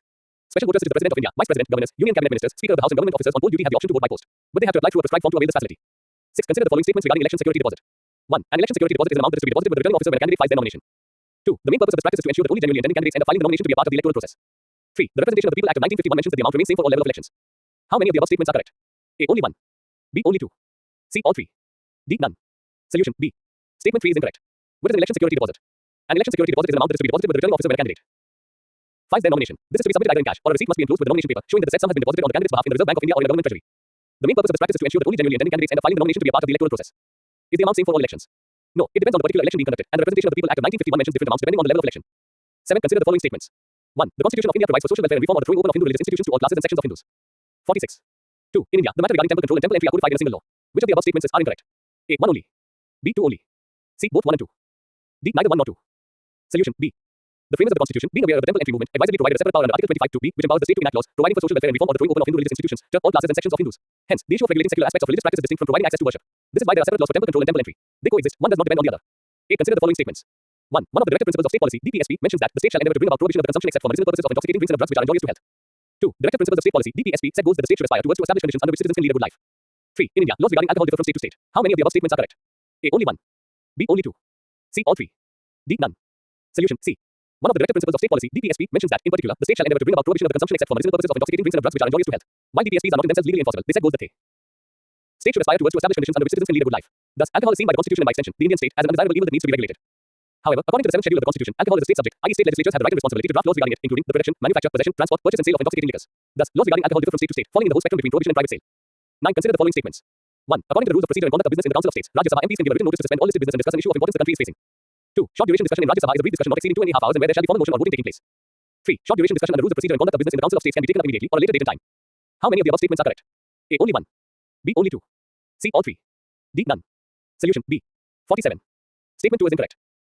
Special voters such as the President of India, Vice President, governors, union cabinet ministers, Speaker of the House and government officers on board duty have the option to vote by post. But they have to apply through a prescribed form to avail this facility. 6. Consider the following statements regarding election security deposit. 1. An election security deposit is an amount that is to be deposited with the returning officer when a candidate files their nomination. 2. The main purpose of this practice is to ensure that only genuinely intending candidates end up filing the nomination to be a part of the electoral process. 3. The Representation of the People Act of 1951 mentions that the amount remains same for all levels of elections. How many of the above statements are correct? A. Only 1. B. Only 2. C. All 3. D. None. Solution B. Statement 3 is incorrect. What is an election security deposit? An election security deposit is an amount that is to be deposited with the returning officer when a candidate files their nomination. This is to be submitted either in cash or a receipt must be enclosed with the nomination paper showing that the said sum has been deposited on the candidate's behalf in the Reserve Bank of India or in a government treasury. The main purpose of this practice is to ensure that only genuinely intending candidates end up filing the nomination to be a part of the electoral process. Is the amount same for all elections? No, it depends on the particular election being conducted, and the Representation of the People Act of 1951 mentions different amounts depending on the level of election. 7. Consider the following statements. 1. The Constitution of India provides for social welfare and reform or the throwing open of Hindu religious institutions to all classes and sections of Hindus. 46. 2. In India, the matter regarding temple control and temple entry are codified in a single law. Which of the above statements are incorrect? A. 1 only. B. 2 only. C. Both 1 and 2. D. Neither 1 nor 2. Solution B. The framers of the Constitution, being aware of the temple entry movement, advisedly provided a separate power under Article 25 (2)(b), which empowers the state to enact laws providing for social welfare and reform or the throwing open of Hindu religious institutions to all classes and sections of Hindus. Hence, the issue of regulating secular aspects of religious practice is distinct from providing access to worship. This is why there are separate laws for temple control and temple entry. They coexist, one does not depend on the other. A. Consider the following statements. 1. One of the directive principles of state policy, DPSP, mentions that the state shall endeavor to bring about prohibition of the consumption except for medicinal purposes of intoxicating drinks and of drugs which are injurious to health. 2. Directive principles of state policy, DPSP, set goals that the state should aspire towards to establish conditions under which citizens can lead a good life. 3. In India, laws regarding alcohol differ from state to state. How many of the above statements are correct? A. Only 1. B. Only 2. C. All 3. D. None. Solution C. One of the directive principles of state policy, DPSP, mentions that, in particular, the state shall endeavor to bring about prohibition of the consumption except for medicinal purposes of intoxicating drinks and of drugs which are injurious to health. While DPSPs are not in themselves legally enforceable, they set goals that they state should aspire towards to establish conditions under which citizens can lead a good life. Thus, alcohol is seen by the Constitution and by extension, the Indian state, as an undesirable evil that needs to be regulated. However, according to the 7th schedule of the Constitution, alcohol is a state subject, i.e. state legislatures have the right and responsibility to draft laws regarding it, including the production, manufacture, possession, transport, purchase and sale of intoxicating liquors. Thus, laws regarding alcohol differ from state to state, falling in the whole spectrum between prohibition and private sale. 9. Consider the following statements. 1. According to the rules of procedure and conduct of business in the Council of States, Rajya Sabha MPs can give a written notice to suspend all listed business and discuss an issue of importance the country is facing. 2. Short duration discussion in Rajya Sabha is a brief discussion not exceeding 2.5 hours and where there shall be formal motion or voting taking place. 3. Short duration discussion on the rules of procedure and conduct of business in the Council of States can be taken up immediately or a later date and time. How many of the above statements are correct? A. Only 1. B. Only 2. C. All 3. D. None. Solution B. 47. Statement 2 is incorrect.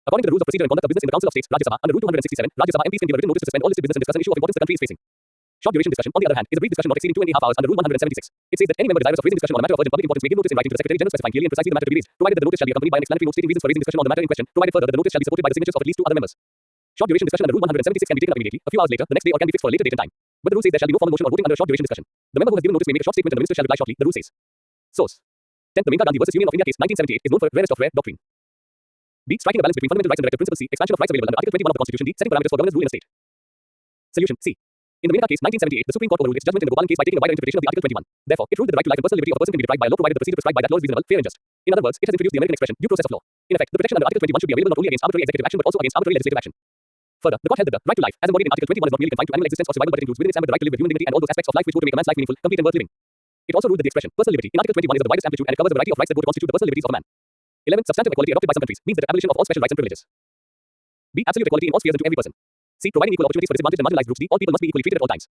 According to the rules of procedure and conduct of business in the Council of States, Rajya Sabha, under Rule 267, Rajya Sabha MPs can give a written notice to suspend all listed business and discuss an issue of importance the country is facing. Short duration discussion, on the other hand, is a brief discussion not exceeding 2.5 hours under Rule 176. It says that any member desirous of raising discussion on a matter of urgent public importance may give notice in writing to the Secretary General specifying clearly and precisely the matter to be raised, provided that the notice shall be accompanied by an explanatory note stating reasons for raising discussion on the matter in question, provided further that the notice shall be supported by the signatures of at least 2 other members. Short duration discussion under Rule 176 can be taken up immediately, a few hours later, the next day, or can be fixed for a later date and time. But the rule says there shall be no formal motion or voting under a short duration discussion. The member who has given notice may make a short statement and the minister shall reply shortly, the rule says. Source. 10th, the Menka Gandhi versus Union of India case, 1978, is known for rarest of rare doctrine. B. Striking a balance between fundamental rights and directive principle. C. Expansion of rights available under Article 21 of the Constitution. D. Setting parameters for governance rule in a state. Solution C. In the Menka case, 1978, the Supreme Court overruled its judgment in the Gopalan case by taking a wider interpretation of the Article 21. Therefore, it ruled that the right to life and personal liberty of a person can be deprived by a law provided the procedure prescribed by that law is reasonable, fair and just. In other words, it has introduced the American expression, due process of law. In effect, the protection under Article 21 should be available not only against arbitrary executive action but also against arbitrary legislative action. Further, the court held that the right to life, as embodied in Article 21, is not merely confined to animal existence or survival but it includes within its ambit the right to live with human dignity and all those aspects of life which go to make a man's life meaningful, complete and worth living. It also ruled that the expression, personal liberty, in Article 21 is of the widest amplitude and it covers a variety of rights that go to constitute the personal liberties of a man. 11. Substantive equality adopted by some countries means that the abolition of all special rights and privileges. B. Absolute equality in all spheres and to every person. C. Providing equal opportunities for disadvantaged and marginalized groups. D. All people must be equally treated at all times.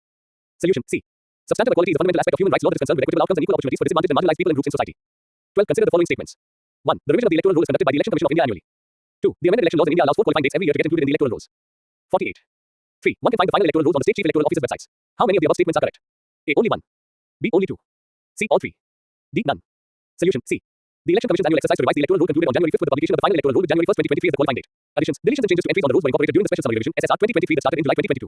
Solution C. Substantive equality is a fundamental aspect of human rights law that is concerned with equitable outcomes and equal opportunities for disadvantaged and marginalized people and groups in society. 12. Consider the following statements. 1. The revision of the electoral roll is conducted by the Election Commission of India annually. 2. The amended election laws in India allows 4 qualifying dates every year to get included in the electoral rolls. 48. 3. One can find the final electoral rolls on the state chief electoral officer's websites. How many of the above statements are correct? A. Only 1. B. Only 2. C. All 3. D. None. Solution C. The Election Commission's annual exercise to revise the electoral roll concluded on January 5th with the publication of the final electoral roll with January 1st, 2023 as the qualifying date. Additions, deletions and changes to entries on the rolls were incorporated during the special summary revision SSR 2023 that started in July 2022.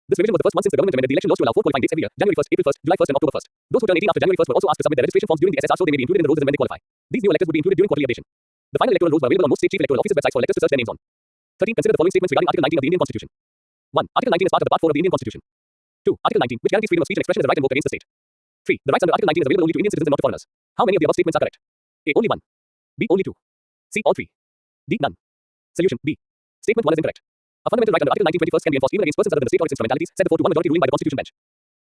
This revision was the first one since the government amended the election laws to allow 4 qualifying dates every year: January 1st, April 1st, July 1st and October 1st. Those who turn 18 after January 1st were also asked to submit their registration forms during the SSR so they may be included in the rolls as and when they qualify. These new electors would be included during quarterly updation. The final electoral rolls were available on most state chief electoral officers' websites for electors to search their names on. 13. Consider the following statements regarding Article 19 of the Indian Constitution. 1. Article 19 is part of the Part 4 of the Indian Constitution. 2. Article 19, which guarantees freedom of speech and expression as a right invoked against the state. 3. The rights under Article 19 is available only to Indian citizens and not to foreigners. How many of the above statements are correct? A. Only 1. B. Only 2. C. All 3. D. None. Solution B. Statement 1 is incorrect. A fundamental right under Article 19 21st can be enforced even against persons other than the state or its instrumentalities, said the 4-1 majority ruling by the Constitution bench.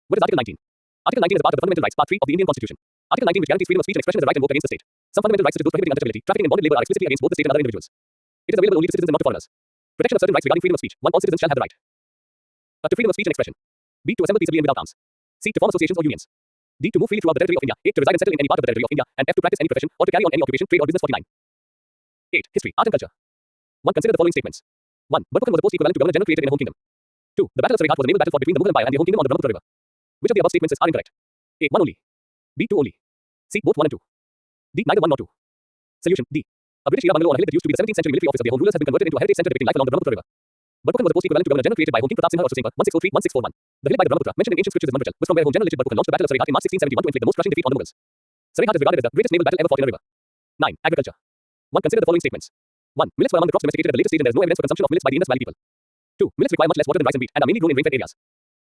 What is Article 19? Article 19 is a part of the fundamental rights, Part 3 of the Indian Constitution. Article 19, which guarantees freedom of speech and expression as a right invoked against the state. Some fundamental rights such as those prohibiting untouchability, trafficking in bonded labor are explicitly against both the state and other individuals. It is available only to citizens and not to foreigners. Protection of certain rights regarding freedom of speech. 1. All citizens shall have the right. To freedom of speech and expression. B. To assemble peaceably and without arms. C. To form associations or unions. D. To move freely throughout the territory of India. 8. To reside and settle in any part of the territory of India. And F. To practice any profession or to carry on any occupation, trade or business. 49. 8. History, art and culture. 1. Consider the following statements. 1. Badpukhan was a post equivalent to governor general created in a home kingdom. 2. The Battle of Sarighat was a naval battle fought between the Mughal Empire and the home kingdom on the Brahmaputra river. Which of the above statements are incorrect? A. 1 only. B. 2 only. C. Both 1 and 2. D. Neither 1 nor 2. Solution D. A British era bungalow on a hill that used to be the 17th century military office of their home rulers has been converted into a heritage center depicting life along the Brahmaputra river. Badpukhan was a post equivalent to governor general created by Home King Pratap Singha or Sursenka 1603-1641. The hill by the Brahmaputra, mentioned in ancient scriptures as Mandrachal, was from where Home General Legit Badpukhan launched the Battle of Sarighat in March 1671 to inflict the most crushing defeat on the Mughals. Sarighat is regarded as the greatest naval battle ever fought in a river. 9. Agriculture. 1. Consider the following statements. 1. Millets were among the crops domesticated at the later stage and there is no evidence for consumption of millets by the Indus Valley people. 2. Millets require much less water than rice and wheat and are mainly grown in rain-fed areas.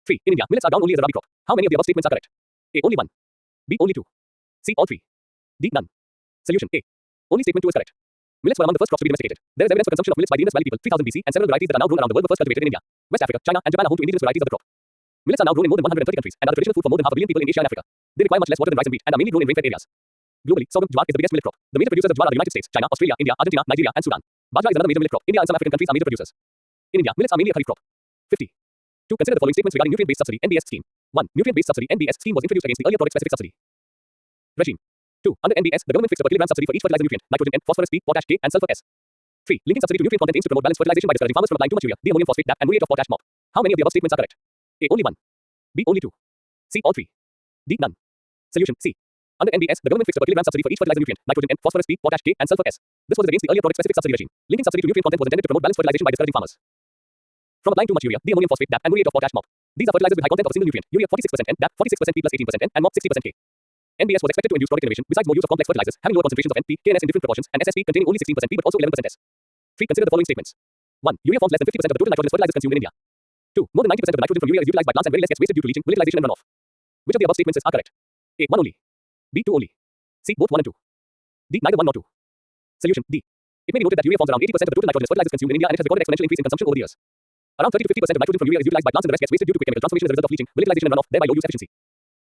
3. In India, millets are ground only as a rabi crop. How many of the above statements are correct? A. Only 1. B. Only 2. C. All 3. D. None. Solution A. Only statement 2 is correct. Millets were among the first crops to be domesticated. There is evidence for consumption of millets by the Indus Valley people 3000 BC and several varieties that are now grown around the world were first cultivated in India. West Africa, China and Japan are home to indigenous varieties of the crop. Millets are now grown in more than 130 countries and are the traditional food for more than half a billion people in Asia and Africa. They require much less water than rice and wheat and are mainly grown in rain-fed areas. Globally, sorghum jowar is the biggest millet crop. The major producers of jowar are the United States, China, Australia, India, Argentina, Nigeria and Sudan. Bajra is another major millet crop. India and some African countries are major producers. In India, millets are mainly a kharif crop. 50. 2. Consider the following statements regarding nutrient-based subsidy (NBS) scheme. 1. Nutrient-based subsidy (NBS) scheme was introduced against the earlier product-specific subsidy regime. 2. Under NBS, the government fixed a per kilogram subsidy for each fertilizer nutrient: nitrogen N, phosphorus P, potash K, and sulfur S. 3. Linking subsidy to nutrient content aims to promote balanced fertilization by discouraging farmers from applying too much urea, ammonium phosphate, DAP, and muriate of potash MOP. How many of the above statements are correct? A. Only 1. B. Only 2. C. All 3. D. None. Solution: C. Under NBS, the government fixed a per kilogram subsidy for each fertilizer nutrient: nitrogen N, phosphorus P, potash K, and sulfur S. This was against the earlier product-specific subsidy regime. Linking subsidy to nutrient content was intended to promote balanced fertilization by discouraging farmers from applying too much urea, ammonium phosphate, DAP, and muriate of potash MOP. These are fertilizers with high content of a single nutrient: urea 46% N, DAP 46% P plus 18% N, and MOP 60% K. NBS was expected to induce product innovation besides more use of complex fertilizers, having lower concentrations of N, P, K, and S in different proportions, and SSP containing only 16% P but also 11% S. 3. Consider the following statements. 1. Urea forms less than 50% of the total nitrogenous fertilizers consumed in India. 2. More than 90% of the nitrogen from urea is utilized by plants and very less gets wasted due to leaching, volatilization, and runoff. Which of the above statements are correct? A. 1 only. B. 2 only. C. Both 1 and 2. D. Neither 1 nor 2. Solution: D. It may be noted that urea forms around 80% of the total nitrogenous fertilizers consumed in India and it has recorded exponential increase in consumption over the years. Around 30 to 50% of nitrogen from urea is utilized by plants and the rest gets wasted due to chemical transformation as a result of leaching, volatilization, and runoff, thereby low use efficiency.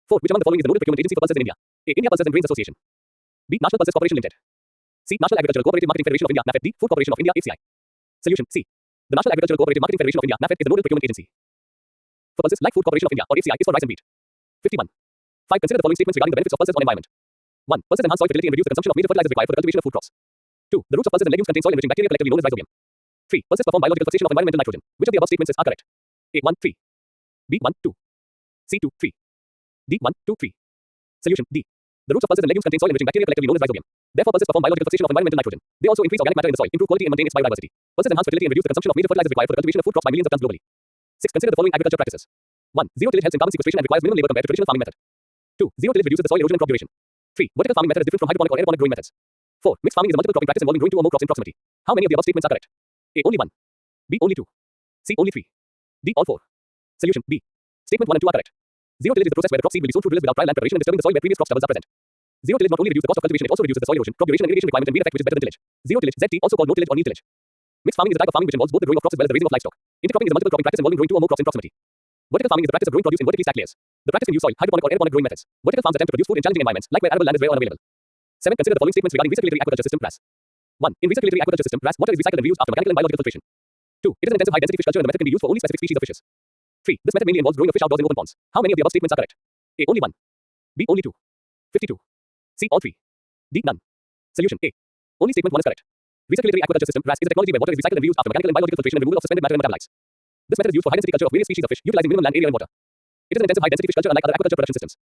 4. Which among the following is the nodal procurement agency for pulses in India? A. India Pulses and Grains Association. B. National Pulses Corporation Limited. C. National Agricultural Cooperative Marketing Federation of India (NAFED). D. Food Corporation of India (HCI). Solution: C. The National Agricultural Cooperative Marketing Federation of India (NAFED) is the nodal procurement agency for pulses, like Food Corporation of India or HCI is for rice and wheat. 51. 5. Consider the following statements regarding the benefits of pulses on environment. 1. Pulses enhance soil fertility and reduce the consumption of major fertilizers required for the cultivation of food crops. 2. The roots of pulses and legumes contain soil-enriching bacteria collectively known as rhizobium. 3. Pulses perform biological fixation of environmental nitrogen. Which of the above statements are correct? A. 1, 3. B. 1, 2. C. 2, 3. D. 1, 2, 3. Solution: D. The roots of pulses and legumes contain soil-enriching bacteria collectively known as rhizobium. Therefore, pulses perform biological fixation of environmental nitrogen. They also increase organic matter in the soil, improve quality, and maintain its biodiversity. Pulses enhance fertility and reduce the consumption of major fertilizers required for the cultivation of food crops by millions of tons globally. 6. Consider the following agriculture practices. 1. Zero tillage helps in carbon sequestration and requires minimum labor compared to traditional farming method. 2. Zero tillage reduces the soil erosion and crop duration. 3. Vertical farming method is different from hydroponic or aeroponic growing methods. 4. Mixed farming is a multiple cropping practice involving growing 2 or more crops in proximity. How many of the above statements are correct? A. Only 1. B. Only 2. C. Only 3. D. All 4. Solution: B. Statement 1 and 2 are correct. Zero tillage is the process where the crop seed will be sown through drills without prior land preparation and disturbing the soil where previous crop stubbles are present. Zero tillage not only reduces the cost of cultivation, it also reduces the soil erosion, crop duration, and irrigation requirement and weed effect, which is better than tillage. Zero tillage, ZT, also called no tillage or kneel tillage. Mixed farming is a type of farming which involves both the growing of crops as well as the raising of livestock. Intercropping is a multiple cropping practice involving growing 2 or more crops in proximity. Vertical farming is the practice of growing produce in vertically stacked layers. The practice can use soil, hydroponic or aeroponic growing methods. Vertical farms attempt to produce food in challenging environments, like where arable land is rare or unavailable. 7. Consider the following statements regarding recirculatory aquaculture system (RAS). 1. In recirculatory aquaculture system (RAS), water is recycled and reused after mechanical and biological filtration. 2. It is an intensive high-density fish culture and the method can be used for only specific species of fishes. 3. This method mainly involves growing of fish outdoors in open ponds. How many of the above statements are correct? A. Only 1. B. Only 2. 52. C. All 3. D. None. Solution: A. Only statement 1 is correct. Recirculatory aquaculture system (RAS) is a technology where water is recycled and reused after mechanical and biological filtration and removal of suspended matter and metabolites. This method is used for high-density culture of various species of fish, utilizing minimum land area and water. It is an intensive high-density fish culture unlike other aquaculture production systems.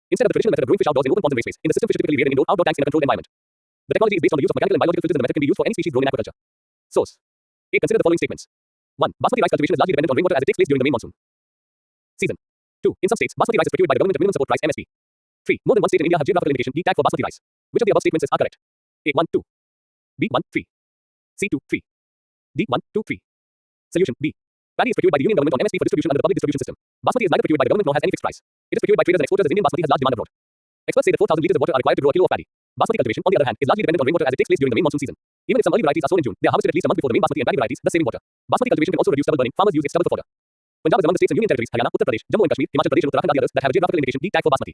Instead of the traditional method of growing fish outdoors in open ponds and raceways, in the system fish are typically reared in indoor, outdoor tanks in a controlled environment. The technology is based on the use of mechanical and biological filters and the method can be used for any species grown in aquaculture. Source: A. Consider the following statements. 1. Basmati rice cultivation is largely dependent on rainwater as it takes place during the main monsoon season. 2. In some states, basmati rice is procured by the government at minimum support price (MSP). 3. More than one state in India have geographical indication D tag for basmati rice. Which of the above statements is correct? A. 1, 2. B. 1, 3. C. 2, 3. D. 1, 2, 3. Solution: B. Paddy is procured by the Union government on MSP for distribution under the public distribution system. Basmati is neither procured by the government nor has any fixed price. It is procured by traders and exporters as Indian basmati has large demand abroad. Experts say that 4,000 liters of water are required to grow a kilo of paddy. Basmati cultivation, on the other hand, is largely dependent on rainwater as it takes place during the main monsoon season. Even if some early varieties are sown in June, they are harvested at least a month before the main basmati and paddy varieties, thus saving water. Basmati cultivation can also reduce stubble burning. Farmers use its stubble for fodder. Punjab is among the states and union territories Haryana, Uttar Pradesh, Jammu and Kashmir, Himachal Pradesh, and Uttarakhand are the others that have a geographical indication D tag for basmati.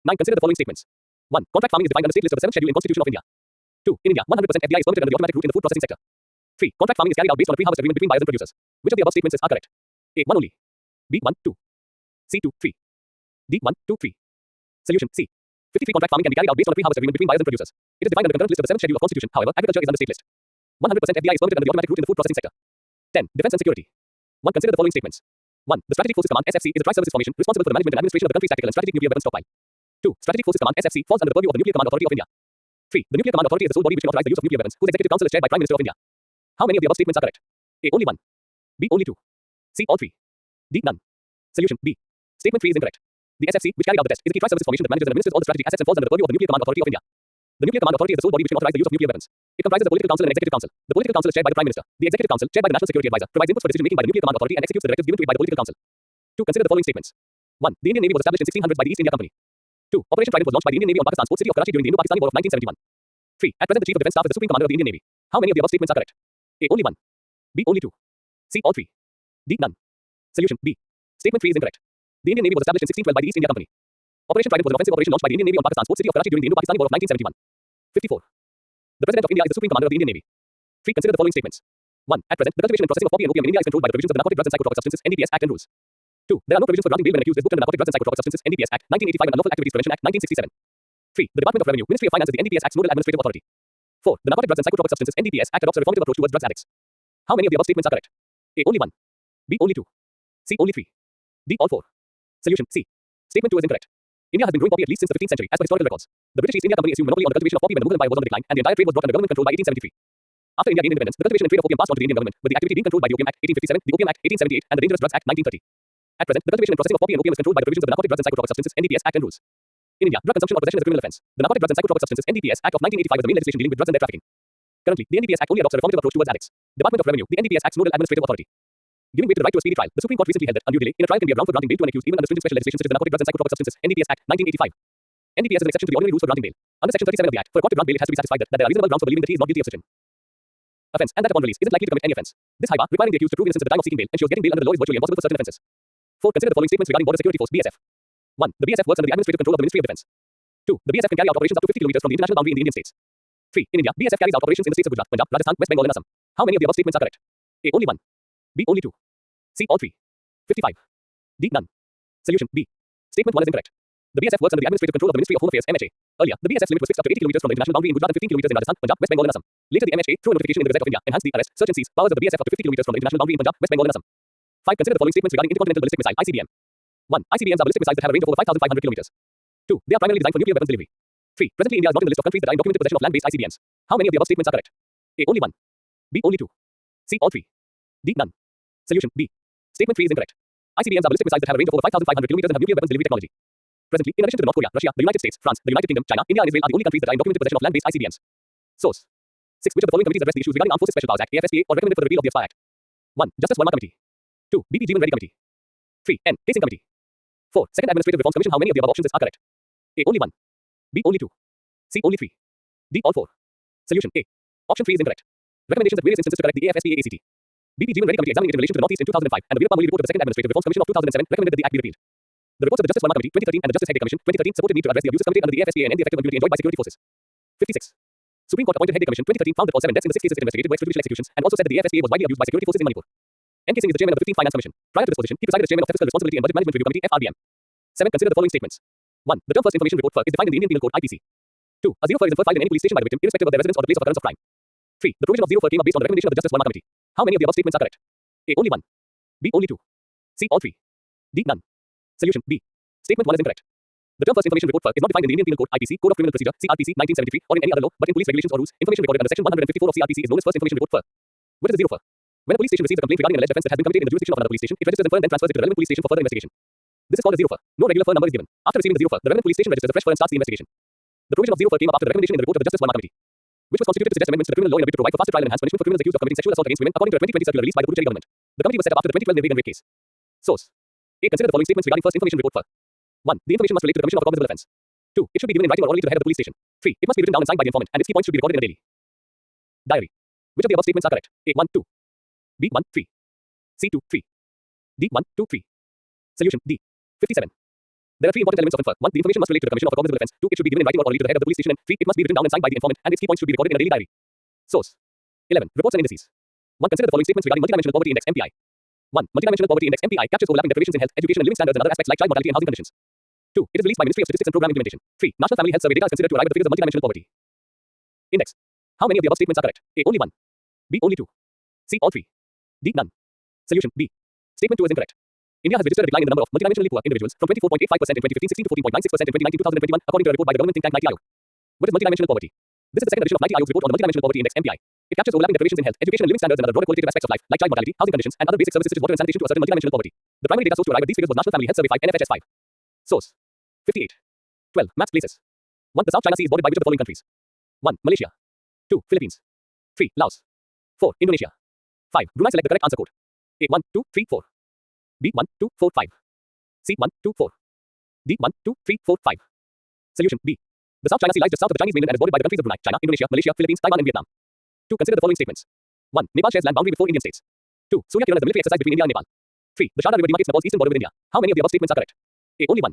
9. Consider the following statements. 1. Contract farming is defined under state list of the 7th schedule in Constitution of India. 2. In India, 100% FDI is permitted under the automatic route in the food processing sector. 3. Contract farming is carried out based on a pre-harvest agreement between buyers and producers. Which of the above statements are correct? A. 1 only. B. 1, 2. C. 2, 3. D. 1, 2, 3. Solution: C. 53. Contract farming can be carried out based on a pre-harvest agreement between buyers and producers. It is defined under the concurrent list of the 7th schedule of Constitution. However, agriculture is under state list. 100% FDI is permitted under the automatic route in the food processing sector. 10. Defense and security. 1. Consider the following statements. 1. The Strategic Forces Command (SFC) is a tri-services formation responsible for the management and administration of the country's tactical and strategic nuclear weapons stockpile. 2. Strategic Forces Command (SFC) falls under the purview of the Nuclear Command Authority of India. 3. The Nuclear Command Authority is the sole body which can authorize the use of nuclear weapons, whose executive council is chaired by Prime Minister of India. How many of the above statements are correct? A. Only 1. B. Only 2. C. All 3. D. None. Solution: B. Statement 3 is incorrect. The SFC, which carried out the test, is a key tri-services formation that manages and administers all the strategic assets and falls under the purview of the Nuclear Command Authority of India. The Nuclear Command Authority is the sole body which can authorize the use of nuclear weapons. It comprises the Political Council and Executive Council. The Political Council is chaired by the Prime Minister. The Executive Council, chaired by the National Security Advisor, provides inputs for decision making by the Nuclear Command Authority and executes the directives given to it by the Political Council. 2. Consider the following statements. 1. The Indian Navy was established in 1600s by the East India Company. 2. Operation Trident was launched by the Indian Navy on Pakistan's port city of Karachi during the Indo-Pakistani War of 1971. 3. At present, the Chief of Defence Staff is the Supreme Commander of the Indian Navy. How many of the above statements are correct? A. Only 1. B. Only 2. C. All 3. D. None. Solution: B. Statement 3 is incorrect. The Indian Navy was established in 1612 by the East India Company. Operation Trident was an offensive operation launched by the Indian Navy on Pakistan's port city of Karachi during the Indo-Pakistani War of 1971. 54. The President of India is the Supreme Commander of the Indian Navy. 3. Consider the following statements. 1. At present, the cultivation and processing of poppy and opium in India is controlled by the provisions of the Narcotic Drugs and Psychotropic Substances (NDPS) Act and rules. 2. There are no provisions for granting bail when accused is booked under the Narcotic Drugs and Psychotropic Substances (NDPS) Act, 1985 and Unlawful Activities Prevention Act, 1967. 3. The Department of Revenue, Ministry of Finance is the NDPS Act's nodal administrative authority. 4. The Narcotic Drugs and Psychotropic Substances NDPS Act adopts a reformative approach towards drugs addicts. How many of the above statements are correct? A. Only 1. B. Only 2. C. Only 3. D. All 4. Solution C. Statement 2 is incorrect. India has been growing poppy at least since the 15th century, as per historical records. The British East India Company assumed monopoly on the cultivation of poppy when the Mughal Empire was on the decline, and the entire trade was brought under government control by 1873. After India gained independence, the cultivation and trade of opium passed on to the Indian government, with the activity being controlled by the Opium Act 1857, the Opium Act 1878, and the Dangerous Drugs Act 1930. At present, the cultivation and processing of poppy and opium is controlled by the provisions of the Narcotic Drugs and Psychotropic Substances (NDPS) Act and rules. In India, drug consumption or possession is a criminal offence. The Narcotic Drugs and Psychotropic Substances (NDPS) Act of 1985 is the main legislation dealing with drugs and their trafficking. Currently, the NDPS Act only adopts a reformative approach towards addicts. Department of Revenue, the NDPS Act's nodal administrative authority. Giving way to the right to a speedy trial, the Supreme Court recently held that, undue delay in a trial can be a ground for granting bail to an accused even under stringent special legislation such as the Narcotic Drugs and Psychotropic Substances (NDPS Act, 1985). NDPS is an exception to the ordinary rules for granting bail. Under Section 37 of the Act, for a court to grant bail, it has to be satisfied that there are reasonable grounds for believing that he is not guilty of such an offence, and that upon release isn't likely to commit any offence. This high bar, requiring the accused to prove innocence at the time of seeking bail, ensures getting bail under the law is virtually impossible for certain offences. 4. Consider the following statements regarding Border Security Force (BSF). 1. The BSF works under the administrative control of the Ministry of Defence. 2. The BSF can carry out operations up to 50 kilometers from the international boundary in the Indian states. 3. In India, BSF carries out operations in the states of Gujarat, Punjab, Rajasthan, West Bengal, and Assam. How many of the above statements are correct? A. Only 1. B. Only 2. C. All 3. 55. D. None. Solution B. Statement 1 is incorrect. The BSF works under the administrative control of the Ministry of Home Affairs (MHA). Earlier, the BSF's limit was fixed up to 80 kilometers from the international boundary in Gujarat and 15 kilometers in Rajasthan, Punjab, West Bengal, and Assam. Later, the MHA, through a notification in the Gazette of India, enhanced the arrest, search and seize powers of the BSF up to 50 kilometers from the international boundary in Punjab, West Bengal, and Assam. 5. Consider the following statements regarding intercontinental ballistic missile (ICBM). 1. ICBMs are ballistic missiles that have a range of over 5,500 kilometers. 2. They are primarily designed for nuclear weapons delivery. 3. Presently, India is not in the list of countries that are in documented possession of land-based ICBMs. How many of the above statements are correct? A. Only 1. B. Only 2. C. All 3. D. None. Solution B. Statement 3 is incorrect. ICBMs are ballistic missiles that have a range of over 5,500 kilometers and have nuclear weapons delivery technology. Presently, in addition to North Korea, Russia, the United States, France, the United Kingdom, China, India, and Israel are the only countries that are in documented possession of land-based ICBMs. Source. 6. Which of the following committees address the issues regarding Armed Forces Special Powers Act (AFSPA) or recommended for the repeal of the AFSPA Act? 1. Justice Verma Committee. 2. BP Jeevan Reddy Committee. 3. N. Casing Committee. 4. Second Administrative Reforms Commission. How many of the above options are correct? A. Only 1. B. Only 2. C. Only 3. D. All 4. Solution A. Option 3 is incorrect. Recommendations at various instances to correct the AFSPA ACT. BP Jeevan Reddy Committee examining it in relation to the Northeast in 2005, and the Veerappa Murali report of the Second Administrative Reforms Commission of 2007 recommended that the Act be repealed. The reports of the Justice Verma Committee 2013 and the Justice Hegde Commission 2013 supported need to address the abuses committed under the AFSPA and end the effective impunity enjoyed by security forces. 56. Supreme Court appointed Hegde Commission 2013 found that all 7 deaths in the 6 cases it investigated were extrajudicial executions, and also said that the AFSPA was widely abused by security forces in Manipur. N. K. Singh is the chairman of the 15th Finance Commission. Prior to this position, he presided as chairman of Fiscal Responsibility and Budget Management Review Committee (FRBM). 7. Consider the following statements. 1. The term first information report (FIR) is defined in the Indian Penal Code (IPC). 2. A zero FIR is inferred filed in any police station by the victim, irrespective of their residence or the place of occurrence of crime. 3. The provision of zero FIR came up based on the recommendation of the Justice Verma Committee. How many of the above statements are correct? A. Only 1. B. Only 2. C. All 3. D. None. Solution B. Statement 1 is incorrect. The term first information report (FIR) is not defined in the Indian Penal Code (IPC), Code of Criminal Procedure (CRPC, 1973), or in any other law, but in police regulations or rules. Information recorded under Section 154 of CRPC is known as first information report (FIR). What is a zero FIR? When a police station receives a complaint regarding an alleged offence that has been committed in the jurisdiction of another police station, it registers a FIR and then transfers it to the relevant police station for further investigation. This is called a zero FIR. No regular FIR number is given. After receiving the zero FIR, the relevant police station registers a fresh FIR and starts the investigation. The provision of zero FIR came up after the recommendation in the report of the Justice Verma Committee, which was constituted to suggest amendments to the criminal law in a bid to provide for faster trial and enhanced punishment for criminals accused of committing sexual assault against women, according to a 2020 circular released by the Puducherry government. The committee was set up after the 2012 Navy gun rape case. Source. A. Consider the following statements regarding first information report (FIR). 1. The information must relate to the commission of a cognizable offence. 2. It should be given in writing or orally to the head of the police station. 3. It must be written down and signed by the informant, and its key points should be recorded in a daily diary. Which of the above statements are correct? A. 1, 2. B. 1, 3. C. 2, 3. D. 1, 2, 3. Solution D. 57. There are 3 important elements of an FIR. 1. The information must relate to the commission of a cognizable offence. 2. It should be given in writing or orally to the head of the police station. And 3. It must be written down and signed by the informant, and its key points should be recorded in a daily diary. Source. 11. Reports and indices. 1. Consider the following statements regarding multidimensional poverty index (MPI). 1. Multidimensional poverty index (MPI) captures overlapping deprivations in health, education, and living standards and other aspects like child mortality and housing conditions. 2. It is released by Ministry of Statistics and Program Implementation. 3. National Family Health Survey data is considered to arrive at the figures of multidimensional poverty index. How many of the above statements are correct? A. Only 1. B. Only 2. C. All 3. D. None. Solution B. Statement 2 is incorrect. India has registered a decline in the number of multidimensionally poor individuals from 24.85% in 2015-16 to 14.96% in 2019-2021, according to a report by the government think tank NITI Aayog. What is multidimensional poverty? This is the second edition of NITI Aayog's report on the multidimensional poverty index (MPI). It captures overlapping deprivations in health, education, and living standards and other broader qualitative aspects of life, like child mortality, housing conditions, and other basic services such as water and sanitation to a certain multidimensional poverty. The primary data source to arrive at these figures was National Family Health Survey 5 (NFHS 5). Source. 58. 12. Maps places. 1. The South China Sea is bordered by which of the following countries? 1. Malaysia. 2. Philippines. 3. Laos. 4. Indonesia. 5. Brunei. Select the correct answer code. A. 1, 2, 3, 4. B. 1, 2, 4, 5. C. 1, 2, 4. D. 1, 2, 3, 4, 5. Solution B. The South China Sea lies just south of the Chinese mainland and is bordered by the countries of Brunei, China, Indonesia, Malaysia, Philippines, Taiwan, and Vietnam. 2. Consider the following statements. 1. Nepal shares land boundary with 4 Indian states. 2. Surya Kiran is a military exercise between India and Nepal. 3. The Sharda River demarcates Nepal's eastern border with India. How many of the above statements are correct? A. Only 1.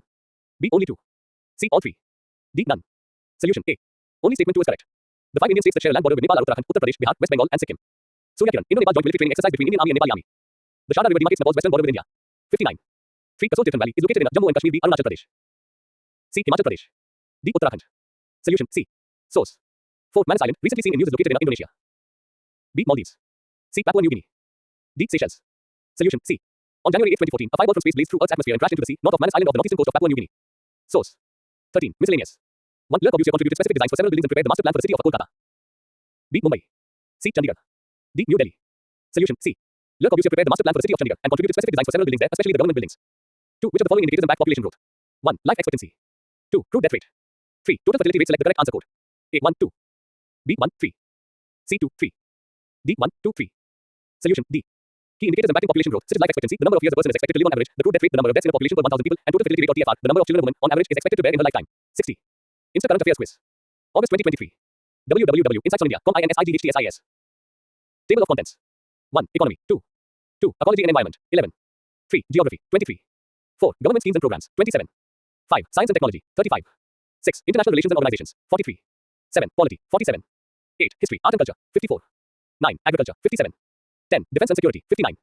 B. Only 2. C. All 3. D. None. Solution A. Only statement 2 is correct. The 5 Indian states that share a land border with Nepal are Uttarakhand, Uttar Pradesh, Bihar, West Bengal, and Sikkim. Surya Kiran, Indo-Nepal joint military training exercise between Indian Army and Nepali Army. The Sharda River demarcates Nepal's western border with India. 59. 3. Kasol Tirthan Valley is located in Jammu and Kashmir. B. Arunachal Pradesh. C. Himachal Pradesh. D. Uttarakhand. Solution C. Source. 4. Manus Island, recently seen in news, is located in Indonesia. B. Maldives. C. Papua New Guinea. D. Seychelles. Solution C. On January 8, 2014, a fireball from space blazed through Earth's atmosphere and crashed into the sea, north of Manus Island of the northeastern coast of Papua New Guinea. Source. 13. Miscellaneous. 1. Le Corbusier contributed specific designs for several buildings and prepared the master plan for the city of Kolkata. B. Mumbai. C. Chandigarh. D. New Delhi. Solution C. Le Corbusier prepared the master plan for the city of Chandigarh and contributed specific designs for several buildings there, especially the government buildings. 2. Which of the following indicators impact population growth? 1. Life expectancy. 2. Crude death rate. 3. Total fertility rate. Select the correct answer code. A. 1, 2. B. 1, 3. C. 2, 3. D. 1, 2, 3. Solution D. Key indicators impacting population growth, such as life expectancy, the number of years a person is expected to live on average, the crude death rate, the number of deaths in a population per 1,000 people, and total fertility rate or TFR, the number of children a woman, on average, is expected to bear in her lifetime. 60. Insta Current Affairs Quiz. August 2023. www.insights.india/IGHTSIS. Table of contents. 1. Economy. 2. 2. Ecology and environment. 11. 3. Geography. 23. 4. Government schemes and programs. 27. 5. Science and technology. 35. 6. International relations and organizations. 43. 7. Polity. 47. 8. History, art and culture. 54. 9. Agriculture. 57. 10. Defense and security. 59.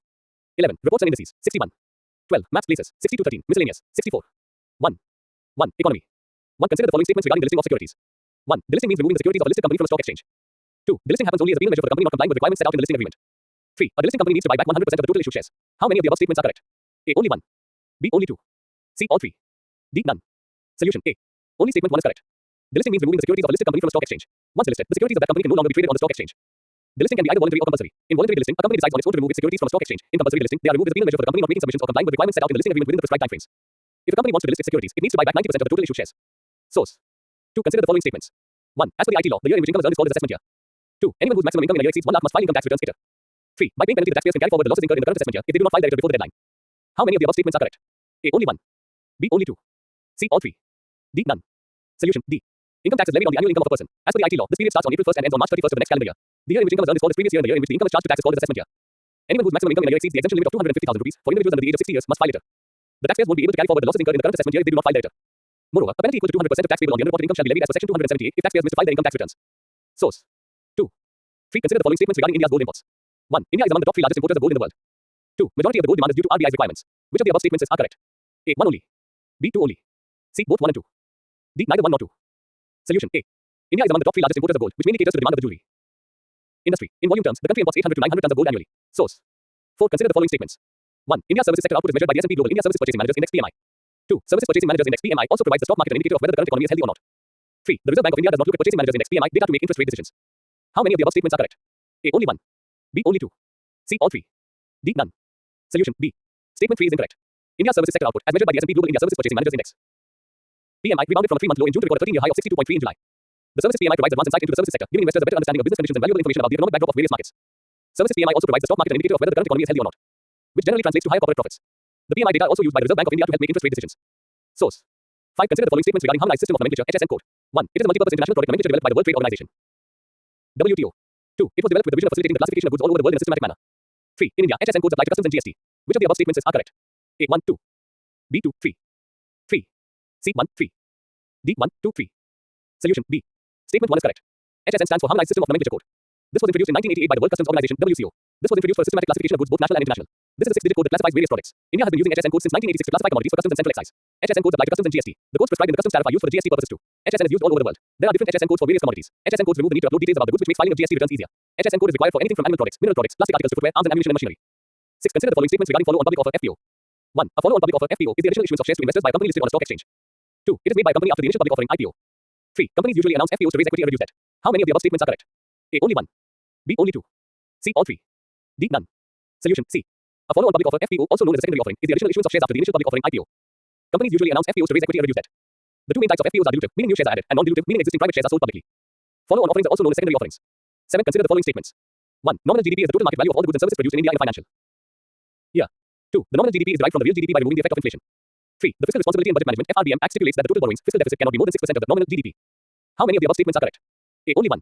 11. Reports and indices. 61. 12. Maps, places. 62. 13. Miscellaneous. 64. 1. 1. Economy. 1. Consider the following statements regarding the listing of securities. 1. The listing means removing the securities of a listed company from a stock exchange. 2. The listing happens only as a penal measure for the company not complying with requirements set out in the listing agreement. 3. A delisting company needs to buy back 100% of the total issued shares. How many of the above statements are correct? A. Only 1. B. Only 2. C. All 3. D. None. Solution A. Only statement 1 is correct. Delisting means removing the securities of a listed company from a stock exchange. Once delisted, the securities of that company can no longer be traded on the stock exchange. Delisting can be either voluntary or compulsory. In voluntary delisting, a company decides on its own to remove its securities from a stock exchange. In compulsory delisting, they are removed as a penal measure for the company not making submissions or complying with requirements set out in the listing agreement within the prescribed timeframes. If a company wants to delist its securities, it needs to buy back 90% of the total issued shares. Source. 2. Consider the following statements. 1. As per the IT law, the year in which income is earned is called as assessment year. 2. Anyone whose maximum income in a year exceeds 1 lakh must file income tax returns later. 3. By paying penalty, the taxpayers can carry forward the losses incurred in the current assessment year if they do not file their return before the deadline. How many of the above statements are correct? A. Only 1. B. Only 2. C. All 3. D. None. Solution D. Income tax is levied on the annual income of a person. As per the IT law, this period starts on April 1st and ends on March 31st of the next calendar year. The year in which income is earned is called as previous year, and the year in which the income is charged to tax is called as assessment year. Anyone whose maximum income in a year exceeds the exemption limit of 250,000 rupees for individuals under the age of 60 years must file later. The taxpayers won't be able to carry forward the losses incurred in the current assessment year if they do not file later. Moreover, a penalty equal to 200% of tax payable on the unreported income shall be levied as per section 278 if taxpayers miss to file their income tax returns. Source. 2. 3. Consider the following statements regarding India's gold imports. 1. India is among the top 3 largest importers of gold in the world. 2. Majority of the gold demand is due to RBI's requirements. Which of the above statements are correct? A. 1 only. B. 2 only. C. Both 1 and 2. D. Neither 1 nor 2. Solution A. India is among the top 3 largest importers of gold, which mainly caters to the demand of the jewelry industry. In volume terms, the country imports 800 to 900 tons of gold annually. Source. 4. Consider the following statements. 1. India's services sector output is measured by the S&P Global India Services Purchasing Managers Index (PMI). 2. Services Purchasing Managers Index (PMI) also provides the stock market an indicator of whether the current economy is healthy or not. 3. The Reserve Bank of India does not look at Purchasing Managers Index (PMI) data to make interest rate decisions. How many of the above statements are correct? A. Only 1. B. Only 2. C. All 3. D. None. Solution B. Statement 3 is incorrect. India's services sector output, as measured by the S&P Global India Services Purchasing Managers Index (PMI), rebounded from a 3-month low in June to record a 13-year high of 62.3 in July. The services PMI provides advanced insight into the services sector, giving investors a better understanding of business conditions and valuable information about the economic backdrop of various markets. Services PMI also provides the stock market an indicator of whether the current economy is healthy or not, which generally translates to higher corporate profits. The PMI data are also used by the Reserve Bank of India to help make interest rate decisions. Source. 5. Consider the following statements regarding Harmonized System of Nomenclature (HSN) code. 1. It is a multi-purpose international product nomenclature developed by the World Trade Organization (WTO). 2. It was developed with the vision of facilitating the classification of goods all over the world in a systematic manner. 3. In India, HSN codes apply to customs and GST. Which of the above statements are correct? A. 1, 2. B. 2, 3. 3. C. 1, 3. D. 1, 2, 3. Solution B. Statement 1 is correct. HSN stands for Harmonized System of Nomenclature Code. This was introduced in 1988 by the World Customs Organization (WCO). This was introduced for systematic classification of goods both national and international. This is a 6-digit code that classifies various products. India has been using HSN codes since 1986 to classify commodities for customs and central excise. HSN codes apply to customs and GST. The codes prescribed in the customs tariff are used for the GST purposes too. HSN is used all over the world. There are different HSN codes for various commodities. HSN codes remove the need to upload details about the goods, which makes filing of GST returns easier. HSN code is required for anything from animal products, mineral products, plastic articles to footwear, arms and ammunition and machinery. 6. Consider the following statements regarding follow-on public offer (FPO). 1. A follow-on public offer (FPO) is the additional issuance of shares to investors by a company listed on a stock exchange. 2. It is made by a company after the initial public offering (IPO). 3. Companies usually announce FPOs to raise equity or reduce debt. How many of the above statements are correct? A. Only 1. B. Only 2. C. All 3. D. None. Solution C. A follow-on public offer (FPO), also known as a secondary offering, is the additional issuance of shares after the initial public offering (IPO). Companies usually announce FPOs to raise equity or reduce debt. The two main types of FPOs are dilutive, meaning new shares are added, and non-dilutive, meaning existing private shares are sold publicly. Follow-on offerings are also known as secondary offerings. 7. Consider the following statements. 1. Nominal GDP is the total market value of all the goods and services produced in India in a financial year. 2. The nominal GDP is derived from the real GDP by removing the effect of inflation. 3. The Fiscal Responsibility and Budget Management (FRBM) Act stipulates that the total borrowings fiscal deficit cannot be more than 6% of the nominal GDP. How many of the above statements are correct? A. Only 1.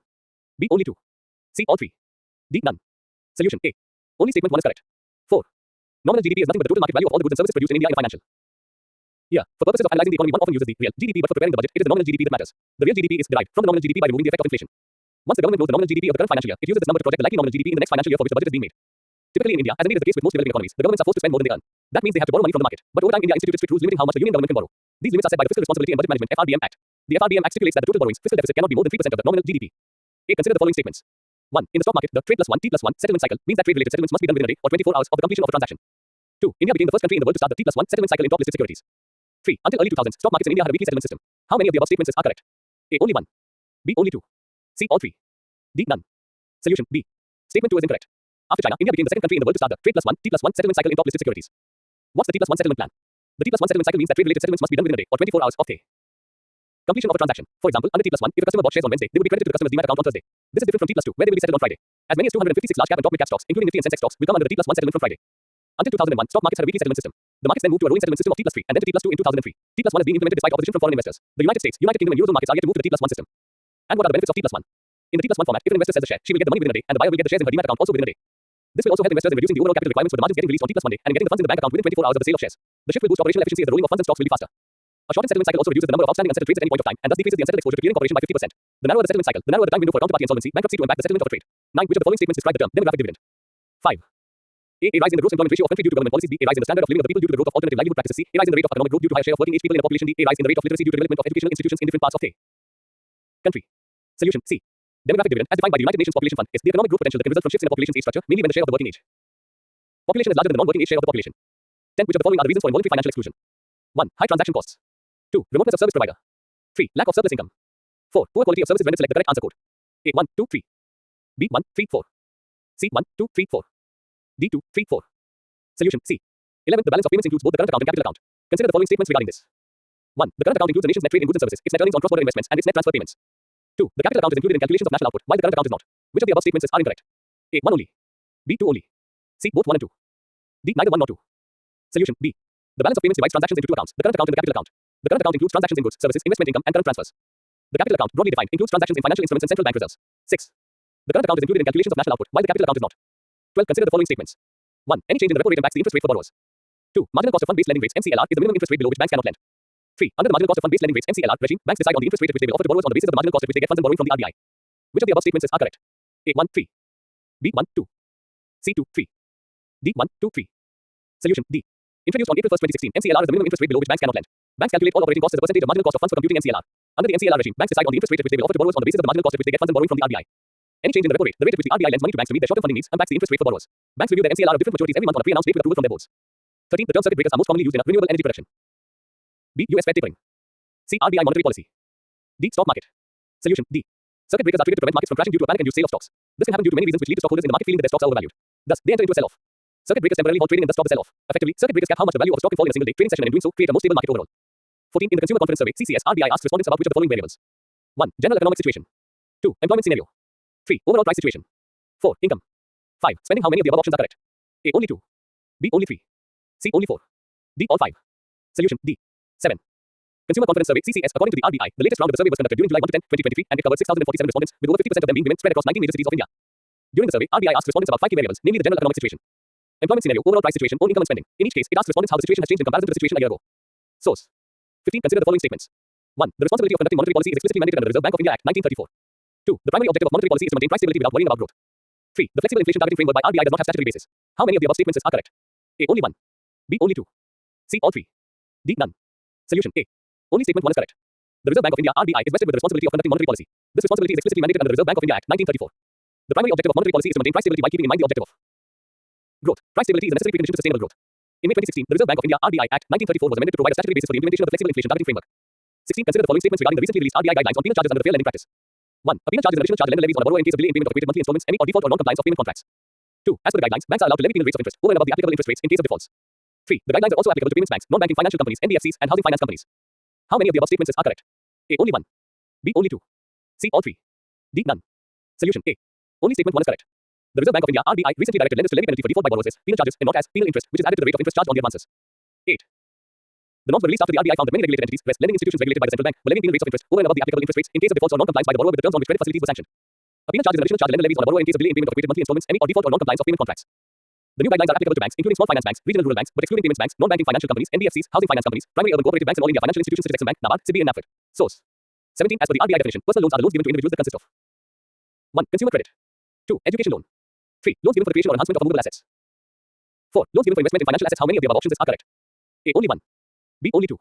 B. Only 2. C. All 3. D. None. Solution A. Only statement 1 is correct. 4. Nominal GDP is nothing but the total market value of all the goods and services produced in India in a financial year. For purposes of analyzing the economy, one often uses the real GDP, but for preparing the budget, it is the nominal GDP that matters. The real GDP is derived from the nominal GDP by removing the effect of inflation. Once the government knows the nominal GDP of the current financial year, it uses this number to project the likely nominal GDP in the next financial year for which the budget is being made. Typically in India, as indeed is the case with most developing economies, the governments are forced to spend more than they earn. That means they have to borrow money from the market. But over time, India instituted strict rules limiting how much the union government can borrow. These limits are set by the Fiscal Responsibility and Budget Management (FRBM) Act. The FRBM Act stipulates that the total borrowings fiscal deficit cannot be more than 3% of the nominal GDP. A. Consider the following statements. 1. In the stock market, the trade plus 1 T plus 1 settlement cycle means that trade-related settlements must be done within a day or 24 hours of the completion of a transaction. 2. India became the first country in the world to start the T plus 1 settlement cycle in top listed securities. 3. Until early 2000s, stock markets in India had a weekly settlement system. How many of the above statements are correct? A. Only 1. B. Only 2. C. All 3. D. None. Solution. B. Statement 2 is incorrect. After China, India became the second country in the world to start the trade plus 1 T plus 1 settlement cycle in top listed securities. What's the T plus 1 settlement plan? The T plus 1 settlement cycle means that trade-related settlements must be done within a day or 24 hours of day. Completion of a transaction. For example, under T plus 1, if a customer bought shares on Wednesday, they would be credited to the customer's demat account on Thursday. This is different from T plus 2, where they will be settled on Friday. As many as 256 large cap and top mid cap stocks, including Nifty and Sensex stocks, will come under the T plus 1 settlement from Friday. Until 2001, stock markets had a weekly settlement system. The markets then moved to a rolling settlement system of T plus 3 and then to T plus 2 in 2003. T plus 1 is being implemented despite opposition from foreign investors. The United States, United Kingdom and Eurozone markets are yet to move to the T plus 1 system. And what are the benefits of T plus 1? In the T plus 1 format, if an investor sells a share, she will get the money within a day and the buyer will get the shares in her demat account also within a day. This will also help investors in reducing the overall capital requirements for the margins getting released on T plus 1 day and in getting the funds in the bank account within 24 hours of the sale of shares. The shift will boost operational efficiency as the rolling of funds and stocks will be faster. A shortened settlement cycle also reduces the number of outstanding unsettled trades at any point of time and thus decreases the unsettled exposure to clearing corporation by 50%. The narrower the settlement cycle, the narrower the time window for counterparty insolvency, bankruptcy to impact the settlement of a trade. 9. Which of the following statements describe the term demographic dividend? 5. A rise in the gross employment ratio of country due to government policies. B. A rise in the standard of living of the people due to the growth of alternative livelihood practices. C. A rise in the rate of economic growth due to higher share of working age people in the population. D. A rise in the rate of literacy due to development of educational institutions in different parts of the country. Solution. C. Demographic dividend, as defined by the United Nations Population Fund, is the economic growth potential that can result from shifts in a population's age structure, mainly when the share of the working age population is larger than the non-working age share of the population. 10. Which of the following are the reasons for involuntary financial exclusion? 1. High transaction costs. 2. Remoteness of service provider. 3. Lack of surplus income. 4. Poor quality of services rendered. Select the correct answer code. A. 1, 2, 3. B. 1, 3, 4. C. 1, 2, 3, 4. D. 2, 3, 4. Solution. C. 11. The balance of payments includes both the current account and capital account. Consider the following statements regarding this. 1. The current account includes the nation's net trade in goods and services, its net earnings on cross-border investments, and its net transfer payments. 2. The capital account is included in calculations of national output, while the current account is not. Which of the above statements are incorrect? A. 1 only. B. 2 only. C. Both 1 and 2. D. Neither 1 nor 2. Solution. B. The balance of payments divides transactions into two accounts, the current account and the capital account. The current account includes transactions in goods, services, investment income, and current transfers. The capital account, broadly defined, includes transactions in financial instruments and central bank reserves. 6. The current account is included in calculations of national output, while the capital account is not. 12. Consider the following statements. 1. Any change in the repo rate impacts the interest rate for borrowers. 2. Marginal cost of fund-based lending rates (MCLR) is the minimum interest rate below which banks cannot lend. 3. Under the marginal cost of fund-based lending rates (MCLR) regime, banks decide on the interest rate at which they will offer to borrowers on the basis of the marginal cost at which they get funds and borrowing from the RBI. Which of the above statements are correct? A. 1, 3. B. 1, 2. C. 2, 3. D. 1, 2, 3. Solution. D. Introduced on April 1, 2016, MCLR is the minimum interest rate below which banks cannot lend. Banks calculate all operating costs as a percentage of marginal cost of funds for computing MCLR. Under the MCLR regime, banks decide on the interest rate at which they will offer to borrowers on the basis of the marginal cost at which they get funds and borrowing from the RBI. Any change in the repo rate, the rate at which the RBI lends money to banks to meet their short-term funding needs, impacts the interest rate for borrowers. Banks review their MCLR of different maturities every month on a pre-announced date with approval from their boards. 13. The term circuit breakers are most commonly used in renewable energy production. B. US Fed tapering. C. RBI monetary policy. D. Stock market. Solution. D. Circuit breakers are triggered to prevent markets from crashing due to a panic-induced sale of stocks. This can happen due to many reasons which lead to stockholders in the market feeling that their stocks are overvalued. Thus, they enter into a sell-off. Circuit breakers temporarily halt trading and thus stop the sell-off. Effectively, circuit breakers cap how much the value of a stock can fall in a single day trading session and in doing so create a more stable market overall. 14. In the Consumer Confidence Survey, CCS, RBI asks respondents about which of the following variables. 1. General economic situation. 2. Employment scenario. 3. Overall price situation. 4. Income. 5. Spending. How many of the above options are correct? A. Only 2. B. Only 3. C. Only 4. D. All 5. Solution. D. 7. Consumer Confidence Survey, CCS. According to the RBI, the latest round of the survey was conducted during July 1 to 10, 2023 and it covered 6,047 respondents, with over 50% of them being women spread across 19 major cities of India. During the survey, RBI asked respondents about 5 key variables, namely the general economic situation, employment scenario, overall price situation, own income and spending. In each case, it asks respondents how the situation has changed in comparison to the situation a year ago. Source. 15. Consider the following statements. 1. The responsibility of conducting monetary policy is explicitly mandated under the Reserve Bank of India Act, 1934. 2. The primary objective of monetary policy is to maintain price stability without worrying about growth. 3. The flexible inflation targeting framework by RBI does not have statutory basis. How many of the above statements are correct? A. Only 1. B. Only 2. C. All 3. D. None. Solution. A. Only statement 1 is correct. The Reserve Bank of India (RBI) is vested with the responsibility of conducting monetary policy. This responsibility is explicitly mandated under the Reserve Bank of India Act, 1934. The primary objective of monetary policy is to maintain price stability while keeping in mind the objective of growth. Price stability is a necessary precondition to sustainable growth. In May 2016, the Reserve Bank of India (RBI) Act, 1934 was amended to provide a statutory basis for the implementation of the flexible inflation targeting framework. 16. Consider the following statements regarding the recently released RBI guidelines on penal charges under the fair lending practice. 1. A penal charge is an additional charge a lender levies on a borrower in case of delay in payment of equated monthly installments, any or default or non-compliance of payment contracts. 2. As per the guidelines, banks are allowed to levy penal rates of interest over and above the applicable interest rates in case of defaults. 3. The guidelines are also applicable to payments banks, non-banking financial companies, NBFCs, and housing finance companies. How many of the above statements are correct? A. Only 1. B. Only 2. C. All 3. D. None. Solution. A. Only statement 1 is correct. The Reserve Bank of India (RBI) recently directed lenders to levy penalty for default by borrowers as penal charges and not as penal interest, which is added to the rate of interest charged on the advances. 8. The norms were released after the RBI found that many regulated entities, RES, lending institutions regulated by the central bank, were levying penal rates of interest over and above the applicable interest rates in case of defaults or non-compliance by the borrower with the terms on which credit facilities were sanctioned. A penal charge is an additional charge a lender levies on a borrower in case of delay in payment of equated monthly installments, any or default or non-compliance of payment contracts. The new guidelines are applicable to banks, including small finance banks, regional rural banks, but excluding payments banks, non-banking financial companies, NBFCs, housing finance companies, primary urban cooperative banks, and all India financial institutions such as Exim Bank, NABARD, SIDBI, and NAFED. Source. 17. As per the RBI definition, personal loans are the loans given to individuals that consist of 1. Consumer credit. 2. Education loan. 3. Loans given for the creation or enhancement of movable assets. 4. Loans given for investment in financial assets. How many of the above options are correct? A. Only 1. B. Only 2.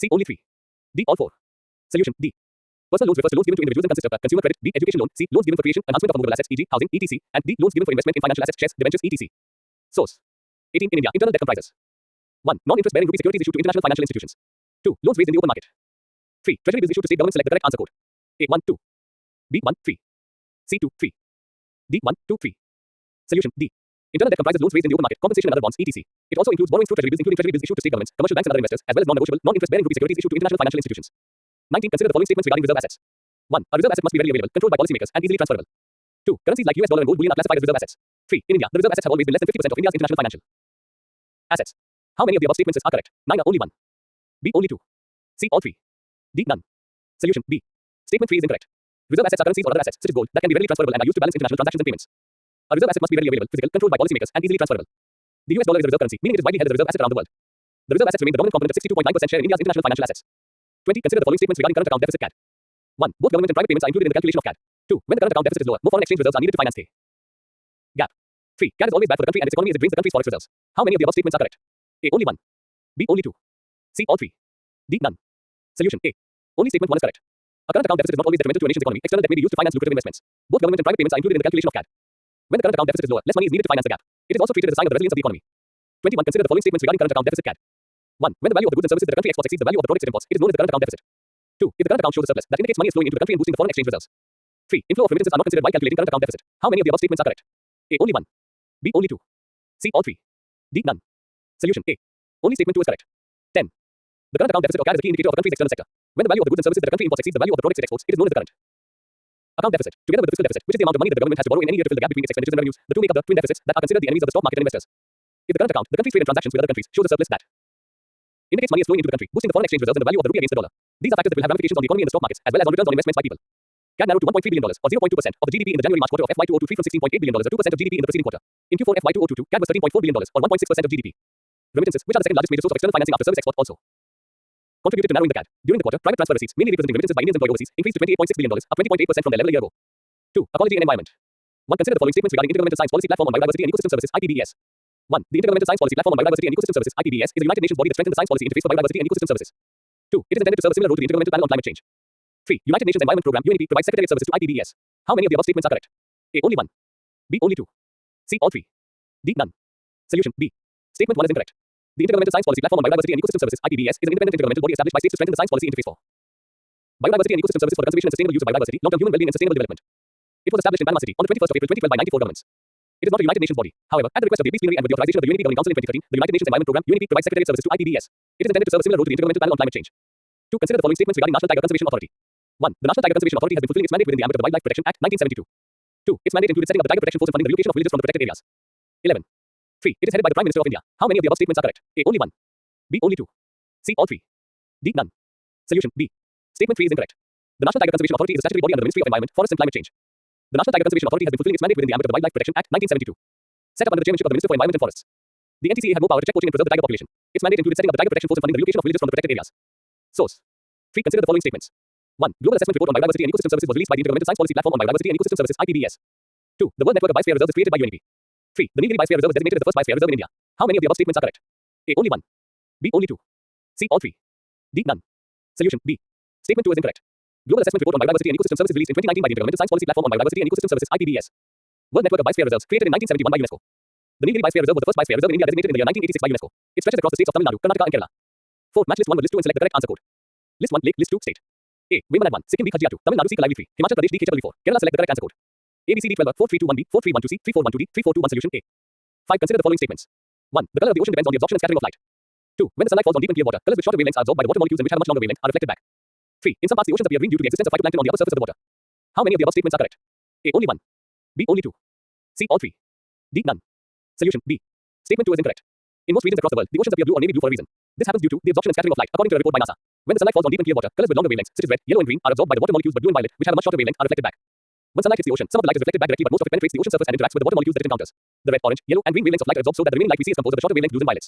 C. Only 3. D. All 4. Solution D. Personal loans refers to loans given to individuals and consist of a consumer credit, B. Education loan, C. Loans given for creation, enhancement of movable assets, e.g., housing, etc., and D. Loans given for investment in financial assets, shares, debentures, etc. Source. 18. In India, internal debt comprises 1. Non-interest-bearing rupee securities issued to international financial institutions. 2. Loans raised in the open market. 3. Treasury bills issued to state governments. Select the correct answer code. A. 1, 2. B. 1, 3. C. 2, 3. D. 1, 2, 3. Solution D. Internal debt comprises loans raised in the open market, compensation and other bonds, etc. It also includes borrowings through treasury bills, including treasury bills issued to state governments, commercial banks and other investors, as well as non-negotiable, non-interest-bearing rupee securities issued to international financial institutions. 19. Consider the following statements regarding reserve assets. 1. A reserve asset must be readily available, controlled by policymakers, and easily transferable. 2. Currencies like US dollar and gold bullion are classified as reserve assets. 3. In India, the reserve assets have always been less than 50% of India's international financial assets. How many of the above statements are correct? 9 are only 1. B. Only 2. C. All 3. D. None. Solution B. Statement 3 is incorrect. Reserve assets are currencies or other assets, such as gold, that can be readily transferable and are used to balance international transactions and payments. A reserve asset must be readily available, physical, controlled by policymakers, and easily transferable. The US dollar is a reserve currency, meaning it is widely held as a reserve asset around the world. The reserve assets remain the dominant component of 62.9% share in India's international financial assets. 20. Consider the following statements regarding current account deficit CAD. 1. Both government and private payments are included in the calculation of CAD. 2. When the current account deficit is lower, more foreign exchange reserves are needed to finance a gap. 3. CAD is always bad for the country and its economy as it drains the country's forex reserves. How many of the above statements are correct? A. Only 1. B. Only 2. C. All 3. D. None. Solution A. Only statement 1 is correct. A current account deficit is not always detrimental to a nation's economy. External debt may be used to finance lucrative investments. Both government and private payments are included in the calculation of CAD. When the current account deficit is lower, less money is needed to finance the gap. It is also treated as a sign of the resilience of the economy. 21. Consider the following statements regarding current account deficit CAD. 1. When the value of the goods and services that the country exports exceeds the value of the products it imports, it is known as the current account deficit. 2. If the current account shows a surplus, that indicates money is flowing into the country and boosting the foreign exchange reserves. 3. Inflow of remittances are not considered while calculating current account deficit. How many of the above statements are correct? A. Only 1. B. Only 2. C. All 3. D. None. Solution A. Only statement 2 is correct. 10. The current account deficit or CAD is a key indicator of a country's external sector. When the value of the goods and services that the country imports exceeds the value of the products it exports, it is known as the current account deficit. Together with the fiscal deficit, which is the amount of money that the government has to borrow in any year to fill the gap between its expenditures and revenues, the two make up the twin deficits that are considered the enemies of the stock market and investors. If the current account, the country's trade and transactions with other countries, shows a surplus that indicates money is flowing into the country, boosting the foreign exchange reserves and the value of the rupee against the dollar. These are factors that will have ramifications on the economy and the stock markets, as well as on returns on investments by people. CAD narrowed to $1.3 billion, or 0.2% of the GDP in the January-March quarter of FY 2023 from $16.8 billion, or 2% of GDP in the preceding quarter. In Q4 FY 2022, CAD was $13.4 billion, or 1.6% of GDP. Remittances, which are the second largest major source of external financing after service export, also contributed to narrowing the CAD. During the quarter, private transfer receipts, mainly representing remittances by Indians employed overseas, increased to $28.6 billion, up 20.8% from their level a year ago. 2. Ecology and environment. 1. Consider the following statements regarding Intergovernmental Science Policy Platform on Biodiversity and Ecosystem Services, IPBES. 1. The Intergovernmental Science Policy Platform on Biodiversity and Ecosystem Services, IPBES, is a United Nations body that strengthens the science policy interface for biodiversity and ecosystem services. 2. It is intended to serve a similar role to the Intergovernmental Panel on Climate Change. 3. United Nations Environment Programme, UNEP, provides secretariat services to IPBES. How many of the above statements are correct? A. Only 1. B. Only 2. C. All 3. D. None. Solution B. Statement 1 is incorrect. The Intergovernmental Science Policy Platform on Biodiversity and Ecosystem Services, IPBES, is an independent intergovernmental body established by states to strengthen the science policy interface for biodiversity and ecosystem services for the conservation and sustainable use of biodiversity, long-term human well-being and sustainable development. It was established in Panama City on the 21st of April 2012 by 94 governments. It is not a United Nations body. However, at the request of the Peace Plenary and with the authorization of the UNEP Governing Council in 2013, the United Nations Environment Programme, UNEP, provides secretariat services to IPBES. It is intended to serve a similar role to the Intergovernmental Panel on Climate Change. 2. Consider the following statements regarding National Tiger Conservation Authority. 1. The National Tiger Conservation Authority has been fulfilling its mandate within the ambit of the Wildlife Protection Act, 1972. 2. Its mandate included setting up the Tiger Protection Force and funding the relocation of villagers from the protected areas. 11. 3. It is headed by the Prime Minister of India. How many of the above statements are correct? A. Only 1. B. Only 2. C. All 3. D. None. Solution B. Statement 3 is incorrect. The National Tiger Conservation Authority is a statutory body under the Ministry of Environment, Forests and Climate Change. The National Tiger Conservation Authority has been fulfilling its mandate within the ambit of the Wildlife Protection Act, 1972. Set up under the chairmanship of the Minister for Environment and Forests. The NTCA had more power to check poaching and preserve the tiger population. Its mandate included setting up the Tiger Protection Force and funding the relocation of villagers from the protected areas. Source. 3. Consider the following statements. 1. Global Assessment Report on Biodiversity and Ecosystem Services was released by the Intergovernmental Science Policy Platform on Biodiversity and Ecosystem Services, IPBES. 2. The World Network of Biosphere Reserves is created by UNEP. 3. The Nilgiri Biosphere Reserve was designated as the first biosphere reserve in India. How many of the above statements are correct? A. Only 1. B. Only 2. C. All 3. D. None. Solution B. Statement 2 is incorrect. Global Assessment Report on Biodiversity and Ecosystem Services released in 2019 by the Intergovernmental Science Policy Platform on Biodiversity and Ecosystem Services, IPBES. World Network of Biosphere Reserves, created in 1971 by UNESCO. The Nilgiri Biosphere Reserve was the first biosphere reserve in India designated in the year 1986 by UNESCO. It stretches across the states of Tamil Nadu, Karnataka and Kerala. 4. Match list 1 with list 2 and select the correct answer code. List 1, Lake, list 2, state. A. Vayman at 1, Sikkim B. Khajia 2, Tamil Nadu C. Kalivri 3, Himachal Pradesh D. KW 4, Kerala select the correct answer code. A, B, C, D 12, 4321B, 4312C, 3412D, 3421 solution A. 5. Consider the following statements. 1. The color of the ocean depends on the absorption and scattering of light. 2. When the sunlight falls on deep and clear water, colors with shorter wavelengths are absorbed by the water molecules and which have a much longer wavelength are reflected back. 3. In some parts the oceans appear green due to the existence of phytoplankton on the upper surface of the water. How many of the above statements are correct? A. Only 1. B. Only 2. C. All 3. D. None. Solution B. Statement 2 is incorrect. In most regions across the world, the oceans appear blue or navy blue for a reason. This happens due to the absorption and scattering of light, according to a report by NASA. When the sunlight falls on deep and clear water, colors with longer wavelengths, such as red, yellow and green, are absorbed by the water molecules, but blue and violet, which have a much shorter wavelength, are reflected back. When sunlight hits the ocean, some of the light is reflected back directly, but most of it penetrates the ocean surface and interacts with the water molecules that it encounters. The red, orange, yellow, and green wavelengths of light are absorbed so that the remaining light we see is composed of the shorter wavelength blues and violets.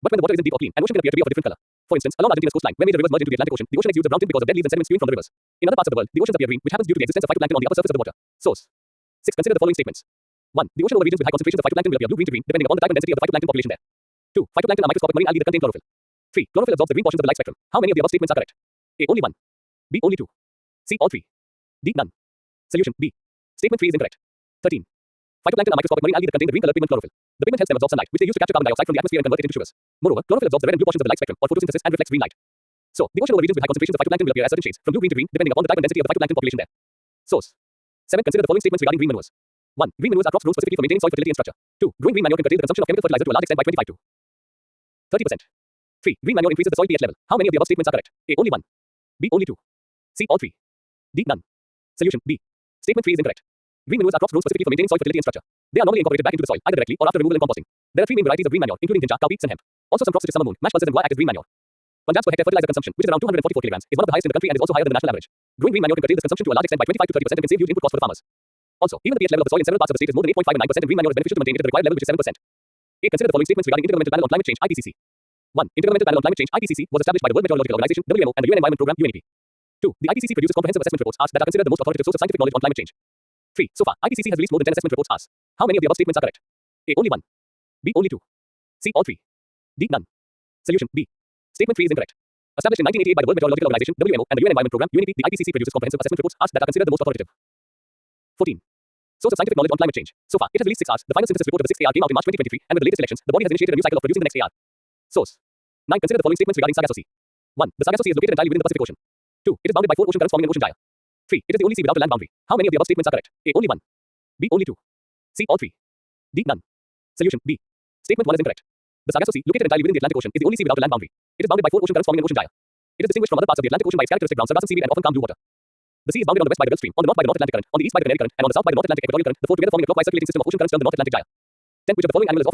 But when the water isn't deep or clean, an ocean can appear to be of a different color. For instance, along Argentina's coastline, where major rivers merge into the Atlantic Ocean, the ocean exudes a brown tint because of dead leaves and sediment spewing from the rivers. In other parts of the world, the oceans appear green, which happens due to the existence of phytoplankton on the upper surface of the water. Source. 6. Consider the following statements. 1. The ocean over regions with high concentrations of phytoplankton will appear blue, green to green, depending upon the type and density of the phytoplankton population there. 2. Phytoplankton are microscopic marine algae that contain chlorophyll. 3. Chlorophyll absorbs the green portions of the light spectrum. How many of the above statements are correct? A. Only 1. B. Only 2. C. All 3. D. None. Solution B. Statement 3 is incorrect. 13. Phytoplankton are microscopic marine algae that contain the green colored pigment chlorophyll. The pigment helps them absorb sunlight, which they use to capture carbon dioxide from the atmosphere and convert it into sugars. Moreover, chlorophyll absorbs the red and blue portions of the light spectrum, or photosynthesis, and reflects green light. So, the ocean or regions with high concentrations of phytoplankton will appear as certain shades, from blue-green to green, depending upon the type and density of the phytoplankton population there. Source. 7. Consider the following statements regarding green manures. 1. Green manures are crops grown specifically for maintaining soil fertility and structure. 2. Growing green manure can curtail the consumption of chemical fertilizer to a large extent by 25 to 30%. 3. Green manure increases the soil pH level. How many of the above statements are correct? A. Only 1. B. Only 2. C. All 3. D. None. Solution B. Statement 3 is incorrect. Green manures are crops grown specifically for maintaining soil fertility and structure. They are normally incorporated back into the soil, either directly or after removal and composting. There are 3 main varieties of green manure, including ginger, cowpeats, and hemp. Also some crops such as summer moon, mash pulses, and y-axis green manure. Punjab's per hectare fertilizer consumption, which is around 244 kilograms, is one of the highest in the country and is also higher than the national average. Growing green manure can curtail this consumption to a large extent by 25 to 30% and can save huge input costs for the farmers. Also, even the pH level of the soil in several parts of the state is more than 8.5 and 9%, and green manure is beneficial to maintain it at the required level, which is 7%. 8. Consider the following statements regarding Intergovernmental Panel on Climate Change (IPCC). 1. Intergovernmental Panel on Climate Change (IPCC) was established by the World Meteorological Organization (WMO) and the UN Environment Programme (UNEP). 2. The IPCC produces comprehensive assessment reports (ARS) that are considered the most authoritative source of scientific knowledge on climate change. 3. So far, IPCC has released more than 10 assessment reports (ARS). How many of the above statements are correct? A. Only 1. B. Only 2. C. All 3. D. None. Solution B. Statement 3 is incorrect. Established in 1988 by the World Meteorological Organization (WMO) and the UN Environment Programme (UNEP), the IPCC produces comprehensive assessment reports (ARS) that are considered the most authoritative. 14. Source of scientific knowledge on climate change. So far, it has released 6 ARS. The final synthesis report of the 6th AR came out in March 2023, and with the latest elections, the body has initiated a new cycle of producing the next AR. Source. 9. Consider the following statements regarding Sargasso Sea. 1. The Sargasso Sea is located entirely within the Pacific Ocean. 2. It is bounded by 4 ocean currents forming an ocean gyre. 3. It is the only sea without a land boundary. How many of the above statements are correct? A. Only 1. B. Only 2. C. All 3. D. None. Solution B. Statement 1 is incorrect. The Sargasso Sea, located entirely within the Atlantic Ocean, is the only sea without a land boundary. It is bounded by 4 ocean currents forming an ocean gyre. It is distinguished from other parts of the Atlantic Ocean by its characteristic brown sargassum seaweed and often calm blue water. The sea is bounded on the west by the Gulf Stream, on the north by the North Atlantic Current, on the east by the Canary Current, and on the south by the North Atlantic Equatorial Current, the four together forming a clockwise circulating system of ocean currents termed the North Atlantic Gyre. 10. Which of the following animal is often